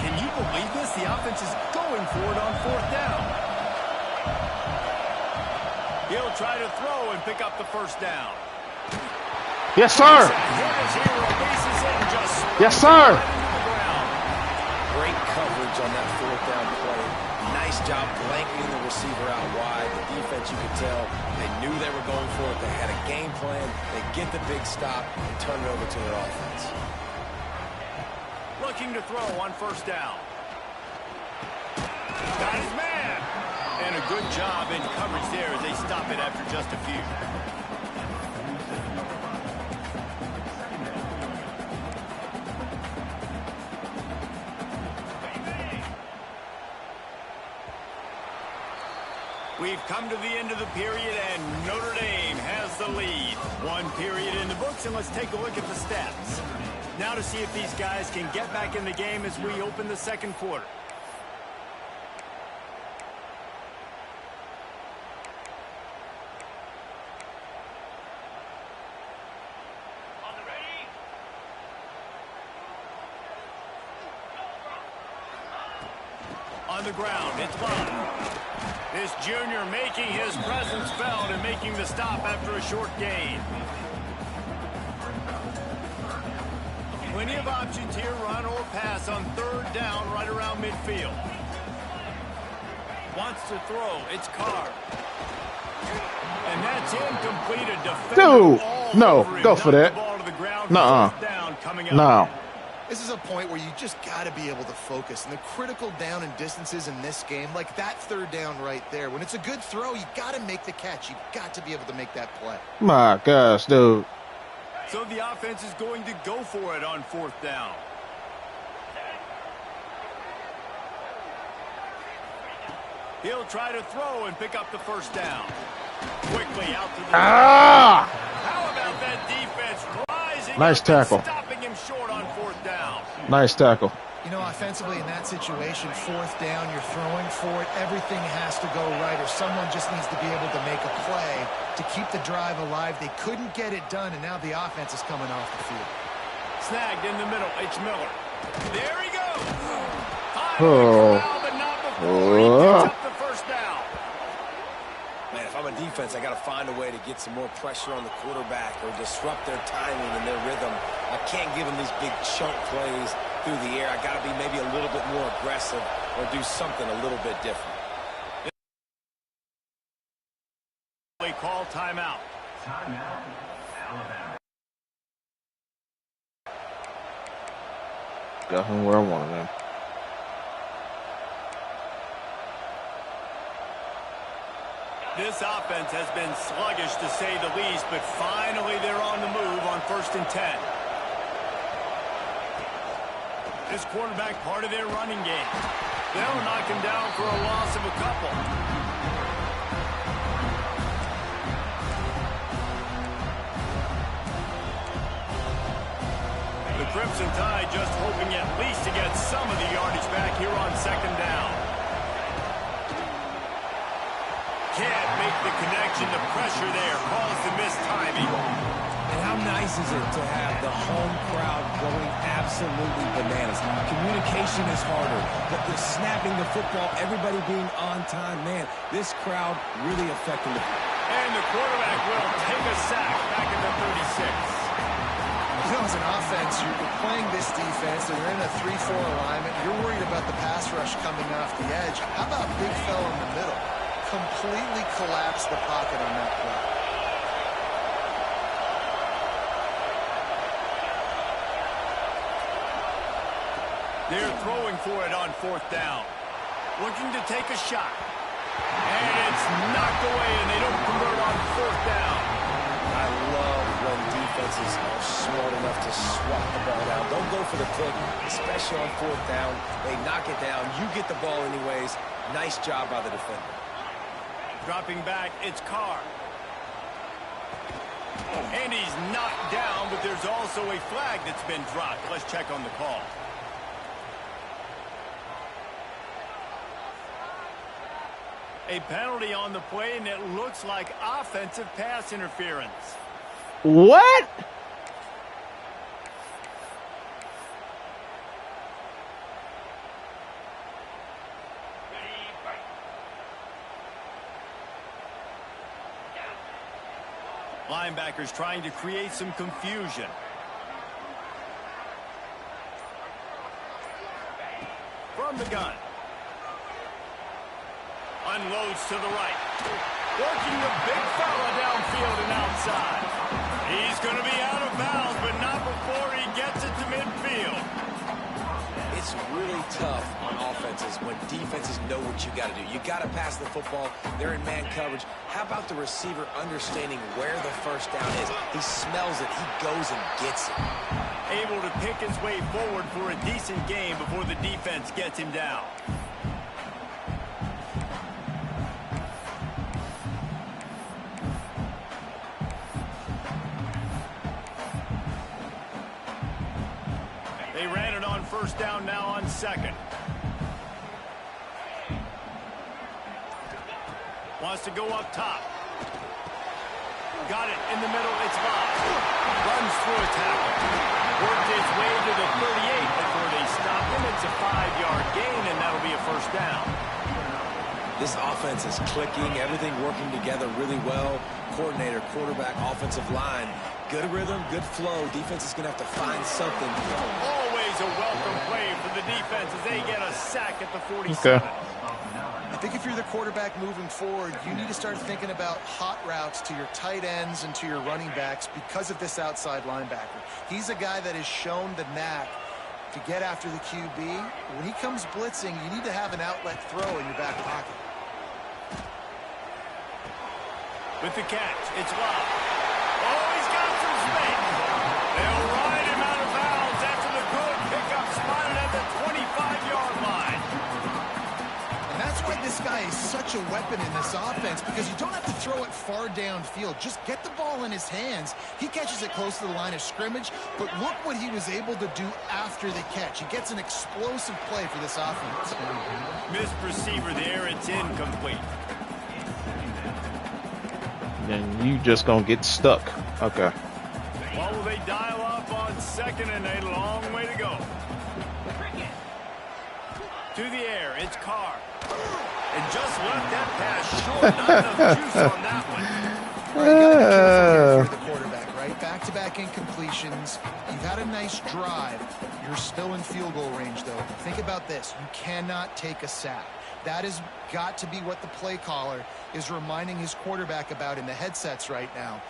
Can you believe this? The offense is going for it on 4th down. He'll try to throw and pick up the first down. Yes, sir. Here's hero, bases hit and just Yes, sir. right into the ground. Great coverage on that fourth down play. Nice job blanketing the receiver out wide. The defense, you could tell, they knew they were going for it. They had a game plan. They get the big stop and turn it over to their offense. Looking to throw on first down. Got his man. And a good job in coverage there as they stop it after just a few. We've come to the end of the period, and Notre Dame has the lead. One period in the books, and let's take a look at the stats. Now to see if these guys can get back in the game as we open the second quarter. On the ground, it's Bond. This junior making his presence felt and making the stop after a short gain. Plenty of options here, run or pass on third down right around midfield. Wants to throw, it's Carr. And that's incomplete. A defender Dude, no, go for that. Nuh-uh. No. This is a point where you just got to be able to focus. And the critical down and distances in this game, like that third down right there, when it's a good throw, you got to make the catch. You've got to be able to make that play. My gosh, dude. So the offense is going to go for it on fourth down. He'll try to throw and pick up the first down. Quickly out to the How about that defense rising nice tackle. Stopping him short on fourth down. Nice tackle. You know, offensively in that situation, fourth down, you're throwing for it. Everything has to go right, or someone just needs to be able to make a play to keep the drive alive. They couldn't get it done, and now the offense is coming off the field. Snagged in the middle. It's Miller. There he goes. But not before he picks up the first down. Man, if I'm a defense, I got to find a way to get some more pressure on the quarterback or disrupt their timing and their rhythm. I can't give them these big chunk plays through the air. I got to be maybe a little bit more aggressive or do something a little bit different. They call timeout. Timeout, Alabama. Got him where I wanted him. This offense has been sluggish to say the least, but finally they're on the move on 1st and 10. This quarterback part of their running game. They'll knock him down for a loss of a couple. The Crimson Tide just hoping at least to get some of the yardage back here on 2nd down. Can't make the connection. The pressure there caused the missed timing. And how nice is it to have the home crowd going absolutely bananas? Communication is harder, but the snapping the football, everybody being on time, man, this crowd really affecting the... And the quarterback will take a sack back at the 36. You know, as an offense, you're playing this defense, and you're in a 3-4 alignment. You're worried about the pass rush coming off the edge. How about big fella in the middle? Completely collapse the pocket on that play. They're throwing for it on 4th down. Looking to take a shot. And it's knocked away, and they don't convert on 4th down. I love when defenses are smart enough to swat the ball down. Don't go for the pick, especially on 4th down. They knock it down. You get the ball anyways. Nice job by the defender. Dropping back, it's Carr. And he's knocked down, but there's also a flag that's been dropped. Let's check on the call. A penalty on the play, and it looks like offensive pass interference. What? Linebackers trying to create some confusion. from the gun. Unloads to the right. Working the big fella downfield and outside. He's going to be out of bounds, but not before he gets it to midfield. It's really tough on offenses when defenses know what you got to do. You got to pass the football. They're in man coverage. How about the receiver understanding where the first down is? He smells it. He goes and gets it. Able to pick his way forward for a decent game before the defense gets him down. They ran it on first down, now on second. Wants to go up top. Got it in the middle. It's Bob. Runs through a tackle. Worked his way to the 38 before they stop him. It's a 5-yard gain, and that'll be a first down. This offense is clicking. Everything working together really well. Coordinator, quarterback, offensive line. Good rhythm, good flow. Defense is going to have to find something. Always a welcome play for the defense as they get a sack at the 47. Okay. I think if you're the quarterback moving forward, you need to start thinking about hot routes to your tight ends and to your running backs because of this outside linebacker. He's a guy that has shown the knack to get after the QB. When he comes blitzing, you need to have an outlet throw in your back pocket. With the catch, it's Love. Oh, he's got some space. They'll ride him out of bounds after the good pickup spotted at the 25-yard line. And that's why this guy is such a weapon in this offense, because you don't have to throw it far downfield. Just get the ball in his hands. He catches it close to the line of scrimmage, but look what he was able to do after the catch. He gets an explosive play for this offense. Missed receiver there. It's incomplete. And you just gonna get stuck. Okay. Well, will they dial up on second and a long way to go? To the air, it's Carr. And just left that pass short. Not enough juice on that one. Right, you gotta be careful here for the quarterback, right? Back-to-back incompletions. You've had a nice drive. You're still in field goal range, though. Think about this. You cannot take a sack. That has got to be what the play caller is reminding his quarterback about in the headsets right now.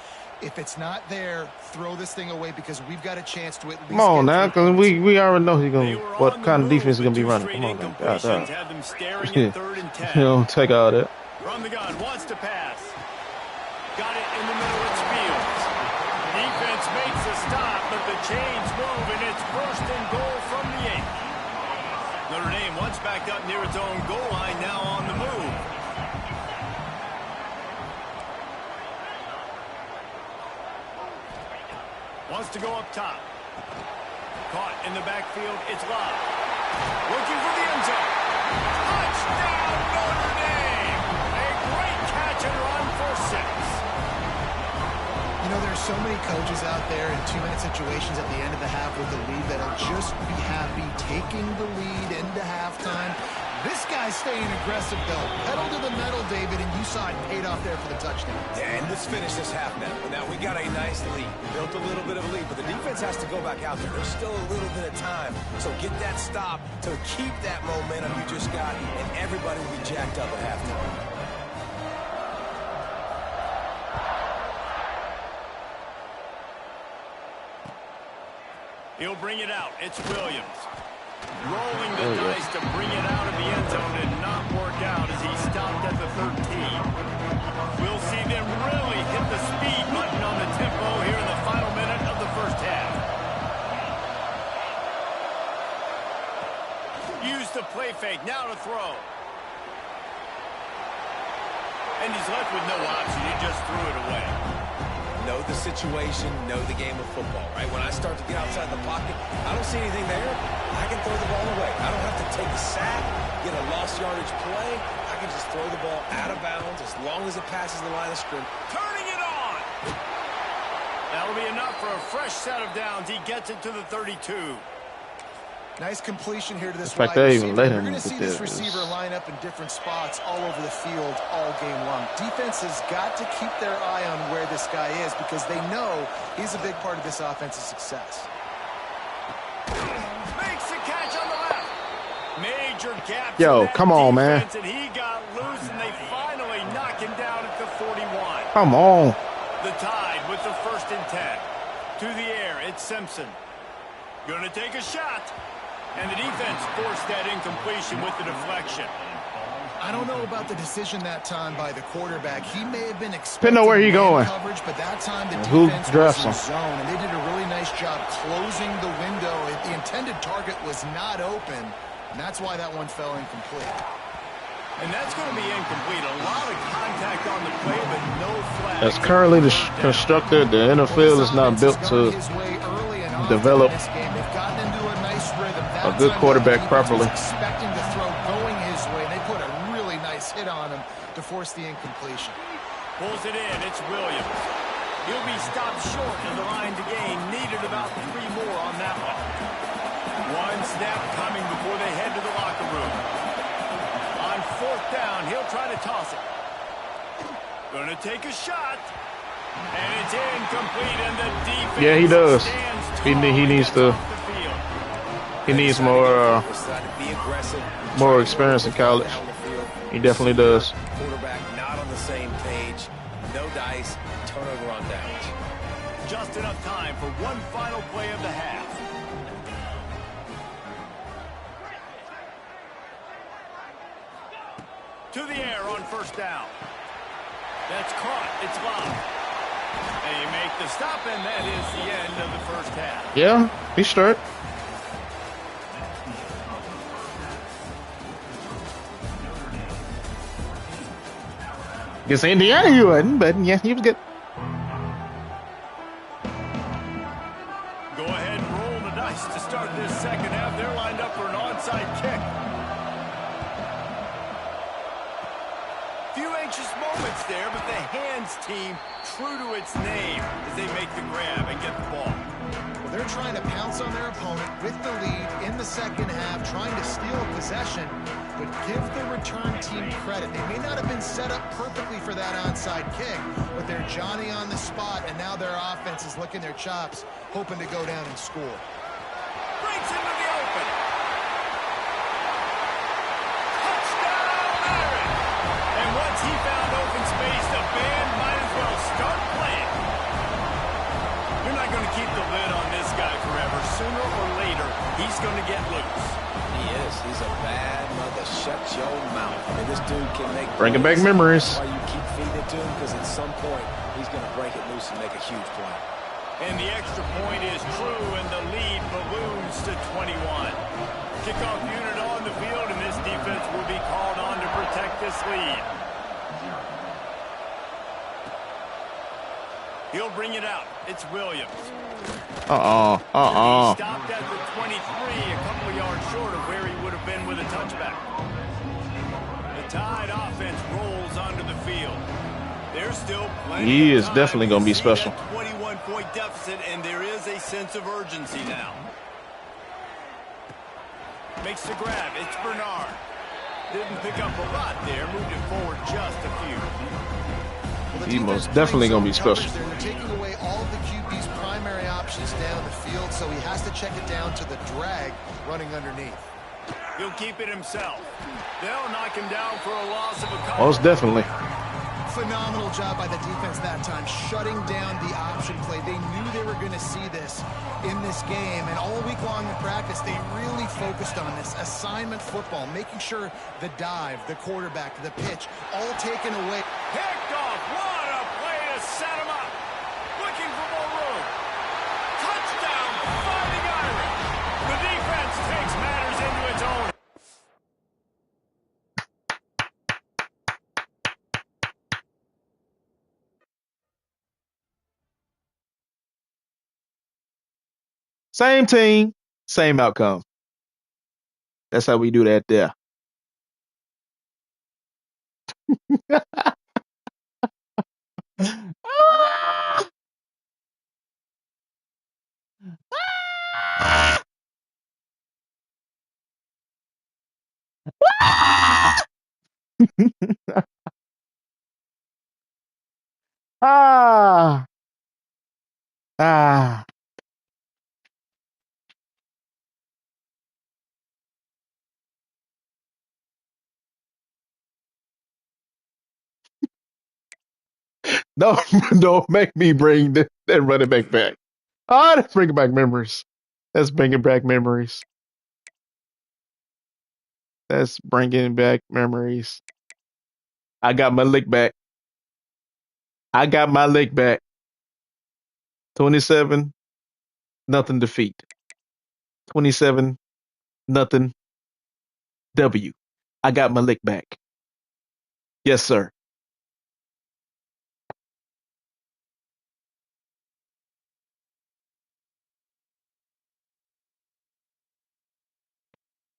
If it's not there, throw this thing away because we've got a chance to at least Come on get now, 3 because points. we already know he's gonna They were what on the kind of move, defense he's gonna but be two running. straight Come on, man. God, incompletions damn. had them staring at 3rd and 10. You don't take all that. From the gun, wants to pass. Got it in the middle, it's Fields. Defense makes a stop, but the chains move, and it's 1st and goal from the 8. Notre Dame once backed up near its own goal line, now on the move. Wants to go up top. Caught in the backfield, it's Love. Looking for the end zone. Touchdown, Notre Dame! A great catch and run for 6. You know, there's so many coaches out there in 2-minute situations at the end of the half with the lead that'll just be happy taking the lead into halftime. This guy's staying aggressive, though. Pedal to the metal, David, and you saw it paid off there for the touchdown. And let's finish this half now. Now, we got a nice lead. We built a little bit of a lead, but the defense has to go back out there. There's still a little bit of time. So get that stop to keep that momentum you just got, and everybody will be jacked up at halftime. He'll bring it out. It's Williams. Rolling the dice to bring it out of the end zone did not work out as he stopped at the 13. We'll see them really hit the speed button on the tempo here in the final minute of the first half. Use the play fake. Now to throw. And he's left with no option. He just threw it away. Know the situation, know the game of football, right? When I start to get outside the pocket, I don't see anything there. I can throw the ball away. I don't have to take a sack, get a lost yardage play. I can just throw the ball out of bounds as long as it passes the line of scrimmage. Turning it on! That'll be enough for a fresh set of downs. He gets it to the 32. Nice completion here to this In fact, wide they receiver. even let You're him going to see get this this. receiver line up in different spots all over the field all game long. Defense has got to keep their eye on where this guy is because they know he's a big part of this offense's success. Makes the catch on the left. Major gaps in Yo, that come on, man. defense, and he got loose, and they finally knock him down at the 41. Come on. The Tide with the 1st and 10. To the air, it's Simpson. Going to take a shot. And the defense forced that incompletion with the deflection. I don't know about the decision that time by the quarterback. He may have been Depending expecting on where he going. coverage, but that time the Who defense drafts was him? in zone, and they did a really nice job closing the window. The intended target was not open, and that's why that one fell incomplete. And that's going to be incomplete. A lot of contact on the play, but no flag. As currently constructed, the NFL is not built to develop a good quarterback properly. Expecting to throw going his way, and they put a really nice hit on him to force the incompletion. Pulls it in. It's Williams. He'll be stopped short of the line to gain. Needed about 3 more on that one. One snap coming before they head to the locker room. On 4th down, he'll try to toss it. Going to take a shot. And it's incomplete, and the defense Yeah, he does. stands He tall needs and to. gets off the field. He needs more experience in college. He definitely does. Quarterback not on the same page. No dice. Turnover on downs. Just enough time for one final play of the half. To the air on 1st down. That's caught. It's locked. They make the stop, and that is the end of the 1st half. Yeah, he's straight. Against Indiana, you wouldn't, but yeah, he was good. Go ahead and roll the dice to start this 2nd half. They're lined up for an onside kick. Few anxious moments there, but the hands team true to its name as they make the grab and get the ball. Well, they're trying to pounce on their opponent with the lead in the 2nd half, trying to steal a possession, but give the return team credit. They may not have been set up perfectly for that onside kick, but they're Johnny on the spot, and now their offense is licking their chops, hoping to go down and score. Breaks into the open. Touchdown, Aaron! And once he found open space, the band might as well start playing. You're not going to keep the lid on this guy forever. Sooner or later, he's going to get loose. He is. He's a bad mother. Shut your mouth. I mean, this dude can make Bringing back plays. memories. That's why you keep feeding it to him, because at some point, he's going to break it loose and make a huge play. And the extra point is true, and the lead balloons to 21. Kickoff unit on the field, and this defense will be called on to protect this lead. He'll bring it out. It's Williams. He stopped at the 23, a couple of yards short of where he would have been with a touchback. The Tide offense rolls onto the field. There's still plenty He of is time definitely to going to be see special. that 21-point deficit, and there is a sense of urgency now. Makes the grab. It's Bernard. Didn't pick up a lot there. Moved it forward just a few. Well, the He most defense definitely plays gonna be zone coverage special. there. They're taking away all of the QB's primary options down the field, so he has to check it down to the drag running underneath. He'll keep it himself. They'll knock him down for a loss of a couple. Most definitely. Phenomenal job by the defense that time, shutting down the option play. They knew they were going to see this in this game, and all week long in practice, they really focused on this assignment football, making sure the dive, the quarterback, the pitch, all taken away. Picked off. What a play to set him up. Looking for more room. Touchdown, Fighting Irish. The defense takes matters into its own. Same team, same outcome. That's how we do that there. Ah, ah. No, don't make me bring that running back back. Oh, that's bringing back memories. That's bringing back memories. That's bringing back memories. I got my lick back. I got my lick back. 27, nothing defeat. 27, nothing W. I got my lick back. Yes, sir.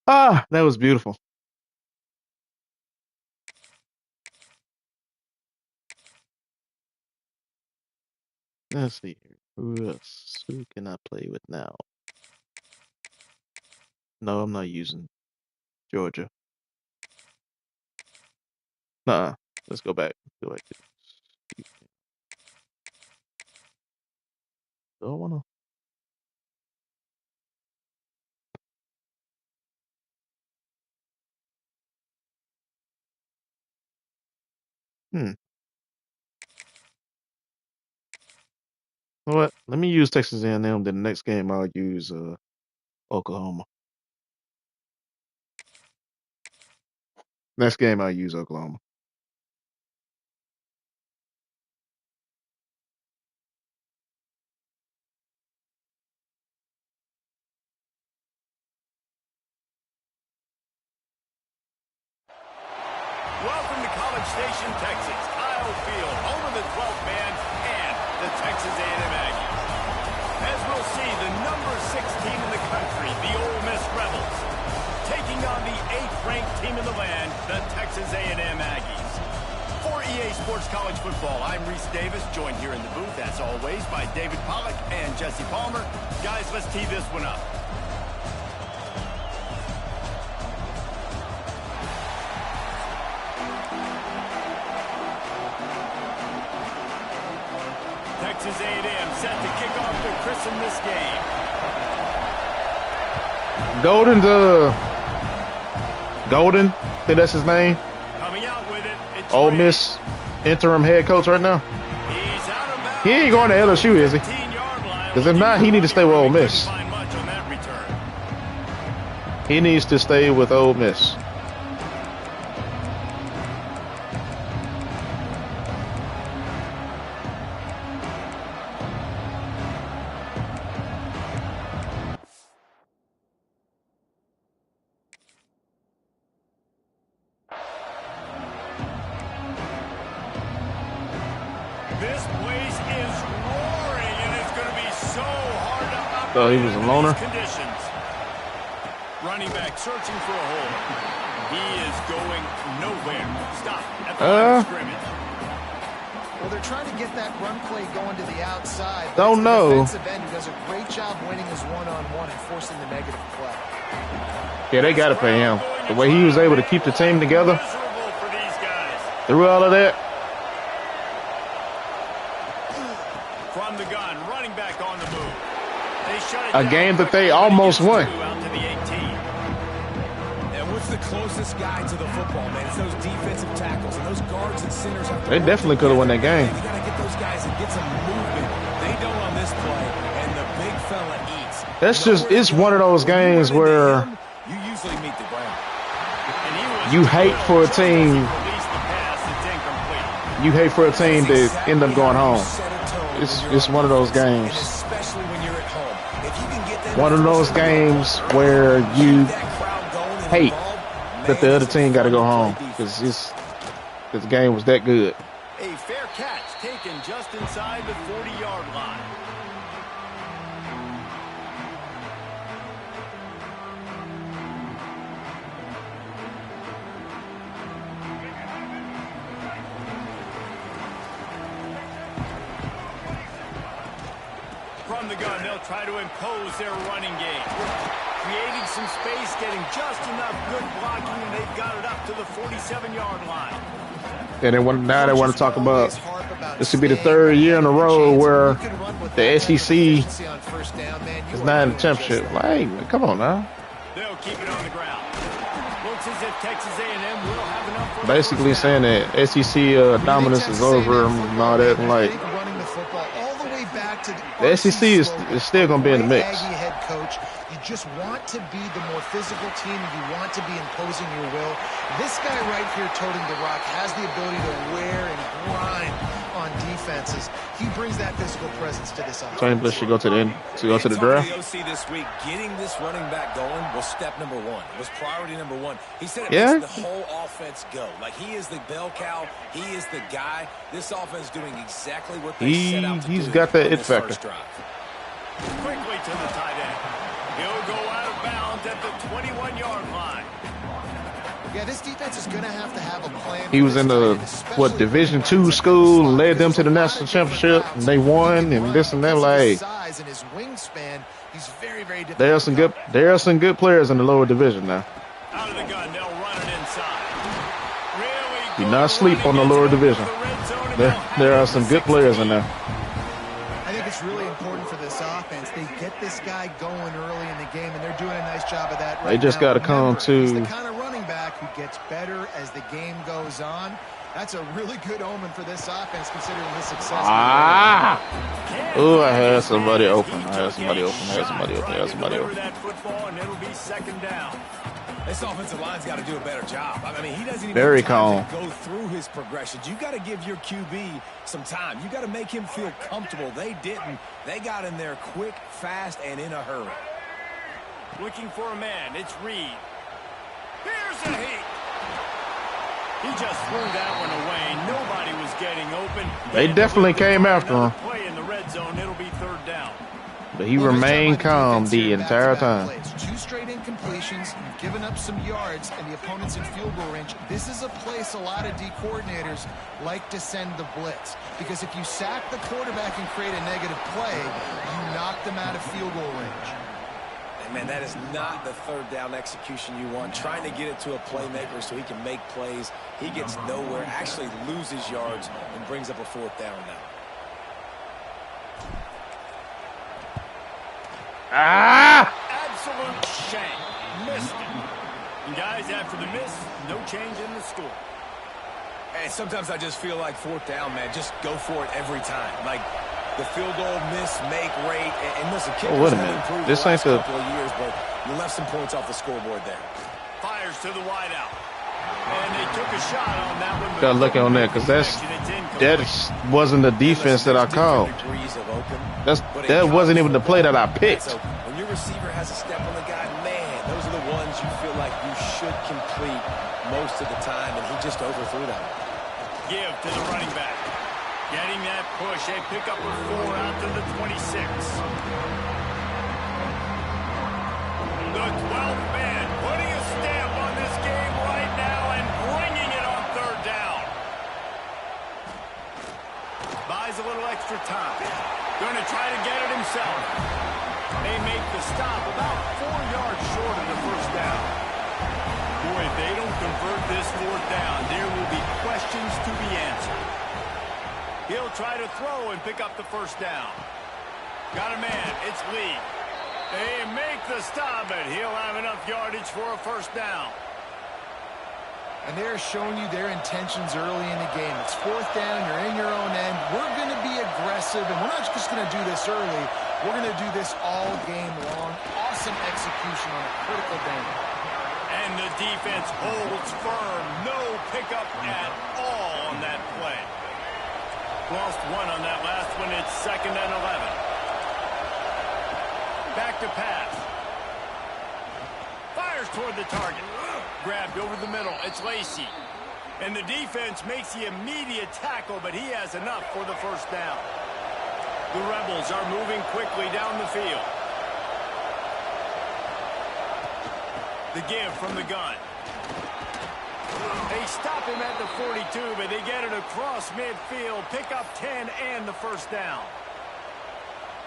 Ah, that was beautiful. Let's see here. Who else? Who can I play with now? No, I'm not using Georgia. Nah, let's go back. Go back to. Do I wanna? Hmm. You know what? Let me use Texas A&M. Then the next game I'll use Oklahoma. Next game I'll use Oklahoma. Welcome to College Station, Texas. Kyle Field, home of the 12th man and the Texas A&M Aggies. As we'll see, the number 6 team in the country, the Ole Miss Rebels, taking on the 8th-ranked team in the land, the Texas A&M Aggies. For EA Sports College Football, I'm Reese Davis, joined here in the booth, as always, by David Pollack and Jesse Palmer. Guys, let's tee this one up. Texas A&M set to kick off to christen this game. Golden, I think that's his name. Coming out with it. It's Ole Ray. Miss interim head coach right now. He's out of bounds. He ain't going to LSU, is he? 15-yard line. Because if not, he need to stay with Ole Miss. Couldn't find much on that return. He needs to stay with Ole Miss. This place is roaring, and it's going to be so hard to operate Oh, he was a under loner? these conditions. Running back searching for a hole. He is going nowhere. Stop at the line of scrimmage. Well, they're trying to get that run play going to the outside. Don't It's the know. defensive end who does a great job winning his one-on-one and forcing the negative play. Yeah, they got to pay him. The way he was able to keep the team together Miserable for these guys. through all of that. From the gun, running back on the move. They shut it A down game that quickly, they but he almost gets won. through out to the 18. And what's the closest guy to the football, man? It's those defensive tackles, and those guards and centers have to They work definitely could have won that together. game. You got to get those guys and get some movement. They don't on this play, and the big fella eats. That's just, it's one of those games where You usually meet the ground. And he was you hate for a just as he team, released the pass, it's incomplete. you hate for a team to end up going home. It's It's one of those games. especially when you're at home. If you can get them One of those games where you hate that the other team got to go home because this game was that good. A fair catch taken just inside the 40-yard line. From the gun, they'll try to impose their running game. Creating some space, getting just enough good blocking, and they've got it up to the 47-yard line. And now they want to talk about this would be the third year in a row where the SEC is not in the championship. Like, come on now. They'll keep it on the ground. Looks as if Texas A&M will have enough for the Basically first down. saying that SEC dominance is over and all that. And like, running the football all the way back to the SEC is still going to be in the mix. Aggie head coach. You just want to be the more physical team. You want to be imposing your will. This guy right here toting the rock has the ability to wear and grind on defenses. He brings that physical presence to this offense. Chambliss should go to the draft. The OC this week, getting this running back going was step number one. It was priority number one. He said it makes the whole offense go. Like, he is the bell cow. He is the guy. This offense is doing exactly what they set out to do. He's got that it factor. Quickly to the tight end. He'll go out of bounds at the 21-yard line. Yeah, this defense is going to have a plan. He was in the, Division II school, led them to the national championship, and they won, and this and that. Like, there are some good players in the lower division now. Out of the gun, they'll run it inside. Really do not sleep on the lower division. There are some good players in there. I think it's really important for this offense. They get this guy going early in the game, and they're doing a nice job of that right now. They just got to come to... He's the kind of running back who gets better as the game goes on. That's a really good omen for this offense, considering his success. Oh, I had somebody open. That football, and it'll be second down. This offensive line's got to do a better job. I mean, he doesn't even very have time calm to go through his progressions. You got to give your QB some time. You got to make him feel comfortable. They didn't. They got in there quick, fast, and in a hurry. Looking for a man. It's Reed. Here's a heat. He just threw that one away. Nobody was getting open. They definitely came after him. Play in the red zone. It'll be third down. But he remained calm the entire time. 2 straight incompletions. You've given up some yards, and the opponent's in field goal range. This is a place a lot of D coordinators like to send the blitz, because if you sack the quarterback and create a negative play, you knock them out of field goal range. And man, that is not the third down execution you want. Trying to get it to a playmaker so he can make plays. He gets nowhere, actually loses yards, and brings up a fourth down now. Absolute shame. Missed it. And guys, after the miss, no change in the score. And sometimes I just feel like fourth down, man. Just go for it every time. Like the field goal miss, make rate. And listen, kickers have improved the last couple of years, but you left some points off the scoreboard there. Fires to the wideout. And they took a shot on that one. Got to look on that, because that wasn't the defense that I called. That wasn't even the play that I picked. So when your receiver has a step on the guy, man, those are the ones you feel like you should complete most of the time, and he just overthrew that. Give to the running back. Getting that push. A pickup of 4 out to the 26. The 12th man putting a stamp on this game right now and bringing it on third down. Buys a little extra time. Going to try to get it himself. They make the stop about 4 yards short of the first down. Boy, if they don't convert this fourth down, there will be questions to be answered. He'll try to throw and pick up the first down. Got a man. It's Lee. They make the stop, but he'll have enough yardage for a first down. And they're showing you their intentions early in the game. It's fourth down. You're in your own end. We're going to be aggressive, and we're not just going to do this early. We're going to do this all game long. Awesome execution on a critical down. And the defense holds firm. No pickup at all on that play. Lost one on that last one. It's 2nd and 11. Back to pass. Fires toward the target. Grabbed over the middle. It's Lacey. And the defense makes the immediate tackle, but he has enough for the first down. The Rebels are moving quickly down the field. The give from the gun. They stop him at the 42, but they get it across midfield. Pick up 10 and the first down.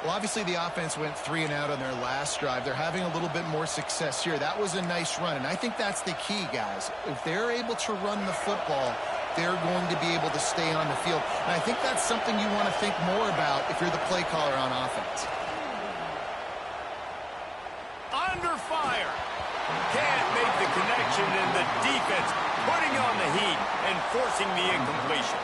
Well, obviously the offense went 3 and out on their last drive. They're having a little bit more success here. That was a nice run, and I think that's the key, guys. If they're able to run the football, they're going to be able to stay on the field. And I think that's something you want to think more about if you're the play caller on offense. Under fire. Can't make the connection, and the defense putting on the heat and forcing the incompletion.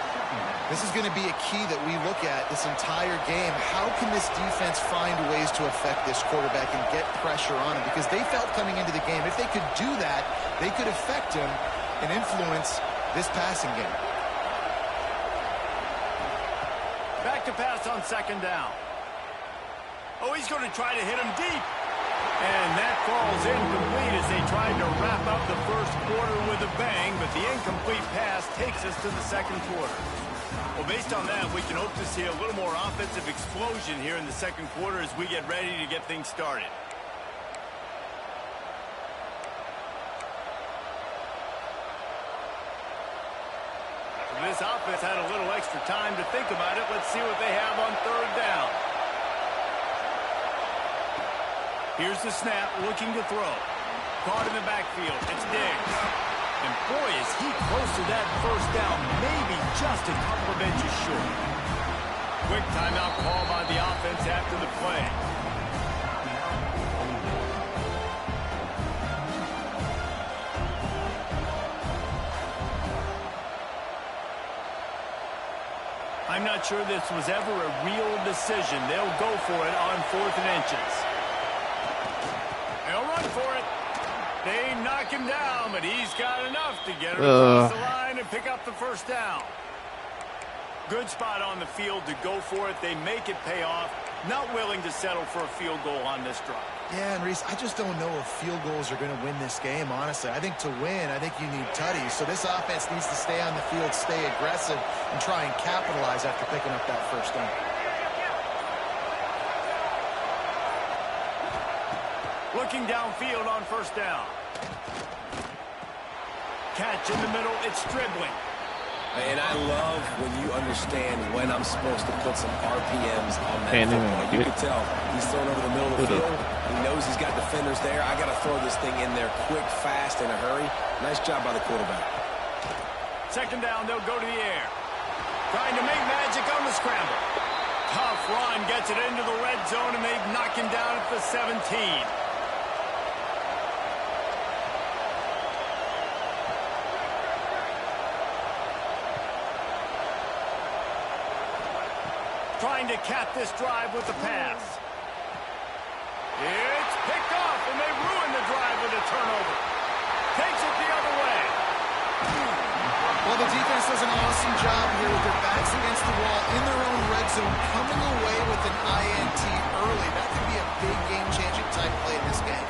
This is going to be a key that we look at this entire game. How can this defense find ways to affect this quarterback and get pressure on him? Because they felt coming into the game, if they could do that, they could affect him and influence this passing game. Back to pass on second down. Oh, he's going to try to hit him deep. And that falls incomplete as they tried to wrap up the first quarter with a bang, but the incomplete pass takes us to the second quarter. Well, based on that, we can hope to see a little more offensive explosion here in the second quarter as we get ready to get things started. This offense had a little extra time to think about it. Let's see what they have on third down. Here's the snap, looking to throw. Caught in the backfield. It's Diggs. And boy, is he close to that first down. Maybe just a couple of inches short. Quick timeout call by the offense after the play. I'm not sure this was ever a real decision. They'll go for it on 4th and inches. They'll run for it. They knock him down, but he's got enough to get him across the line and pick up the first down. Good spot on the field to go for it. They make it pay off. Not willing to settle for a field goal on this drive. Yeah, and Reese, I just don't know if field goals are going to win this game, honestly. I think to win, I think you need tutties. So this offense needs to stay on the field, stay aggressive, and try and capitalize after picking up that first down. Looking downfield on first down. Catch in the middle. It's dribbling. And I love when you understand when I'm supposed to put some RPMs on that football. You can tell he's throwing over the middle of the field. He knows he's got defenders there. I got to throw this thing in there quick, fast, in a hurry. Nice job by the quarterback. Second down, they'll go to the air. Trying to make magic on the scramble. Tough run, gets it into the red zone, and they knock him down at the 17. Trying to cap this drive with the pass. It's picked off, and they ruin the drive with a turnover. Takes it the other way. Well, the defense does an awesome job here with their backs against the wall in their own red zone, coming away with an INT early. That could be a big game-changing type play in this game.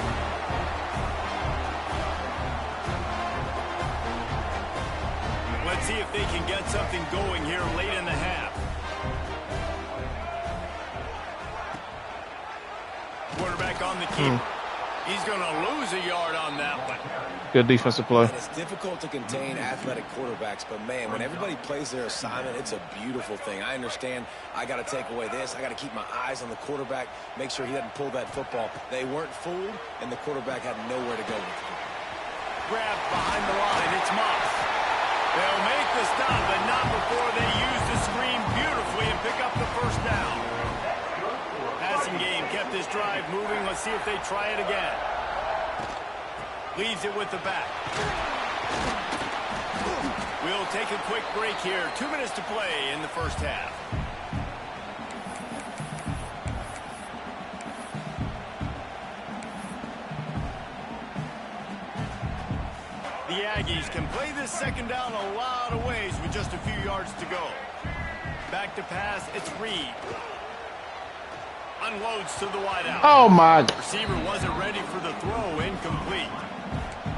Let's see if they can get something going here late in the half. Quarterback on the keeper. He's going to lose a yard on that one. Good defensive play. And it's difficult to contain athletic quarterbacks, but, man, when everybody plays their assignment, it's a beautiful thing. I understand I got to take away this. I got to keep my eyes on the quarterback, make sure he doesn't pull that football. They weren't fooled, and the quarterback had nowhere to go with it. Grab behind the line. It's Moss. They'll make the stop, but not before they use the screen beautifully and pick up the first down. Passing game kept this drive moving. Let's see if they try it again. Leaves it with the back. We'll take a quick break here. 2 minutes to play in the first half. The Aggies can play this second down a lot of ways with just a few yards to go. Back to pass, it's Reed. Unloads to the wideout. Oh, my. Receiver wasn't ready for the throw, incomplete.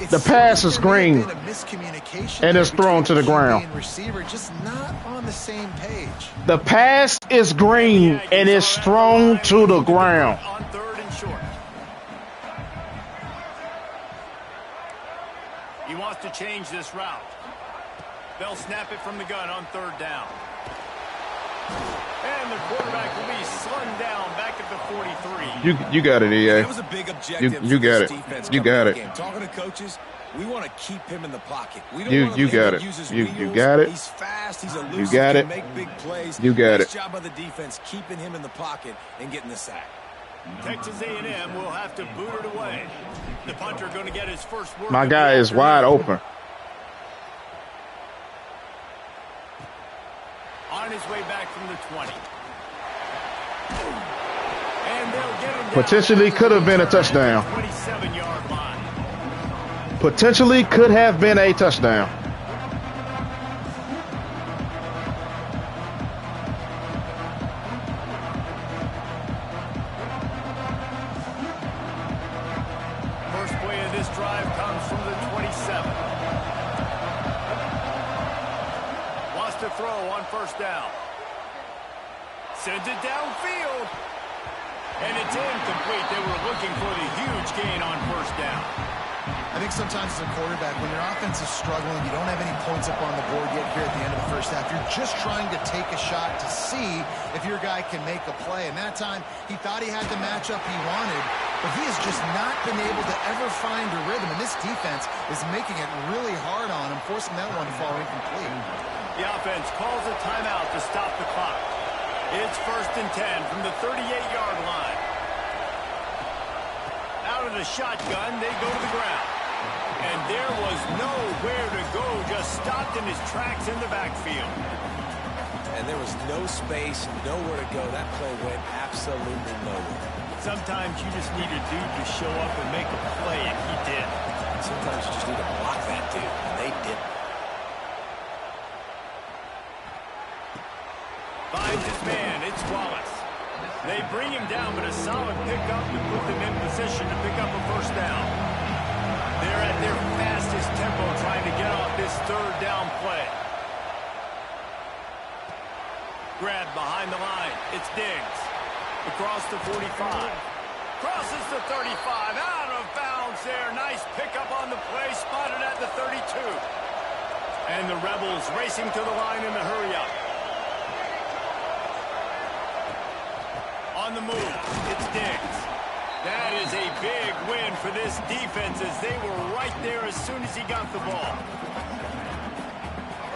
The pass is green, and it's thrown to the ground. Receiver just not on the same page. The pass is green, and it's thrown to the ground. On third and short. He wants to change this route. They'll snap it from the gun on third down. And the quarterback will be slung down back at the 43. You got it, EA. That was a big objective. You got it. You got it. Talking to coaches, we want to keep him in the pocket. We don't You want to got it. use his You wheels. got it. He's fast. He's elusive. You got Can it. make big plays. You got nice it. job by the defense keeping him in the pocket and getting the sack. Texas A&M will have to boot it away. The punter going to get his first word. My guy is wide open. on his way back from the 20. And they'll get him down Potentially could have been a touchdown. 27-yard line. Potentially could have been a touchdown. First play of this drive comes from the 27. Wants to throw on first down. Sends it downfield. And it's incomplete. They were looking for the huge gain on first down. I think sometimes as a quarterback, when your offense is struggling, you don't have any points up on the board yet here at the end of the first half. You're just trying to take a shot to see if your guy can make a play. And that time, he thought he had the matchup he wanted, but he has just not been able to ever find a rhythm. And this defense is making it really hard on him, forcing that one to fall incomplete. The offense calls a timeout to stop the clock. It's 1st and 10 from the 38-yard line. Out of the shotgun, they go to the ground. And there was nowhere to go, just stopped in his tracks in the backfield. And there was no space, nowhere to go. That play went absolutely nowhere. Sometimes you just need a dude to show up and make a play, and he did. Sometimes you just need to block that dude, and they didn't. Finds his man, it's Wallace. They bring him down, but a solid pickup to put them in position to pick up a first down. They're at their fastest tempo trying to get off this third down play. Grab behind the line. It's Diggs. Across the 45. Crosses the 35. Out of bounds there. Nice pickup on the play. Spotted at the 32. And the Rebels racing to the line in the hurry-up. On the move, it's Diggs. That is a big win for this defense as they were right there as soon as he got the ball.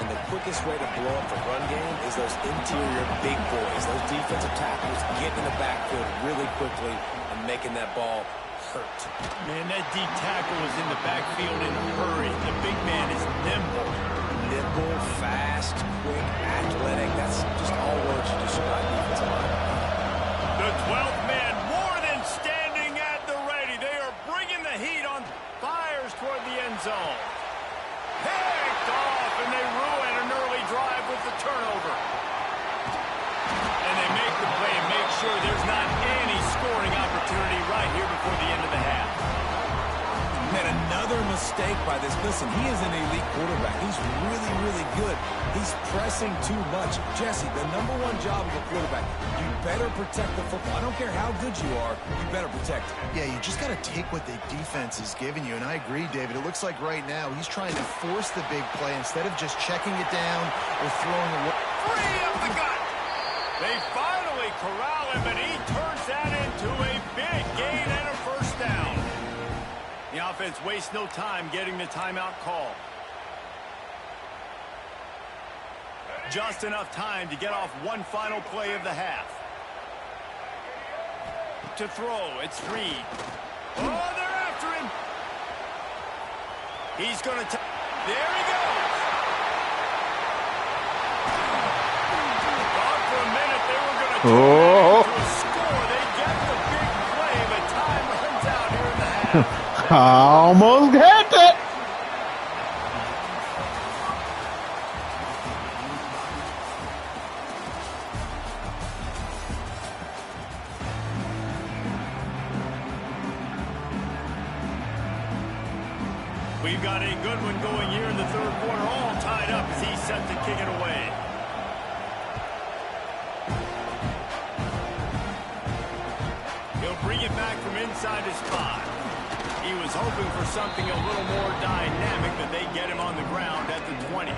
And the quickest way to blow up the run game is those interior big boys. Those defensive tackles getting in the backfield really quickly and making that ball hurt. Man, that D tackle is in the backfield in a hurry. The big man is nimble. Nimble, fast, quick, athletic. That's just all words to describe defensive line. The 12th man more than standing at the ready. They are bringing the heat on. Fires toward the end zone. Picked off, and they ruin an early drive with the turnover. And they make the play and make sure there's not any scoring opportunity right here before the end of the half. And another mistake by this. Listen, he is an elite quarterback. He's really, really good. He's pressing too much. Jesse, the #1 job of a quarterback, you better protect the football. I don't care how good you are, you better protect it. Yeah, you just got to take what the defense is giving you. And I agree, David. It looks like right now he's trying to force the big play instead of just checking it down or throwing away. Free up the gut. They finally corral him, and he turns that into a big gain and a first down. The offense wastes no time getting the timeout call. Just enough time to get off one final play of the half. To throw, it's Reed. Oh, they're after him. He's going to... There he goes. Thought for a minute they were going to turn it into a score. They get the big play, but time runs out here in the half. Almost had that. We've got a good one going here in the third quarter, all tied up as he's set to kick it away. He'll bring it back from inside his 5. He was hoping for something a little more dynamic, but they get him on the ground at the 20.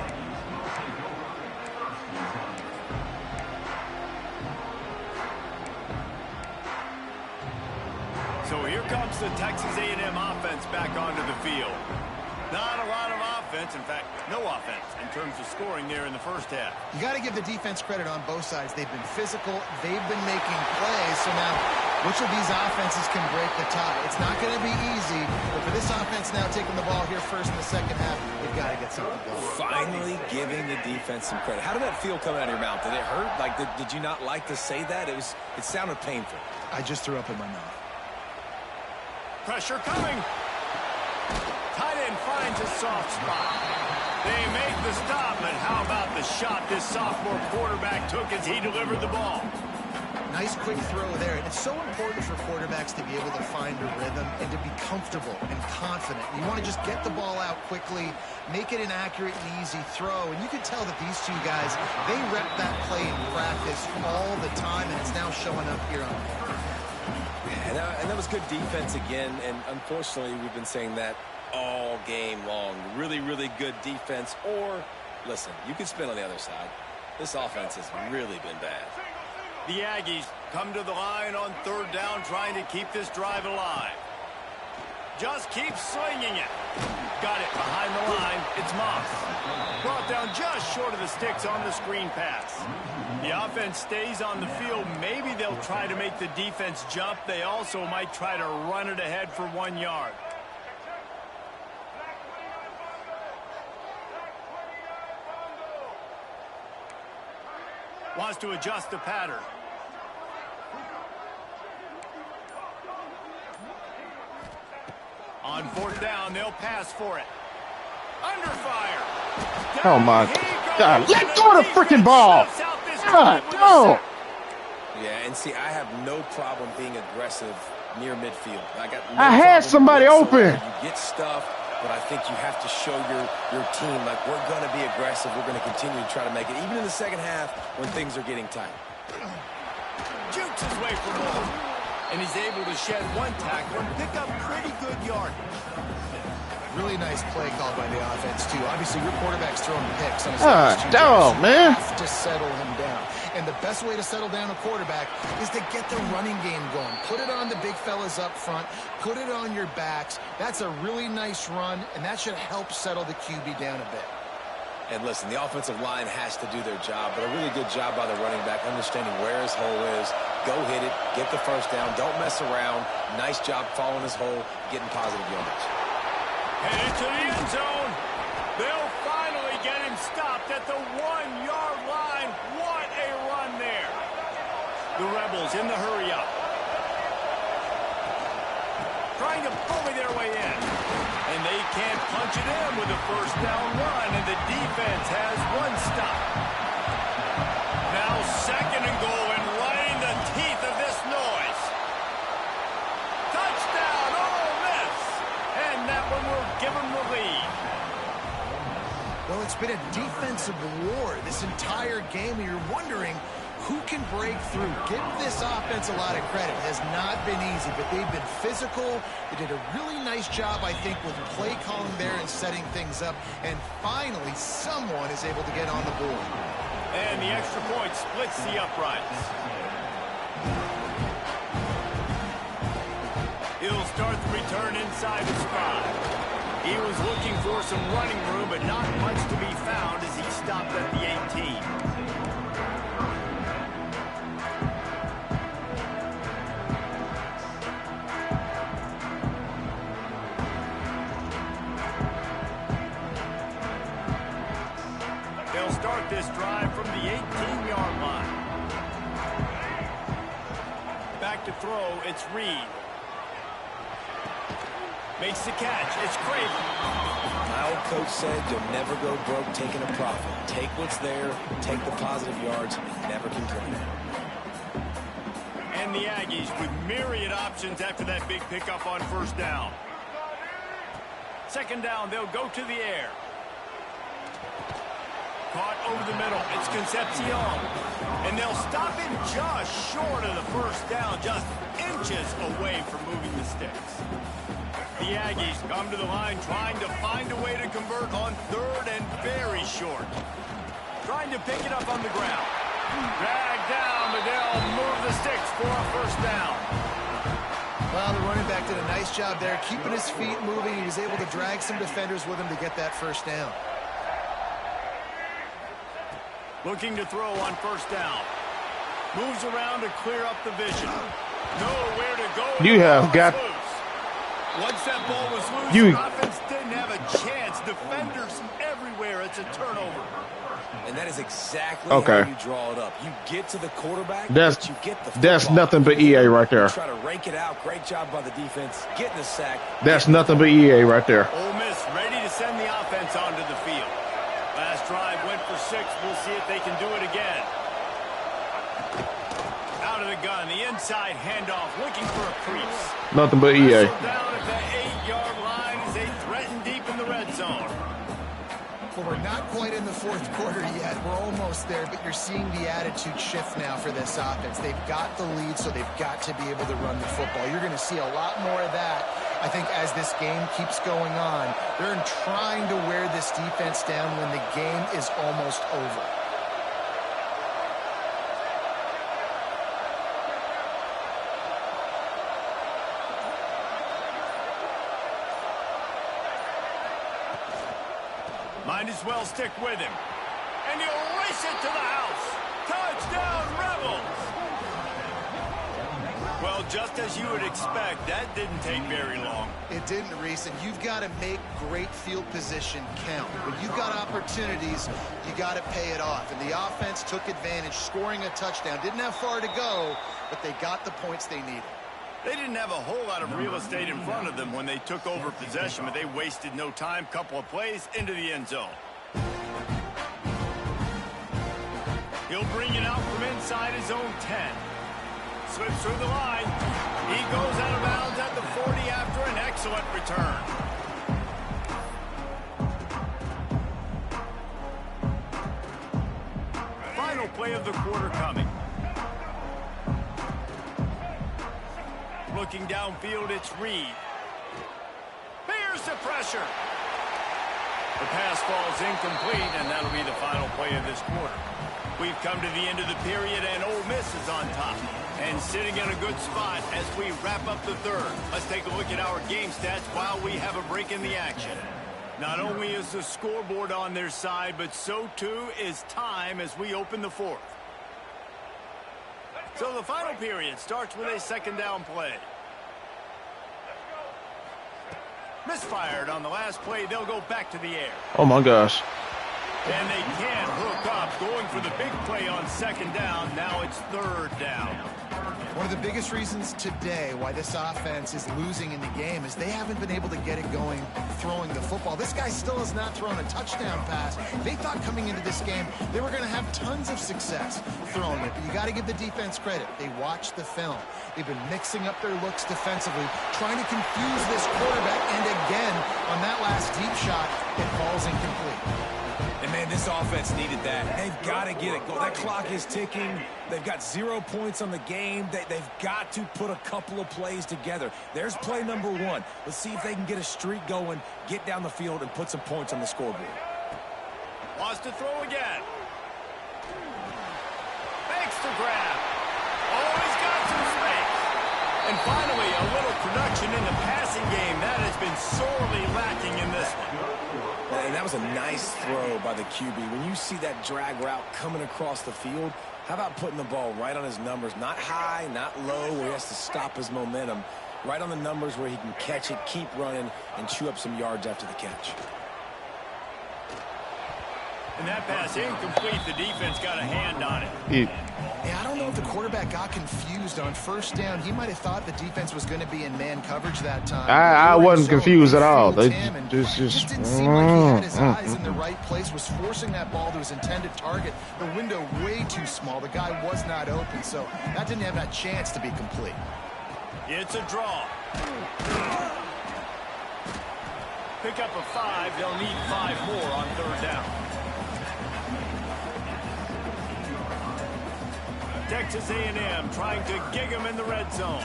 So here comes the Texas A&M offense back onto the field. Not a lot of offense, in fact, no offense in terms of scoring there in the first half. You got to give the defense credit on both sides. They've been physical. They've been making plays. So now Which of these offenses can break the tie? It's not going to be easy, but for this offense now taking the ball here first in the second half, they've got to get something going. Finally giving the defense some credit. How did that feel coming out of your mouth? Did it hurt? Like, did you not like to say that? It sounded painful. I just threw up in my mouth. Pressure coming. Tight end finds a soft spot. They make the stop, but how about the shot this sophomore quarterback took as he delivered the ball? Nice quick throw there. And it's so important for quarterbacks to be able to find a rhythm and to be comfortable and confident. You want to just get the ball out quickly, make it an accurate and easy throw. And you can tell that these two guys, they rep that play in practice all the time, and it's now showing up here on the field. And that was good defense again. And unfortunately, we've been saying that all game long. Really, really good defense. Or, listen, you can spin on the other side. This offense has really been bad. The Aggies come to the line on third down, trying to keep this drive alive. Just keep slinging it. Got it behind the line. It's Moss. Brought down just short of the sticks on the screen pass. The offense stays on the field. Maybe they'll try to make the defense jump. They also might try to run it ahead for 1 yard. Wants to adjust the pattern. On fourth down, they'll pass for it. Under fire. Oh my God! Let go of the freaking ball! God, no! Yeah, and see, I have no problem being aggressive near midfield. I had somebody open. You get stuff, but I think you have to show your team, like, we're going to be aggressive. We're going to continue to try to make it, even in the second half when things are getting tight. Jukes his way for more. And he's able to shed one tackle and pick up pretty good yardage. Really nice play called by the offense, too. Obviously, your quarterback's throwing picks on his first 2 dog, games. man. You have to settle him down. And the best way to settle down a quarterback is to get the running game going. Put it on the big fellas up front. Put it on your backs. That's a really nice run, and that should help settle the QB down a bit. And listen, the offensive line has to do their job, but a really good job by the running back, understanding where his hole is. Go hit it, get the first down, don't mess around. Nice job following his hole, getting positive yardage. Headed to the end zone. They'll finally get him stopped at the 1-yard line. What a run there. The Rebels in the hurry up. Trying to bully their way in. And they can't punch it in with a first down run, and the defense has one stop. Now second and goal, and right in the teeth of this noise. Touchdown, Ole Miss! And that one will give them the lead. Well, it's been a defensive war this entire game, and you're wondering who can break through. Give this offense a lot of credit. It has not been easy, but they've been physical. They did a really nice job, I think, with play calling there and setting things up. And finally, someone is able to get on the board. And the extra point splits the uprights. He'll start the return inside his 5. He was looking for some running room, but not much to be found as he stopped at the 18. They'll start this drive from the 18-yard line. Back to throw, it's Reed. Makes the catch, it's Craven. My old coach said you'll never go broke taking a profit. Take what's there, take the positive yards, and never complain. And the Aggies with myriad options after that big pickup on first down. Second down, they'll go to the air. Caught over the middle. It's Concepcion. And they'll stop him just short of the first down, just inches away from moving the sticks. The Aggies come to the line trying to find a way to convert on third and very short. Trying to pick it up on the ground. Dragged down, but they'll move the sticks for a first down. Well, the running back did a nice job there, keeping his feet moving. He was able to drag some defenders with him to get that first down. Looking to throw on first down. Moves around to clear up the vision. Nowhere to go. You have got. Once that ball was loose, You. the offense didn't have a chance. Defenders everywhere. It's a turnover. And that is exactly Okay. how you draw it up. You get to the quarterback, That's but you get the that's football. nothing but EA right there. Try to rake it out. Great job by the defense. Getting the sack. That's nothing but EA right there. Ole Miss ready to send the offense onto the field. Last drive went for 6. We'll see if they can do it again. Out of the gun, the inside handoff, looking for a crease. Nothing but EA. Wrestled down at the 8-yard line as they threaten deep in the red zone. Well, we're not quite in the fourth quarter yet. We're almost there, but you're seeing the attitude shift now for this offense. They've got the lead, so they've got to be able to run the football. You're going to see a lot more of that, I think, as this game keeps going on. They're trying to wear this defense down when the game is almost over. Might as well stick with him. And he'll race it to the house. Touchdown, Rebels! Well, just as you would expect, that didn't take very long. It didn't, Reese, and you've got to make great field position count. When you've got opportunities, you got to pay it off. And the offense took advantage, scoring a touchdown. Didn't have far to go, but they got the points they needed. They didn't have a whole lot of real estate in front of them when they took over possession, but they wasted no time. Couple of plays into the end zone. He'll bring it out from inside his own 10. Slips through the line. He goes out of bounds at the 40 after an excellent return. Final play of the quarter coming. Looking downfield, it's Reed. Here's the pressure. The pass falls incomplete, and that'll be the final play of this quarter. We've come to the end of the period, and Ole Miss is on top and sitting in a good spot as we wrap up the third. Let's take a look at our game stats while we have a break in the action. Not only is the scoreboard on their side, but so too is time as we open the fourth. So the final period starts with a second down play. Misfired on the last play. They'll go back to the air. Oh my gosh. And they can't hook up, going for the big play on second down. Now it's third down. One of the biggest reasons today why this offense is losing in the game is they haven't been able to get it going throwing the football. This guy still has not thrown a touchdown pass. They thought coming into this game they were going to have tons of success throwing it. But you got to give the defense credit. They watched the film. They've been mixing up their looks defensively, trying to confuse this quarterback. And again, on that last deep shot, it falls incomplete. And, man, this offense needed that. They've got to get it going. That clock is ticking. They've got 0 points on the game. They've got to put a couple of plays together. There's play number 1. Let's see if they can get a streak going, get down the field, and put some points on the scoreboard. Wants to throw again. Makes the grab. Oh, he's got some space. And finally, a little production in the passing game. That has been sorely lacking in this one. And that was a nice throw by the QB. When you see that drag route coming across the field, how about putting the ball right on his numbers? Not high, not low, where he has to stop his momentum. Right on the numbers where he can catch it, keep running, and chew up some yards after the catch. And that pass incomplete. The defense got a hand on it. Yeah, I don't know if the quarterback got confused on first down. He might have thought the defense was going to be in man coverage that time. I wasn't confused at all. They just didn't seem like he had his eyes in the right place, was forcing that ball to his intended target. The window way too small. The guy was not open, so that didn't have that chance to be complete. It's a draw. Pick up a 5. They'll need 5 more on third down. Texas A&M trying to gig him in the red zone.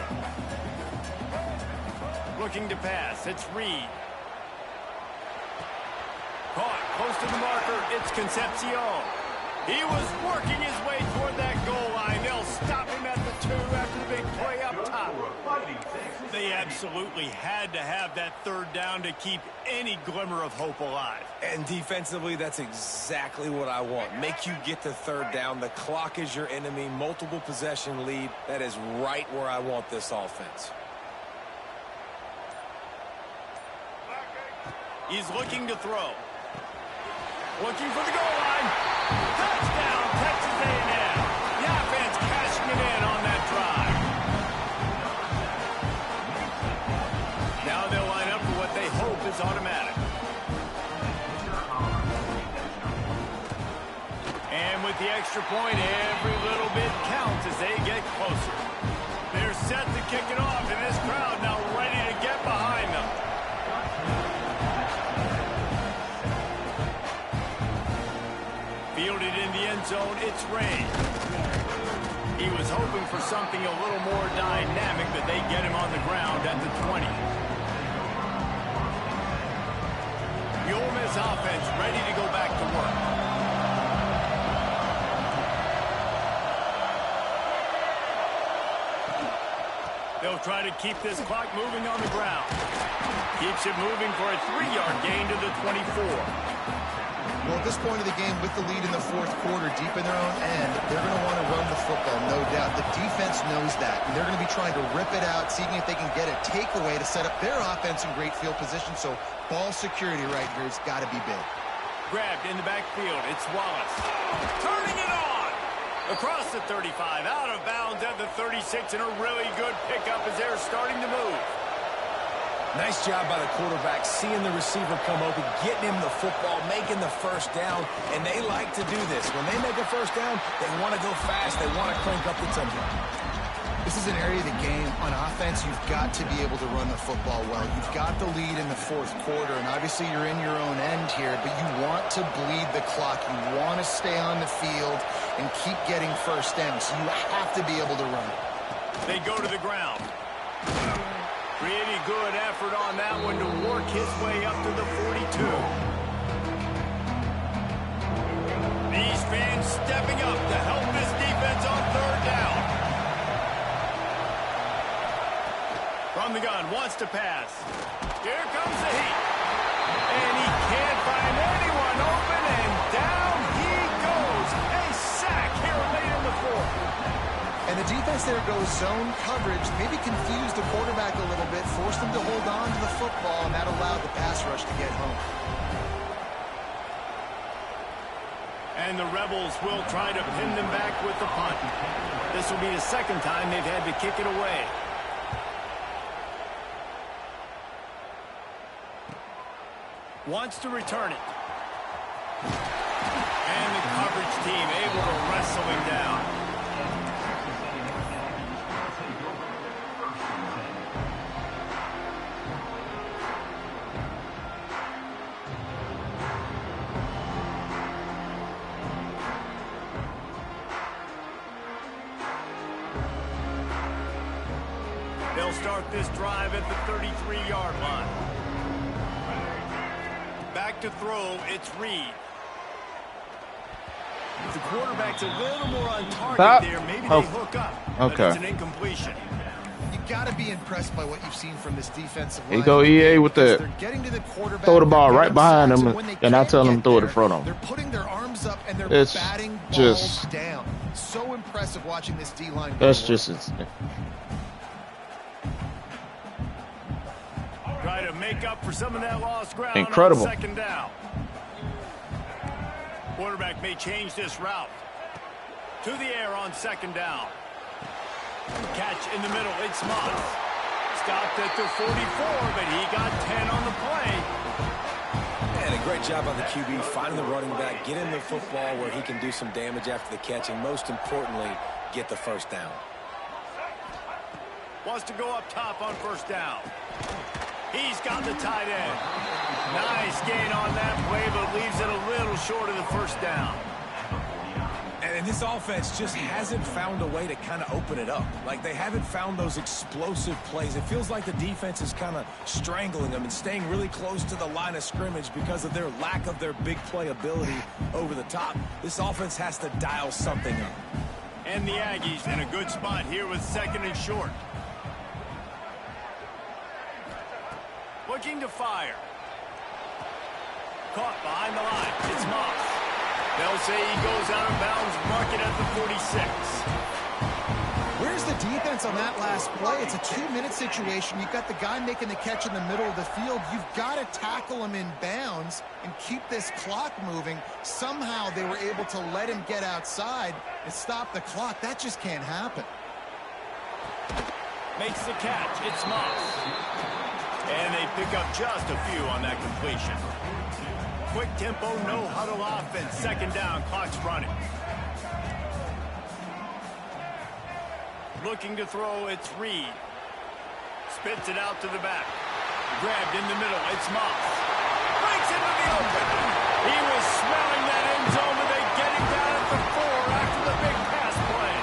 Looking to pass. It's Reed. Caught close to the marker. It's Concepcion. He was working his way toward that goal line. They'll stop him at the 2 after the big play up top. They They absolutely had to have that third down to keep any glimmer of hope alive. And defensively, that's exactly what I want. Make you get the third down. The clock is your enemy. Multiple possession lead. That is right where I want this offense. He's looking to throw. Looking for the goal line. Touchdown, Texas A&M. The offense cashing it in on that drive. Now they'll line up for what they hope is automatic. And with the extra point, every little bit counts as they get closer. They're set to kick it off, and this crowd now ready to get behind them. Fielded in the end zone, it's Ray. He was hoping for something a little more dynamic, but they get him on the ground at the 20. The Ole Miss offense ready to go back to work. They'll try to keep this clock moving on the ground. Keeps it moving for a 3-yard gain to the 24. Well, at this point of the game, with the lead in the fourth quarter, deep in their own end, they're going to want to run the football, no doubt. The defense knows that, and they're going to be trying to rip it out, seeing if they can get a takeaway to set up their offense in great field position. So ball security right here has got to be big. Grabbed in the backfield, it's Wallace. Turning it on! Across the 35, out of bounds at the 36, and a really good pickup as they're starting to move. Nice job by the quarterback, seeing the receiver come open, getting him the football, making the first down, and they like to do this. When they make a first down, they want to go fast. They want to crank up the tempo. This is an area of the game on offense you've got to be able to run the football well. You've got the lead in the fourth quarter, and obviously you're in your own end here, but you want to bleed the clock. You want to stay on the field and keep getting first down, so you have to be able to run. They go to the ground. Pretty good effort on that one to work his way up to the 42. These fans stepping up to help this defense on third down. From the gun, wants to pass. Here comes the heat. And he can't find anyone open, and down he goes. A sack here late in the fourth. And the defense there goes zone coverage, maybe confused the quarterback a little bit, forced him to hold on to the football, and that allowed the pass rush to get home. And the Rebels will try to pin them back with the punt. This will be the second time they've had to kick it away. Wants to return it. And the coverage team able to wrestle him down. They'll start this drive at the 33-yard line. Back to throw, it's Reed. The quarterback's a little more on target there. Maybe they hook up, but it's an incompletion. You got to be impressed by what you've seen from this defensive line. Here you go EA with that. They're getting to the quarterback. Throw the ball right behind them, and I tell them to throw it in front of them. They're putting their arms up and they're It's batting balls just down. So impressive watching this D-line. That's just insane. Try to make up for some of that lost ground. Incredible. On second down. Quarterback may change this route. To the air on second down. Catch in the middle. It's Moss. Stopped at the 44, but he got 10 on the play. And a great job by the QB finding the running back, getting the football where he can do some damage after the catch, and most importantly, get the first down. Wants to go up top on first down. He's got the tight end. Nice gain on that play, but leaves it a little short of the first down. And this offense just hasn't found a way to kind of open it up. Like, they haven't found those explosive plays. It feels like the defense is kind of strangling them and staying really close to the line of scrimmage because of their lack of their big play ability over the top. This offense has to dial something up. And the Aggies in a good spot here with second and short. looking to fire. Caught behind the line. It's Moss. They'll say he goes out of bounds, mark it at the 46. Where's the defense on that last play? It's a 2-minute situation. You've got the guy making the catch in the middle of the field. You've got to tackle him in bounds and keep this clock moving. Somehow they were able to let him get outside and stop the clock. That just can't happen. Makes the catch. It's Moss. And they pick up just a few on that completion. Quick tempo, no huddle offense. Second down, clock's running. Looking to throw, it's Reed. Spits it out to the back. Grabbed in the middle, it's Moss. Breaks into the open. He was smelling that end zone, but they get him down at the 4 after the big pass play.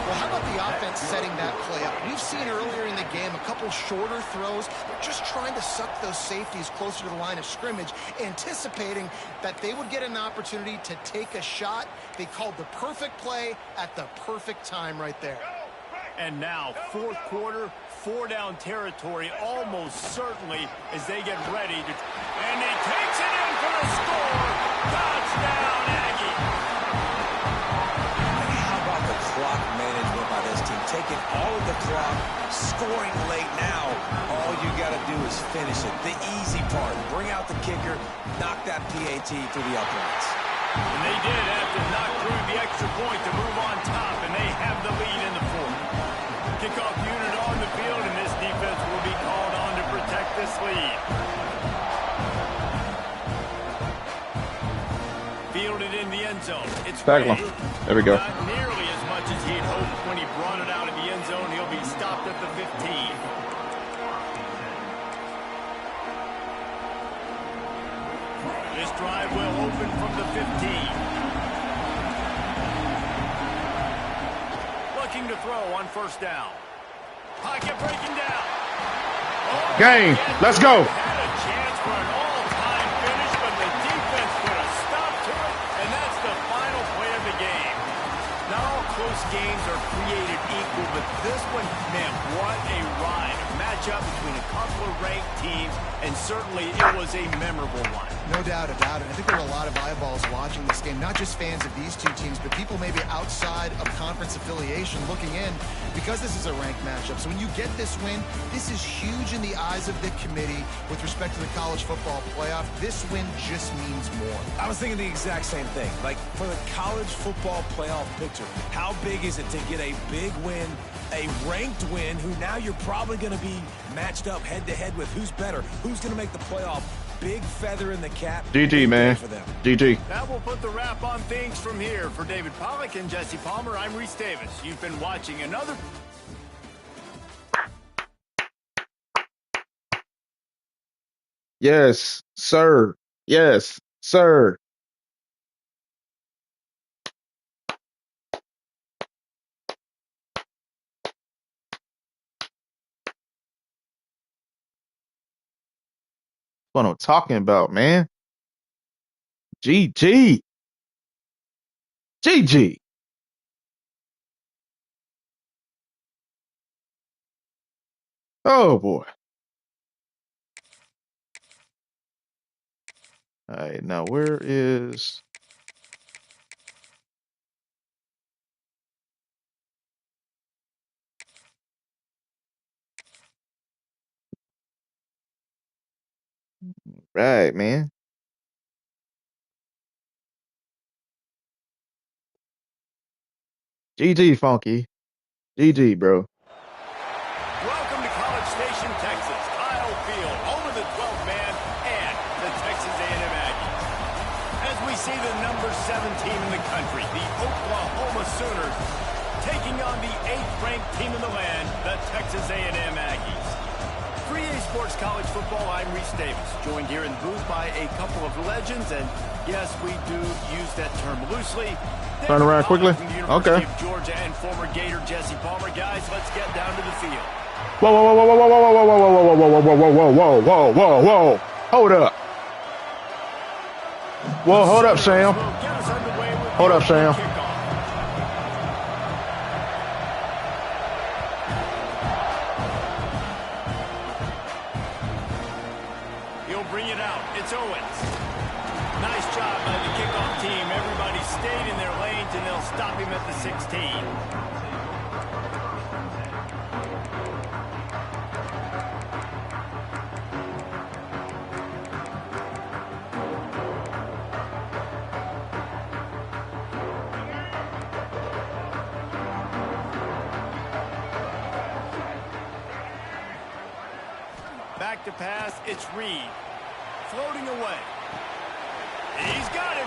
Well, how about the offense setting that play up? We've seen earlier in the game a couple shorter throws. They're just trying to suck those safeties closer to the line of scrimmage, anticipating that they would get an opportunity to take a shot. They called the perfect play at the perfect time right there. And now, fourth quarter, 4-down territory almost certainly as they get ready to... And he takes it in for the score. Touchdown, Aggie. How about the clock management by this team? Taking all of the clock, scoring late now. All you got to do is finish it. The easy part. Bring out the kicker, knock that PAT through the uprights. And they did have to knock through the extra point to move on top, and they have the lead in the fourth. Kickoff unit on the field, and this defense will be called on to protect this lead. Fielded in the end zone. It's Tackle Ray. him. There we go. Not nearly as much as he'd hoped when he brought it out of the end zone. He'll be stopped at the 15. This drive will open from the 15. Looking to throw on first down. Pocket breaking down. Oh, Game. Let's go. had a chance for an all-time finish, but the defense put a stop to it, and that's the final play of the game. Not all close games are created equal, but this one, man, what a ride. A matchup between a couple of ranked teams, and certainly it was a memorable one. No doubt about it. I think there were a lot of eyeballs watching this game, not just fans of these two teams, but people maybe outside of conference affiliation looking in because this is a ranked matchup. So when you get this win, this is huge in the eyes of the committee with respect to the college football playoff. This win just means more. I was thinking the exact same thing. Like, for the college football playoff picture, how big is it to get a big win, a ranked win, who now you're probably going to be matched up head-to-head with who's better, who's going to make the playoff. Big feather in the cap. GG, man. For them. GG. That will put the wrap on things from here. For David Pollack and Jesse Palmer, I'm Reese Davis. You've been watching another... Yes, sir. Yes, sir. What I'm talking about, man. GG. GG. Oh, boy. All right, now where is... Right, man. GG, Funky. GG, bro. Welcome to College Station, Texas. Kyle Field, home of the 12th man and the Texas A&M Aggies. As we see the number 7 team in the country, the Oklahoma Sooners, taking on the 8th-ranked team in the land, the Texas A&M Aggies. For EA Sports College Football, I'm Reese Davis, joined here in the booth by a couple of legends, and yes, we do use that term loosely. Turn around quickly. Okay. Of Georgia and former Gator Jesse Palmer. Guys, let's get down to the field. Whoa, whoa, whoa, whoa, whoa, whoa, whoa, whoa, whoa, whoa, whoa, whoa, whoa, whoa, whoa, whoa. Hold up. Well, hold up, Sam. Hold up, Sam. job by the kickoff team. Everybody stayed in their lanes, and they'll stop him at the 16. Back to pass, it's Reed. Floating away. He's got him.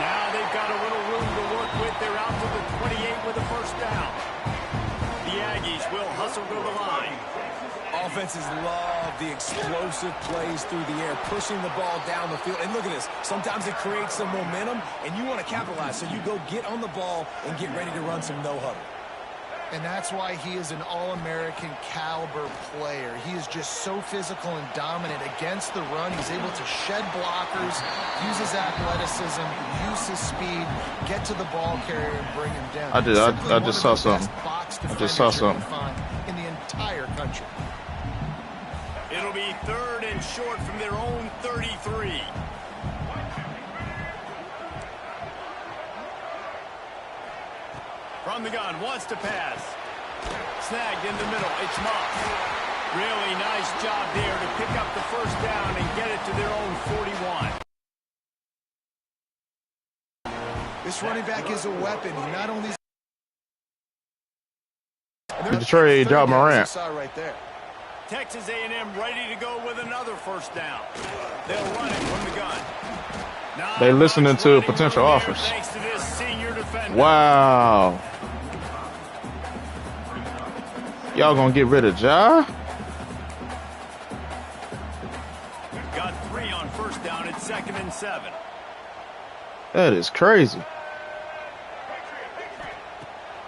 Now they've got a little room to work with. They're out to the 28 with a first down. The Aggies will hustle to the line. Offenses love the explosive plays through the air, pushing the ball down the field. And look at this. Sometimes it creates some momentum, and you want to capitalize. So you go get on the ball and get ready to run some no-huddle. And that's why he is an All-American caliber player. He is just so physical and dominant against the run. He's able to shed blockers, use his athleticism, use his speed, get to the ball carrier and bring him down. I just saw something. I just saw something. In the entire country. It'll be 3rd and short from their own 33. From the gun, wants to pass. Snagged in the middle, it's Moss. Really nice job there to pick up the first down and get it to their own 41. This running back is a weapon. He not only... The trade, John Morant. Right there. Texas A&M ready to go with another first down. They'll run it from the gun. They listening to potential offers. Thanks to this senior defender. Wow. Y'all gonna get rid of Ja? Got 3 on first down at 2nd and 7. That is crazy.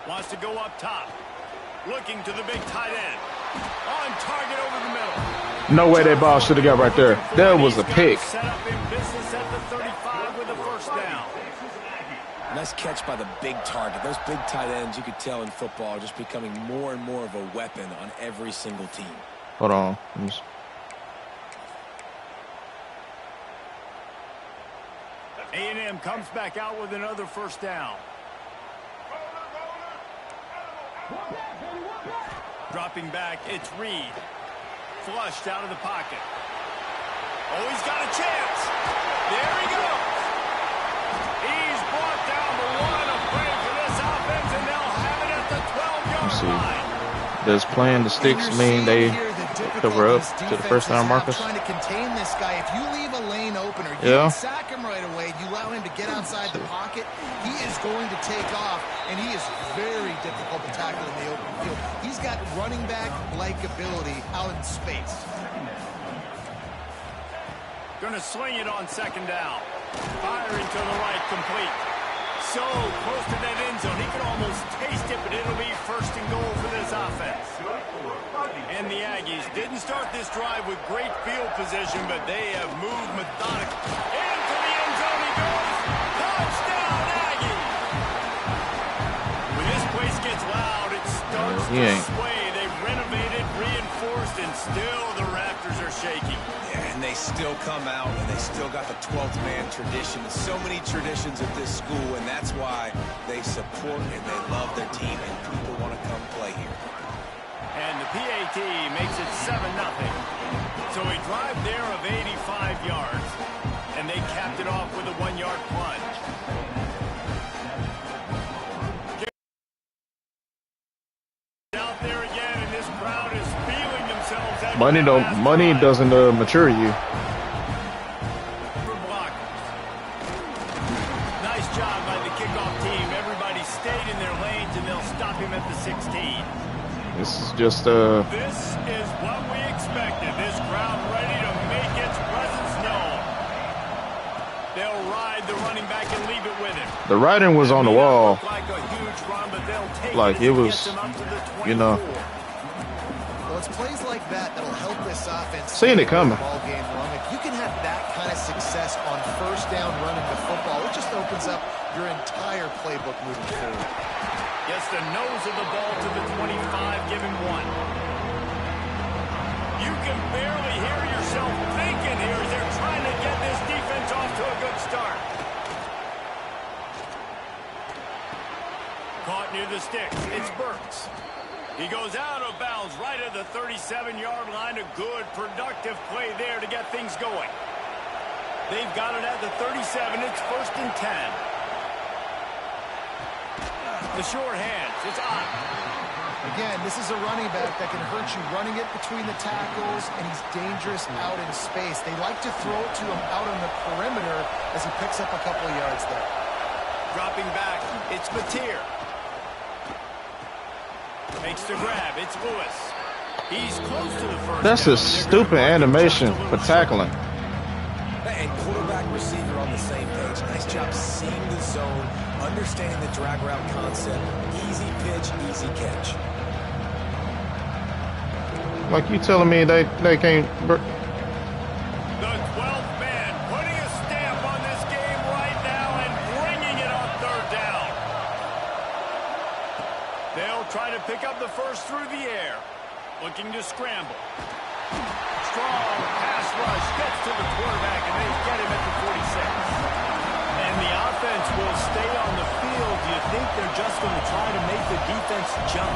Wants to go up top. Looking to the big tight end. On target over the middle. No way that ball should have got right there. That was a pick. Set up in business at the 35 with a first down. Nice catch by the big target. Those big tight ends, you could tell in football, are just becoming more and more of a weapon on every single team. Hold on. A&M comes back out with another first down. Dropping back, it's Reed. Flushed out of the pocket. Oh, he's got a chance. There he goes. He's brought down the line of play for this offense, and they'll have it at the 12-yard line. Does playing the sticks mean they cover up to the first down markers? Trying to contain this guy. If you leave a lane open or you don't sack him right away, you allow him to get outside the pocket, he is going to take off, and he is very difficult to tackle in the open field. He's got running back-like ability out in space. Going to sling it on 2nd down. Firing to the right, complete. So close to that end zone, he could almost taste it, but it'll be 1st and goal for this offense. And the Aggies didn't start this drive with great field position, but they have moved methodically. Into the end zone he goes. Touchdown, Aggies! When this place gets loud, it starts to sway. They've renovated, reinforced, and still the Raptors are shaking. Yeah, and they still come out, and they still got the 12th man tradition. So many traditions at this school, and that's why they support and they love their team, and people want to come play here. And the PAT makes it 7-0. So a drive there of 85 yards, and they capped it off with a 1-yard plunge. Out there again, and this crowd is feeling themselves. Money doesn't mature you. Nice job by the kickoff team. Everybody stayed in their lanes, and they'll stop him at the 16. This is just This is what we expected. This crowd ready to make its presence known. They'll ride the running back and leave it with him. the writing was on the wall. Like a huge run, but they'll take Like it was, you know. Well, it's plays like that that'll help this offense. Seeing it coming. Ball game long. If you can have that kind of success on first down running the football, it just opens up your entire playbook moving forward. Gets the nose of the ball to the 25, give him 1. You can barely hear yourself thinking here as they're trying to get this defense off to a good start. Caught near the sticks. It's Burks. He goes out of bounds right at the 37-yard line. A good, productive play there to get things going. They've got it at the 37. It's 1st and 10. The short hands. It's on. Again, this is a running back that can hurt you running it between the tackles, and he's dangerous out in space. They like to throw it to him out on the perimeter as he picks up a couple of yards there. Dropping back. It's Mateer. Makes the grab. It's Lewis. He's close to the first That's down. a stupid animation for tackling. And quarterback receiver on the same page. Nice job seeing the zone, understanding the drag route concept. Easy pitch, easy catch. Like you telling me they can't. The 12th man putting a stamp on this game right now and bringing it on 3rd down. They'll try to pick up the first through the air. Looking to scramble. Strong pass rush gets to the quarterback, and they get him at the 46. And the offense will stay on the field. Do you think they're just going to try to make the defense jump?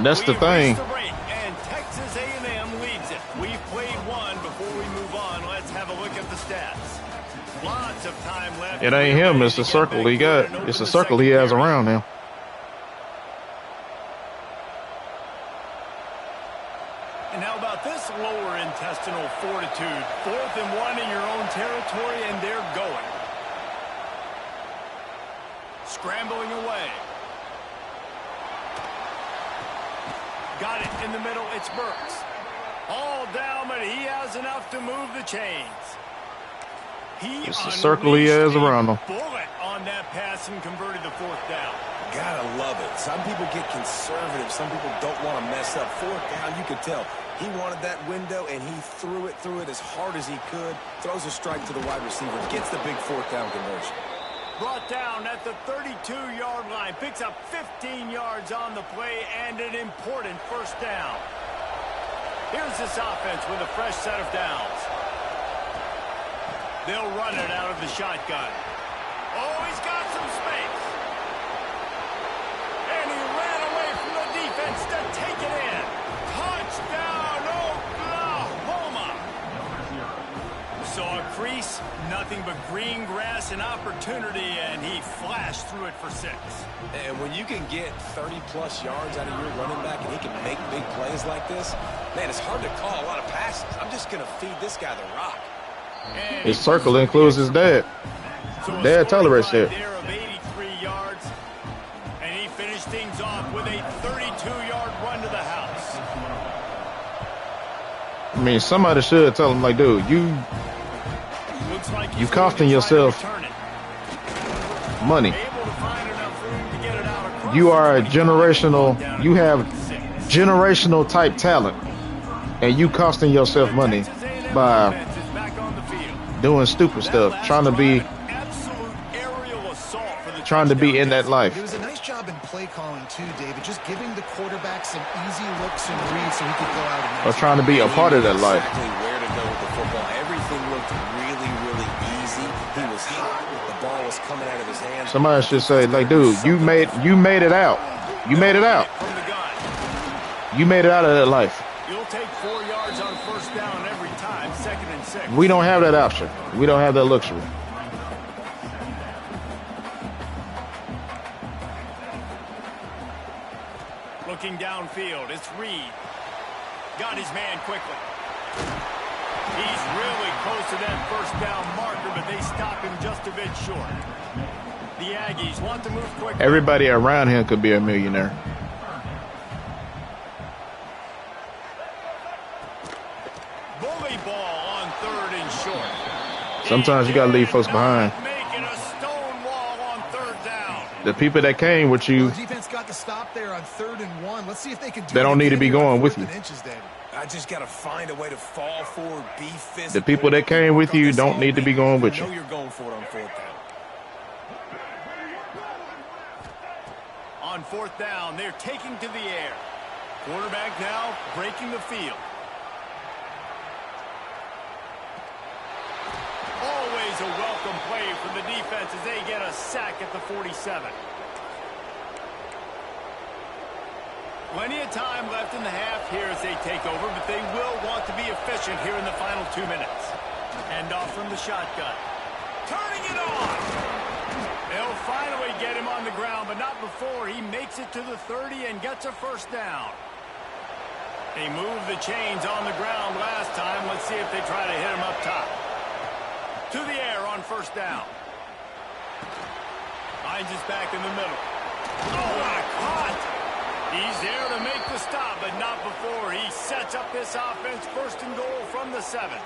That's the thing. The break, and Texas A&M leads it. We've played one. Before we move on, let's have a look at the stats. Lots of time left. It ain't him. It's the circle he got. It's the circle he has around him. And how about this lower intestinal fortitude? 4th and 1 in your own territory, and they're going. Scrambling away. Got it in the middle. It's Burks. All down, but he has enough to move the chains. It's the circle he has around him. Bullet on that pass and converted the 4th down. Gotta love it. Some people get conservative. Some people don't want to mess up. 4th down, you could tell. He wanted that window, and he threw it as hard as he could. Throws a strike to the wide receiver. Gets the big 4th down conversion. Brought down at the 32-yard line. Picks up 15 yards on the play and an important 1st down. Here's this offense with a fresh set of downs. They'll run it out of the shotgun. Oh, he's got some space. And he ran away from the defense to take it in. Touchdown, Oklahoma. Saw a crease, nothing but green grass and opportunity, and he flashed through it for 6. And when you can get 30-plus yards out of your running back and he can make big plays like this, man, it's hard to call a lot of passes. I'm just going to feed this guy the rock. And His circle includes his dad. so Dad tolerates there that. of 83 yards, and he finished things off with a 32-yard run to the house. I mean, somebody should tell him, like, dude, Looks like you he's costing going to try to yourself return it. money. Able to find enough room to get it out across You are a the 25, generational. down to You have 6. generational type talent, and you costing yourself money Texas A&M by offense is back on the field. doing stupid stuff, trying to be in that life. It was a nice job in play calling too, David, just giving the quarterback some easy looks and reads so he could go out and Or trying to be a part of that life. Exactly where to go with the football. Everything looked really, really easy. He was hot. The ball was coming out of his hands. Somebody should say, like, dude, you made it out. You made it out. From the gun. You made it out of that life. You'll take 4 yards on 1st down every time. 2nd and 6. We don't have that option. We don't have that luxury. Looking downfield, it's Reed. Got his man quickly. He's really close to that 1st down marker, but they stop him just a bit short. The Aggies want to move quickly. Everybody around him could be a millionaire. Bully ball on 3rd and short. Sometimes you got to leave folks behind. Making a stone wall on 3rd down. The people that came with you, The defense got the stop there on 3rd and 1. Let's see if they can do They don't it need to again be here on going with 4th you. and inches, David. I just got to find a way to fall forward, be physical. the people that came with you don't need to be going with You know you. you're going for it on 4th down. On 4th down, they're taking to the air. Quarterback now breaking the field. Always always a welcome play from the defense as they get a sack at the 47. Plenty of time left in the half here as they take over, but they will want to be efficient here in the final 2 minutes. Hand off from the shotgun. Turning it on! They'll finally get him on the ground, but not before he makes it to the 30 and gets a first down. They moved the chains on the ground last time. Let's see if they try to hit him up top. To the air on first down. Finds his back in the middle. Oh, what a cut! He's there to make the stop, but not before he sets up this offense first and goal from the 7.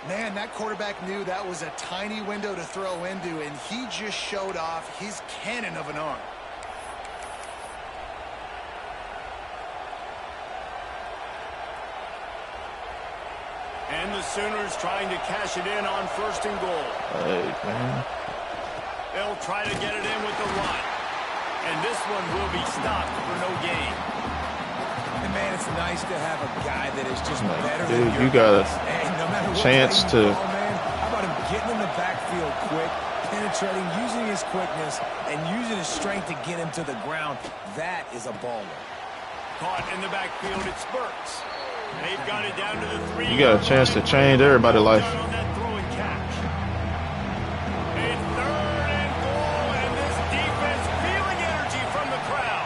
Man, that quarterback knew that was a tiny window to throw into, and he just showed off his cannon of an arm. And the Sooners trying to cash it in on first and goal. Hey, man. They'll try to get it in with the run. And this one will be stopped for no gain. And man, it's nice to have a guy that is just better dude, than you got a no chance to. How about him getting in the backfield quick, penetrating, using his quickness, and using his strength to get him to the ground? That is a baller. Caught in the backfield, it spurts. They've got it down to the 3. You got a chance to change everybody's life. On that throw and catch. A 3rd and goal, and this defense feeling energy from the crowd.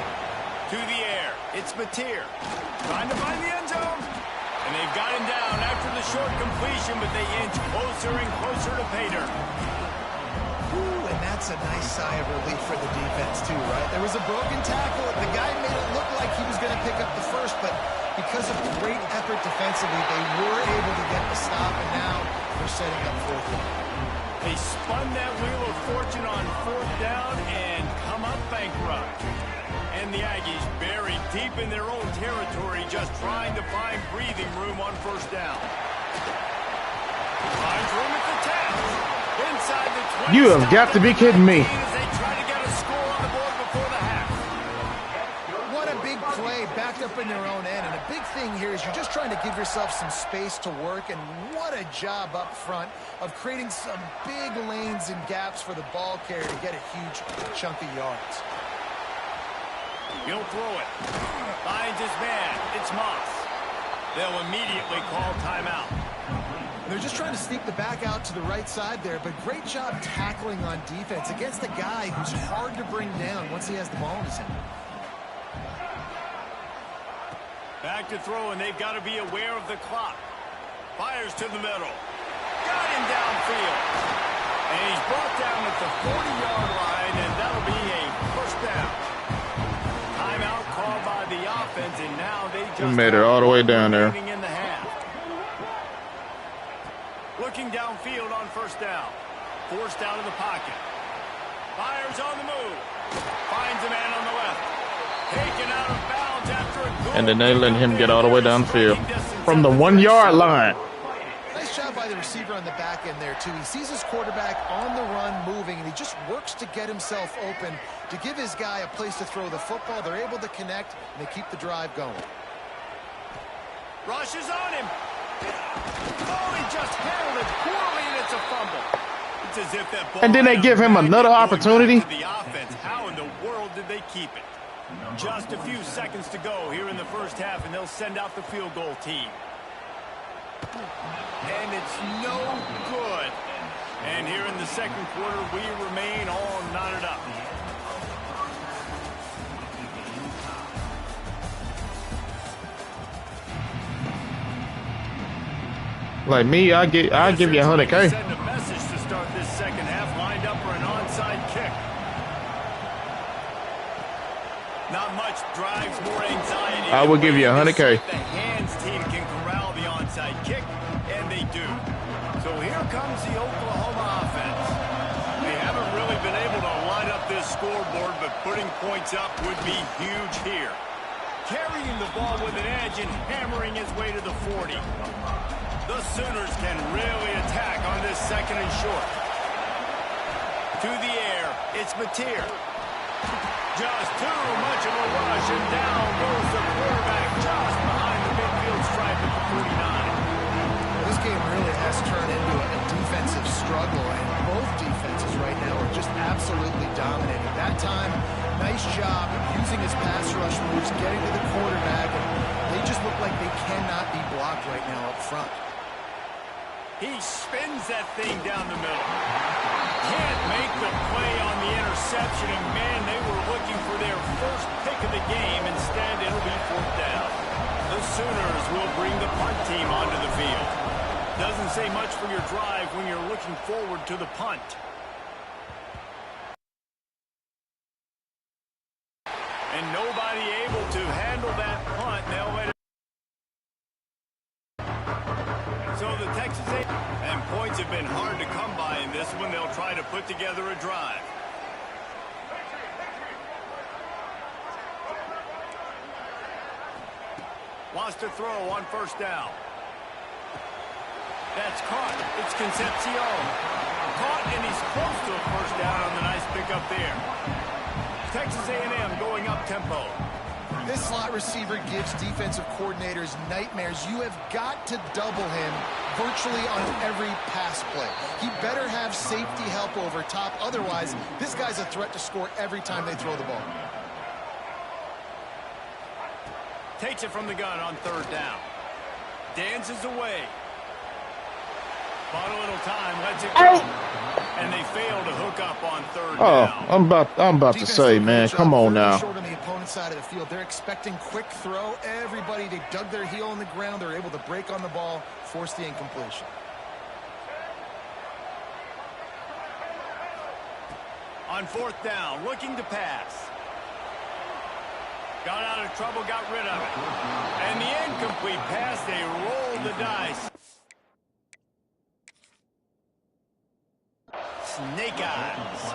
To the air, it's Mateer. Trying to find the end zone. And they've got him down after the short completion, but they inch closer and closer to pay dirt. Ooh, and that's a nice sigh of relief for the defense too, right? There was a broken tackle. The guy made it look like he was going to pick up the first, but because of great effort defensively, they were able to get the stop, and now they're setting up 4th down. They spun that wheel of fortune on 4th down and come up bankrupt. And the Aggies buried deep in their own territory, just trying to find breathing room on first down. Finds room at the 10. Inside the 20. You have got to be kidding me. As they try to get a score on the board before the half. What a big play, backed up in their own end. And a big thing here is you're just trying to give yourself some space to work. And what a job up front of creating some big lanes and gaps for the ball carrier to get a huge chunk of yards. He'll throw it. Finds his man. It's Moss. They'll immediately call timeout. They're just trying to sneak the back out to the right side there, but great job tackling on defense against a guy who's hard to bring down once he has the ball in his hand. Back to throw, and they've got to be aware of the clock. Fires to the middle. Got him downfield. And he's brought down at the 40-yard line, and that'll be a first down. Timeout called by the offense, and now they just made it all the way down there. In the half. Looking downfield on first down. Forced out of the pocket. Fires on the move. Finds a man on the left. Taken out of bounds after a goal. And then they let him get all the way downfield from the 1-yard line. Nice job by the receiver on the back end there, too. He sees his quarterback on the run moving, and he just works to get himself open to give his guy a place to throw the football. They're able to connect, and they keep the drive going. Rushes on him. Oh, he just handled it poorly, and it's a fumble. It's as if that ball And then they give him another opportunity. the offense. How in the world did they keep it? Just a few seconds to go here in the first half, and they'll send out the field goal team. And it's no good. And here in the second quarter, we remain all knotted up. Like me, I give you $100K. Send a message to start this second half, lined up for an onside kick. Not much drives more anxiety. I will give you $100K. The hands team can corral the onside kick, and they do. So here comes the Oklahoma offense. They haven't really been able to line up this scoreboard, but putting points up would be huge here. Carrying the ball with an edge and hammering his way to the 40. The Sooners can really attack on this second and short. To the air, it's Mateer. Just too much of a rush, and down goes the quarterback just behind the midfield stripe at the 49. This game really has turned into a defensive struggle. He spins that thing down the middle. Can't make the play on the interception, and man, they were looking for their first pick of the game. Instead, it'll be 4th down. The Sooners will bring the punt team onto the field. Doesn't say much for your drive when you're looking forward to the punt. And nobody able to handle that punt. They'll let it. So the Texas A&M, and points have been hard to come by in this one. They'll try to put together a drive. Wants to throw on 1st down. That's caught. It's Concepcion. Caught, and he's close to a 1st down on the nice pickup there. Texas A&M going up tempo. This slot receiver gives defensive coordinators nightmares. You have got to double him virtually on every pass play. He better have safety help over top. Otherwise, this guy's a threat to score every time they throw the ball. Takes it from the gun on 3rd down. Dances away. Bought a little time, lets it go. And they fail to hook up on 3rd down. I'm about to say, man, come on now. Short on the opponent's side of the field. They're expecting quick throw. Everybody, they dug their heel in the ground. They're able to break on the ball, force the incompletion. On 4th down, looking to pass. Got out of trouble, got rid of it. And the incomplete pass, they rolled the dice. Snake eyes.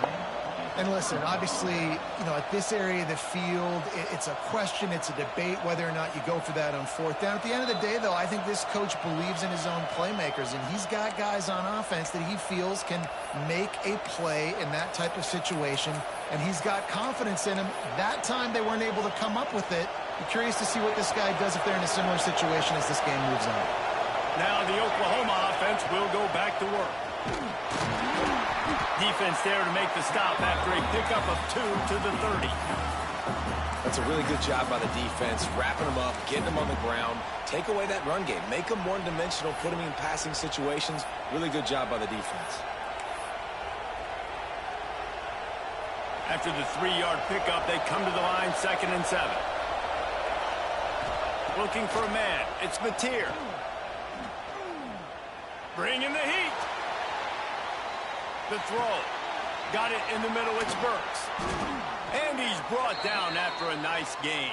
And listen, obviously, at this area of the field, it's a question, it's a debate whether or not you go for that on 4th down. At the end of the day, though, I think this coach believes in his own playmakers, and he's got guys on offense that he feels can make a play in that type of situation, and he's got confidence in him. That time, they weren't able to come up with it. I'm curious to see what this guy does if they're in a similar situation as this game moves on. Now the Oklahoma offense will go back to work. Defense there to make the stop after a pickup of 2 to the 30. That's a really good job by the defense, wrapping them up, getting them on the ground, take away that run game, make them one-dimensional, put them in passing situations. Really good job by the defense. After the 3-yard pickup, they come to the line, 2nd and 7. Looking for a man. It's Mateer. Bringing the heat. The throw. Got it in the middle. It's Burks. And he's brought down after a nice gain.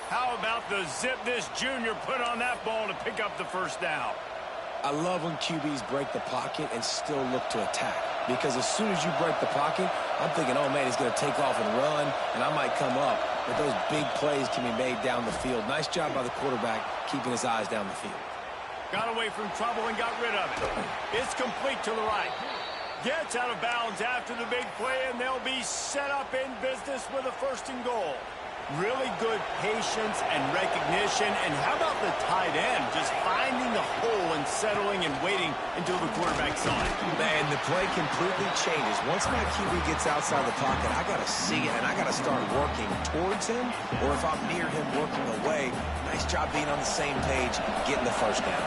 How about the zip this junior put on that ball to pick up the 1st down? I love when QBs break the pocket and still look to attack. Because as soon as you break the pocket, I'm thinking, oh, man, he's going to take off and run, and I might come up. But those big plays can be made down the field. Nice job by the quarterback keeping his eyes down the field. Got away from trouble and got rid of it. It's complete to the right. Gets out of bounds after the big play, and they'll be set up in business with a 1st and goal. Really good patience and recognition. And how about the tight end just finding the hole and settling and waiting until the quarterback saw it? Man, the play completely changes. Once my QB gets outside the pocket, I got to see it, and I got to start working towards him, or if I'm near him working away. Nice job being on the same page, getting the 1st down.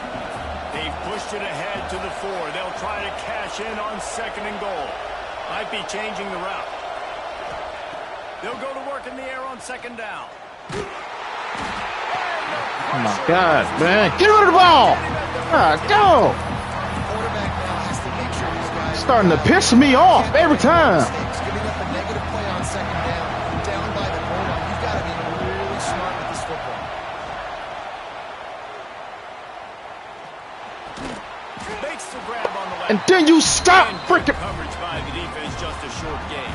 They've pushed it ahead to the 4. They'll try to cash in on 2nd and goal. Might be changing the route. They'll go to work in the air on 2nd down. Oh, my God, man. Get rid of the ball. God, go. Quarterback now has to make sure these guys Starting to piss me off every time. Giving up a negative play on 2nd down by the goal line. You've got to be really smart with this football. Makes the grab on the left. And then you stop freaking. Coverage by the defense, just a short gain.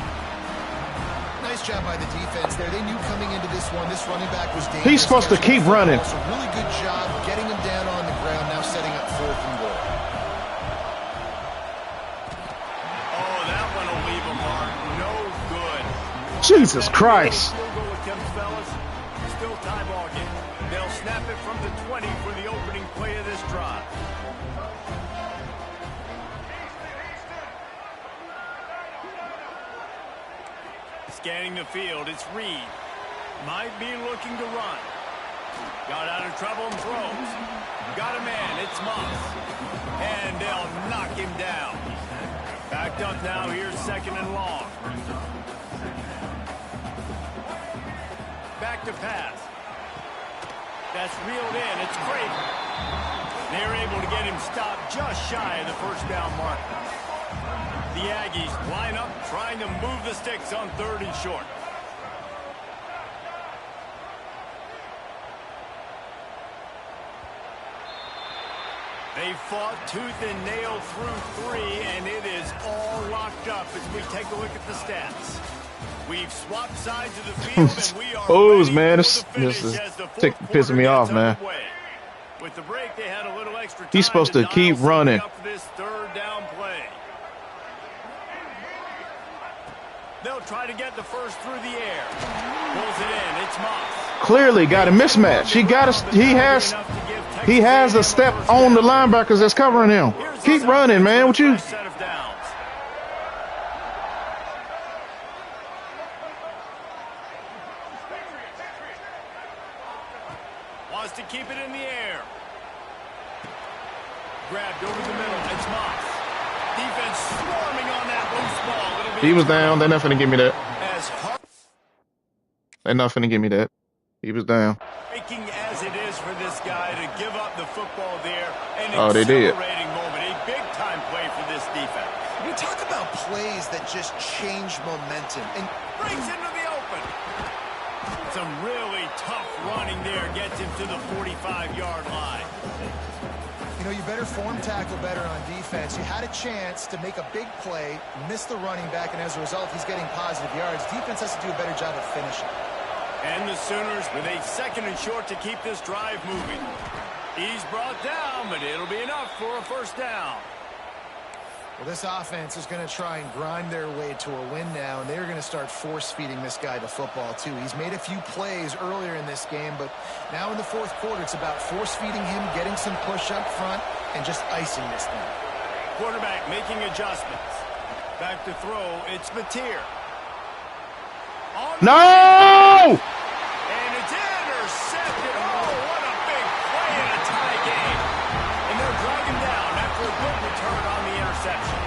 Nice job by the defense there. They knew coming into this one, this running back was dangerous. He's supposed to keep running. So really good job getting him down on the ground, now setting up 4th and goal. Oh, that one will leave a mark. No good. Jesus Christ. Still go attempts, fellas. Still tie ball game. They'll snap it from the 20 for the opening play of this drive. Scanning the field, it's Reed. Might be looking to run. Got out of trouble and throws. Got a man. It's Moss. And they'll knock him down. Backed up now. Here's second and long. Back to pass. That's reeled in. It's great. They're able to get him stopped just shy of the first down mark. The Aggies line up trying to move the sticks on 3rd and short. They fought tooth and nail through 3, and it is all locked up as we take a look at the stats. We've swapped sides of the field, and we are Booze, ready man. for the finish This is as the fourth pissing quarter me off, gets man. underway. With the break, they had a little extra time. He's supposed to dial keep something running. up for this 3rd down play. They'll try to get the first through the air. Pulls it in. It's Moss. Clearly got a mismatch. He has a step on the linebackers that's covering him. Keep running, man. What you? Set of downs. Wants to keep it in the air. Grabbed over the middle. It's Moss. Defense swarming on that loose ball. It'll be He was down. They're not finna give me that. as hard They're not finna give me that. He was down. breaking as it is for this guy to give up the football there. An Oh, they did. exhilarating moment. A big-time play for this defense. We talk about plays that just change momentum. And Brings into the open. Some really tough running there. Gets him to the 45-yard line. you know, you better form tackle better on defense. You had a chance to make a big play, miss the running back, and as a result, he's getting positive yards. Defense has to do a better job of finishing. And the Sooners with a 2nd and short to keep this drive moving. He's brought down, but it'll be enough for a first down. Well, this offense is going to try and grind their way to a win now, and they're going to start force-feeding this guy the football, too. He's made a few plays earlier in this game, but now in the 4th quarter, it's about force-feeding him, getting some push up front, and just icing this thing. Quarterback making adjustments. Back to throw. It's Mateer. No! And it's intercepted. Oh, what a big play in a tie game. And they'll drag him down after a good return on the interception.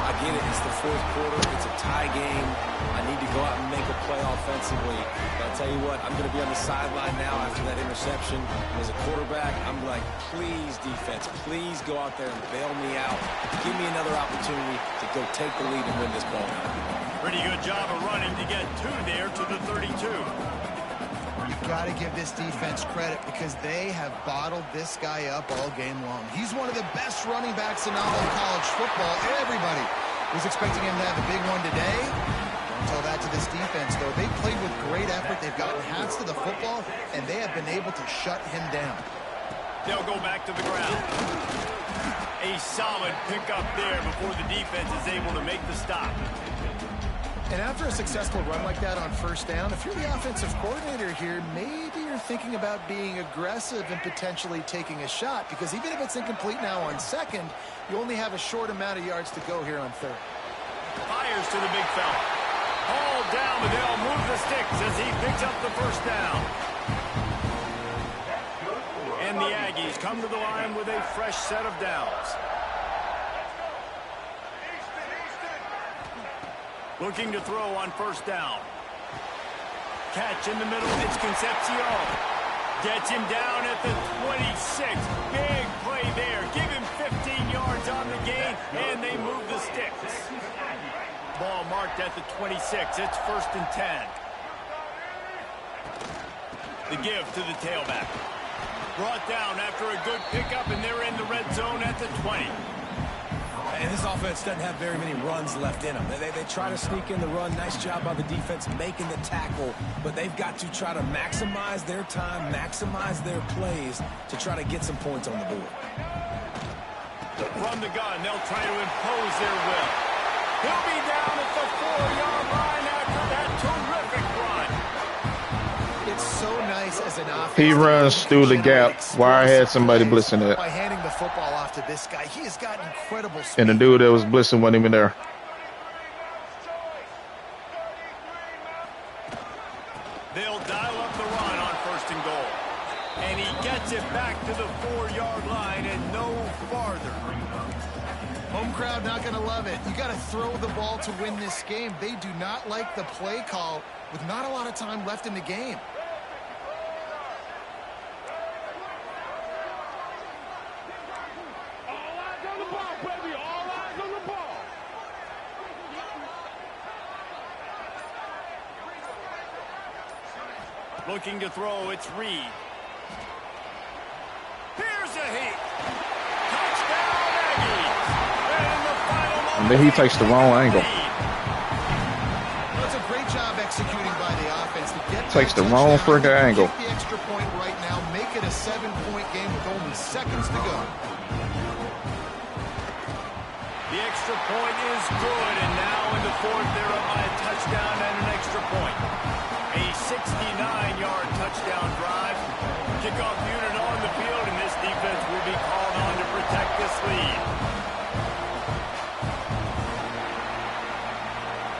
I get it. It's the 4th quarter. It's a tie game. I need to go out and make a play offensively. But I'll tell you what, I'm going to be on the sideline now after that interception. As a quarterback, I'm like, please, defense, please go out there and bail me out. Give me another opportunity to go take the lead and win this ball game. Pretty good job of running to get 2 there to the 32. You've got to give this defense credit because they have bottled this guy up all game long. He's one of the best running backs in all of college football. Everybody was expecting him to have a big one today. Don't tell that to this defense, though. They played with great effort. They've gotten hands to the football, and they have been able to shut him down. They'll go back to the ground. A solid pickup there before the defense is able to make the stop. And after a successful run like that on first down, if you're the offensive coordinator here, maybe you're thinking about being aggressive and potentially taking a shot, because even if it's incomplete now on 2nd, you only have a short amount of yards to go here on 3rd. Fires to the big fella. Hauled down, but they'll move the sticks as he picks up the first down. And the Aggies come to the line with a fresh set of downs. Looking to throw on first down. Catch in the middle. It's Concepcion. Gets him down at the 26. Big play there. Give him 15 yards on the gain, and they move the sticks. Ball marked at the 26. It's 1st and 10. The give to the tailback. Brought down after a good pickup, and they're in the red zone at the 20. And this offense doesn't have very many runs left in them. They try to sneak in the run. Nice job by the defense making the tackle. But they've got to try to maximize their time, maximize their plays to try to get some points on the board. From the gun, they'll try to impose their will. He'll be down at the 4-yard line after that terrific run. It's so nice as an offense. He runs through the gap where I had somebody blitzing it. By handing the football off to this guy, he has got incredible speed. And the dude that was blitzing wasn't even there. They'll dial up the run on 1st and goal. to the 4-yard line and no farther. Home crowd not going to love it. You got to throw the ball to win this game. They do not like the play call with not a lot of time left in the game. Looking to throw, it's Reed. Here's a hit. Touchdown, Aggies. And in the final moment, And then he takes the wrong angle. That's a great job executing by the offense to get Takes the that wrong touchdown, freaking angle. kick the extra point right now, make it a 7-point game with only seconds to go. The extra point is good, and now in the fourth, they're up by a touchdown and an extra point. A 69-yard touchdown drive. Kickoff unit on the field, and this defense will be called on to protect this lead.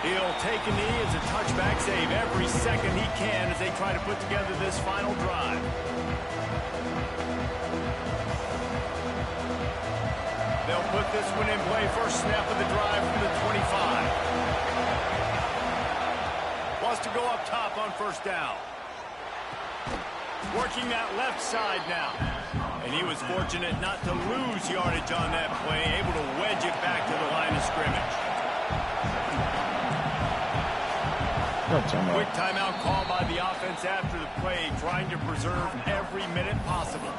He'll take a knee as a touchback save every second he can as they try to put together this final drive. They'll put this one in play. First snap of the drive from the 25. Wants to go up top on first down. Working that left side now. And he was fortunate not to lose yardage on that play, able to wedge it back to the line of scrimmage. Quick timeout call by the offense after the play, trying to preserve every minute possible.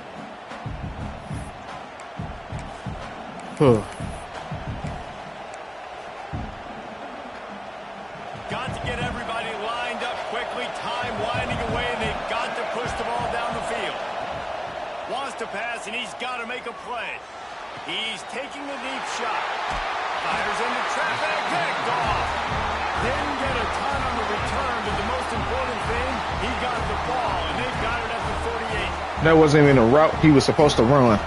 Got to get everybody lined up quickly, time winding away, and they've got to push the ball down the field. Wants to pass, and he's got to make a play. He's taking the deep shot. Fires into traffic, picked off. Didn't get a ton on the return, but the most important thing, he got the ball, and they've got it at the 48. That wasn't even a route he was supposed to run.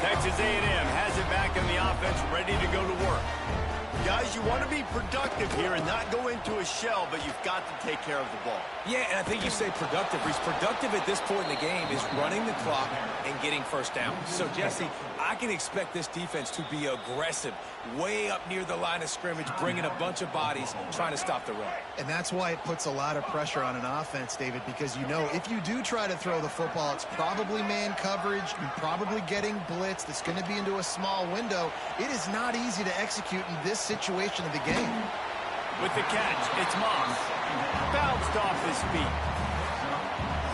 Texas A&M has it back in the offense, ready to go to work. Guys, you want to be productive here and not go into a shell, but you've got to take care of the ball. Yeah, and I think you say productive. He's productive at this point in the game is running the clock and getting first down. So, Jesse, I can expect this defense to be aggressive, way up near the line of scrimmage, bringing a bunch of bodies, trying to stop the run. And that's why it puts a lot of pressure on an offense, David, because you know if you do try to throw the football, it's probably man coverage. You're probably getting blitzed. It's going to be into a small window. It is not easy to execute in this situation of the game. With the catch, it's Moss. Bounced off his feet.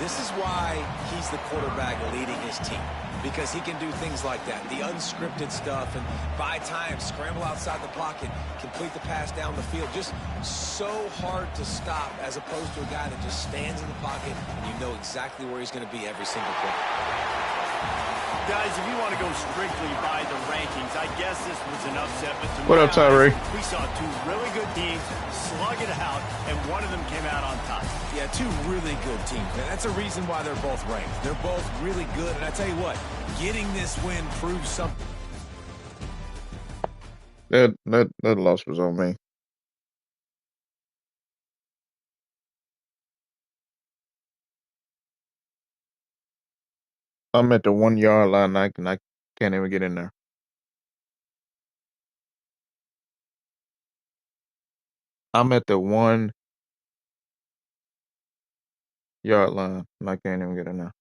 This is why he's the quarterback leading his team, because he can do things like that, the unscripted stuff, and buy time, scramble outside the pocket, complete the pass down the field. Just so hard to stop as opposed to a guy that just stands in the pocket and you know exactly where he's going to be every single play. Guys, if you want to go strictly by the rankings, I guess this was an upset. But to What up, Tyree? We saw two really good teams slug it out, and one of them came out on top. Yeah, two really good teams, and that's a reason why they're both ranked. They're both really good, and I tell you what, getting this win proves something. That loss was on me. I'm at the 1 yard line and I can't even get in there. I'm at the 1 yard line and I can't even get in there.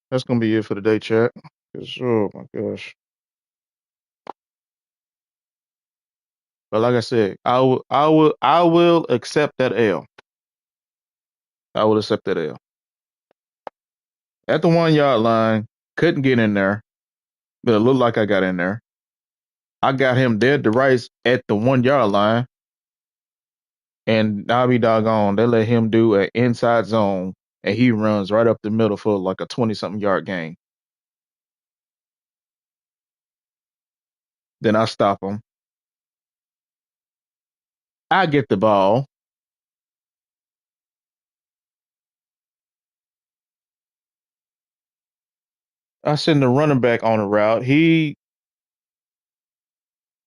That's gonna be it for today, chat. 'Cause, oh my gosh. But like I said, I will accept that L. I will accept that L. At the 1 yard line, couldn't get in there, but it looked like I got in there. I got him dead to rights at the 1 yard line, and I'll be doggone. They let him do an inside zone, and he runs right up the middle for like a 20-something yard gain. Then I stop him. I get the ball. I send the running back on a route. He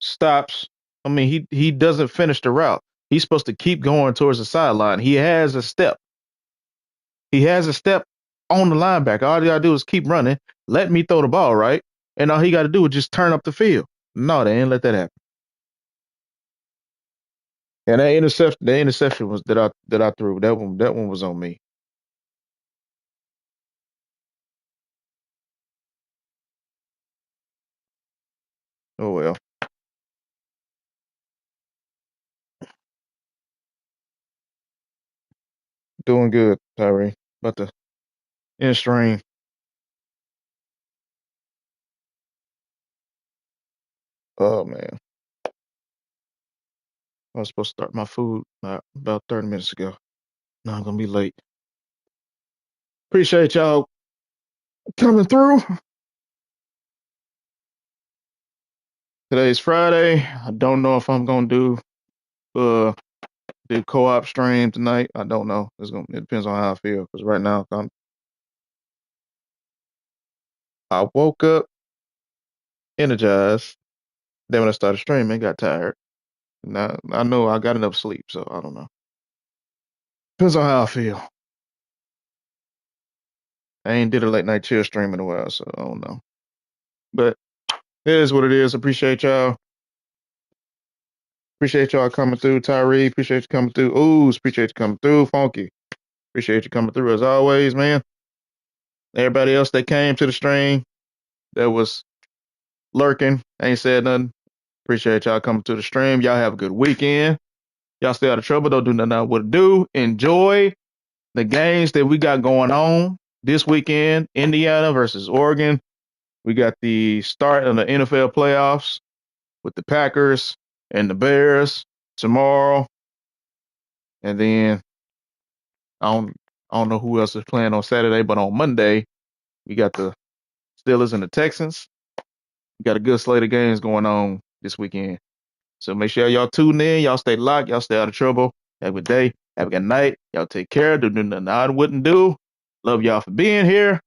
stops. I mean, he doesn't finish the route. He's supposed to keep going towards the sideline. He has a step. He has a step on the linebacker. All he gotta do is keep running. Let me throw the ball right, and all he got to do is just turn up the field. No, they ain't let that happen. And the interception was that I threw. That one was on me. Oh well, doing good, Tyree. About to end stream. Oh man, I was supposed to start my food about 30 minutes ago. Now I'm gonna be late. Appreciate y'all coming through. Today's Friday. I don't know if I'm gonna do uh the co-op stream tonight. I don't know. It depends on how I feel. Because right now I woke up energized. Then when I started streaming, got tired. Now I know I got enough sleep, so I don't know. Depends on how I feel. I ain't did a late night chill stream in a while, so I don't know. But it is what it is. Appreciate y'all. Appreciate y'all coming through, Tyree. Appreciate you coming through. Ooze, appreciate you coming through, Funky. Appreciate you coming through as always, man. Everybody else that came to the stream that was lurking, ain't said nothing. Appreciate y'all coming to the stream. Y'all have a good weekend. Y'all stay out of trouble. Don't do nothing I would do. Enjoy the games that we got going on this weekend. Indiana versus Oregon. We got the start of the NFL playoffs with the Packers and the Bears tomorrow. And then I don't know who else is playing on Saturday, but on Monday we got the Steelers and the Texans. We got a good slate of games going on this weekend. So make sure y'all tune in. Y'all stay locked. Y'all stay out of trouble. Have a good day. Have a good night. Y'all take care. Do nothing I wouldn't do. Love y'all for being here.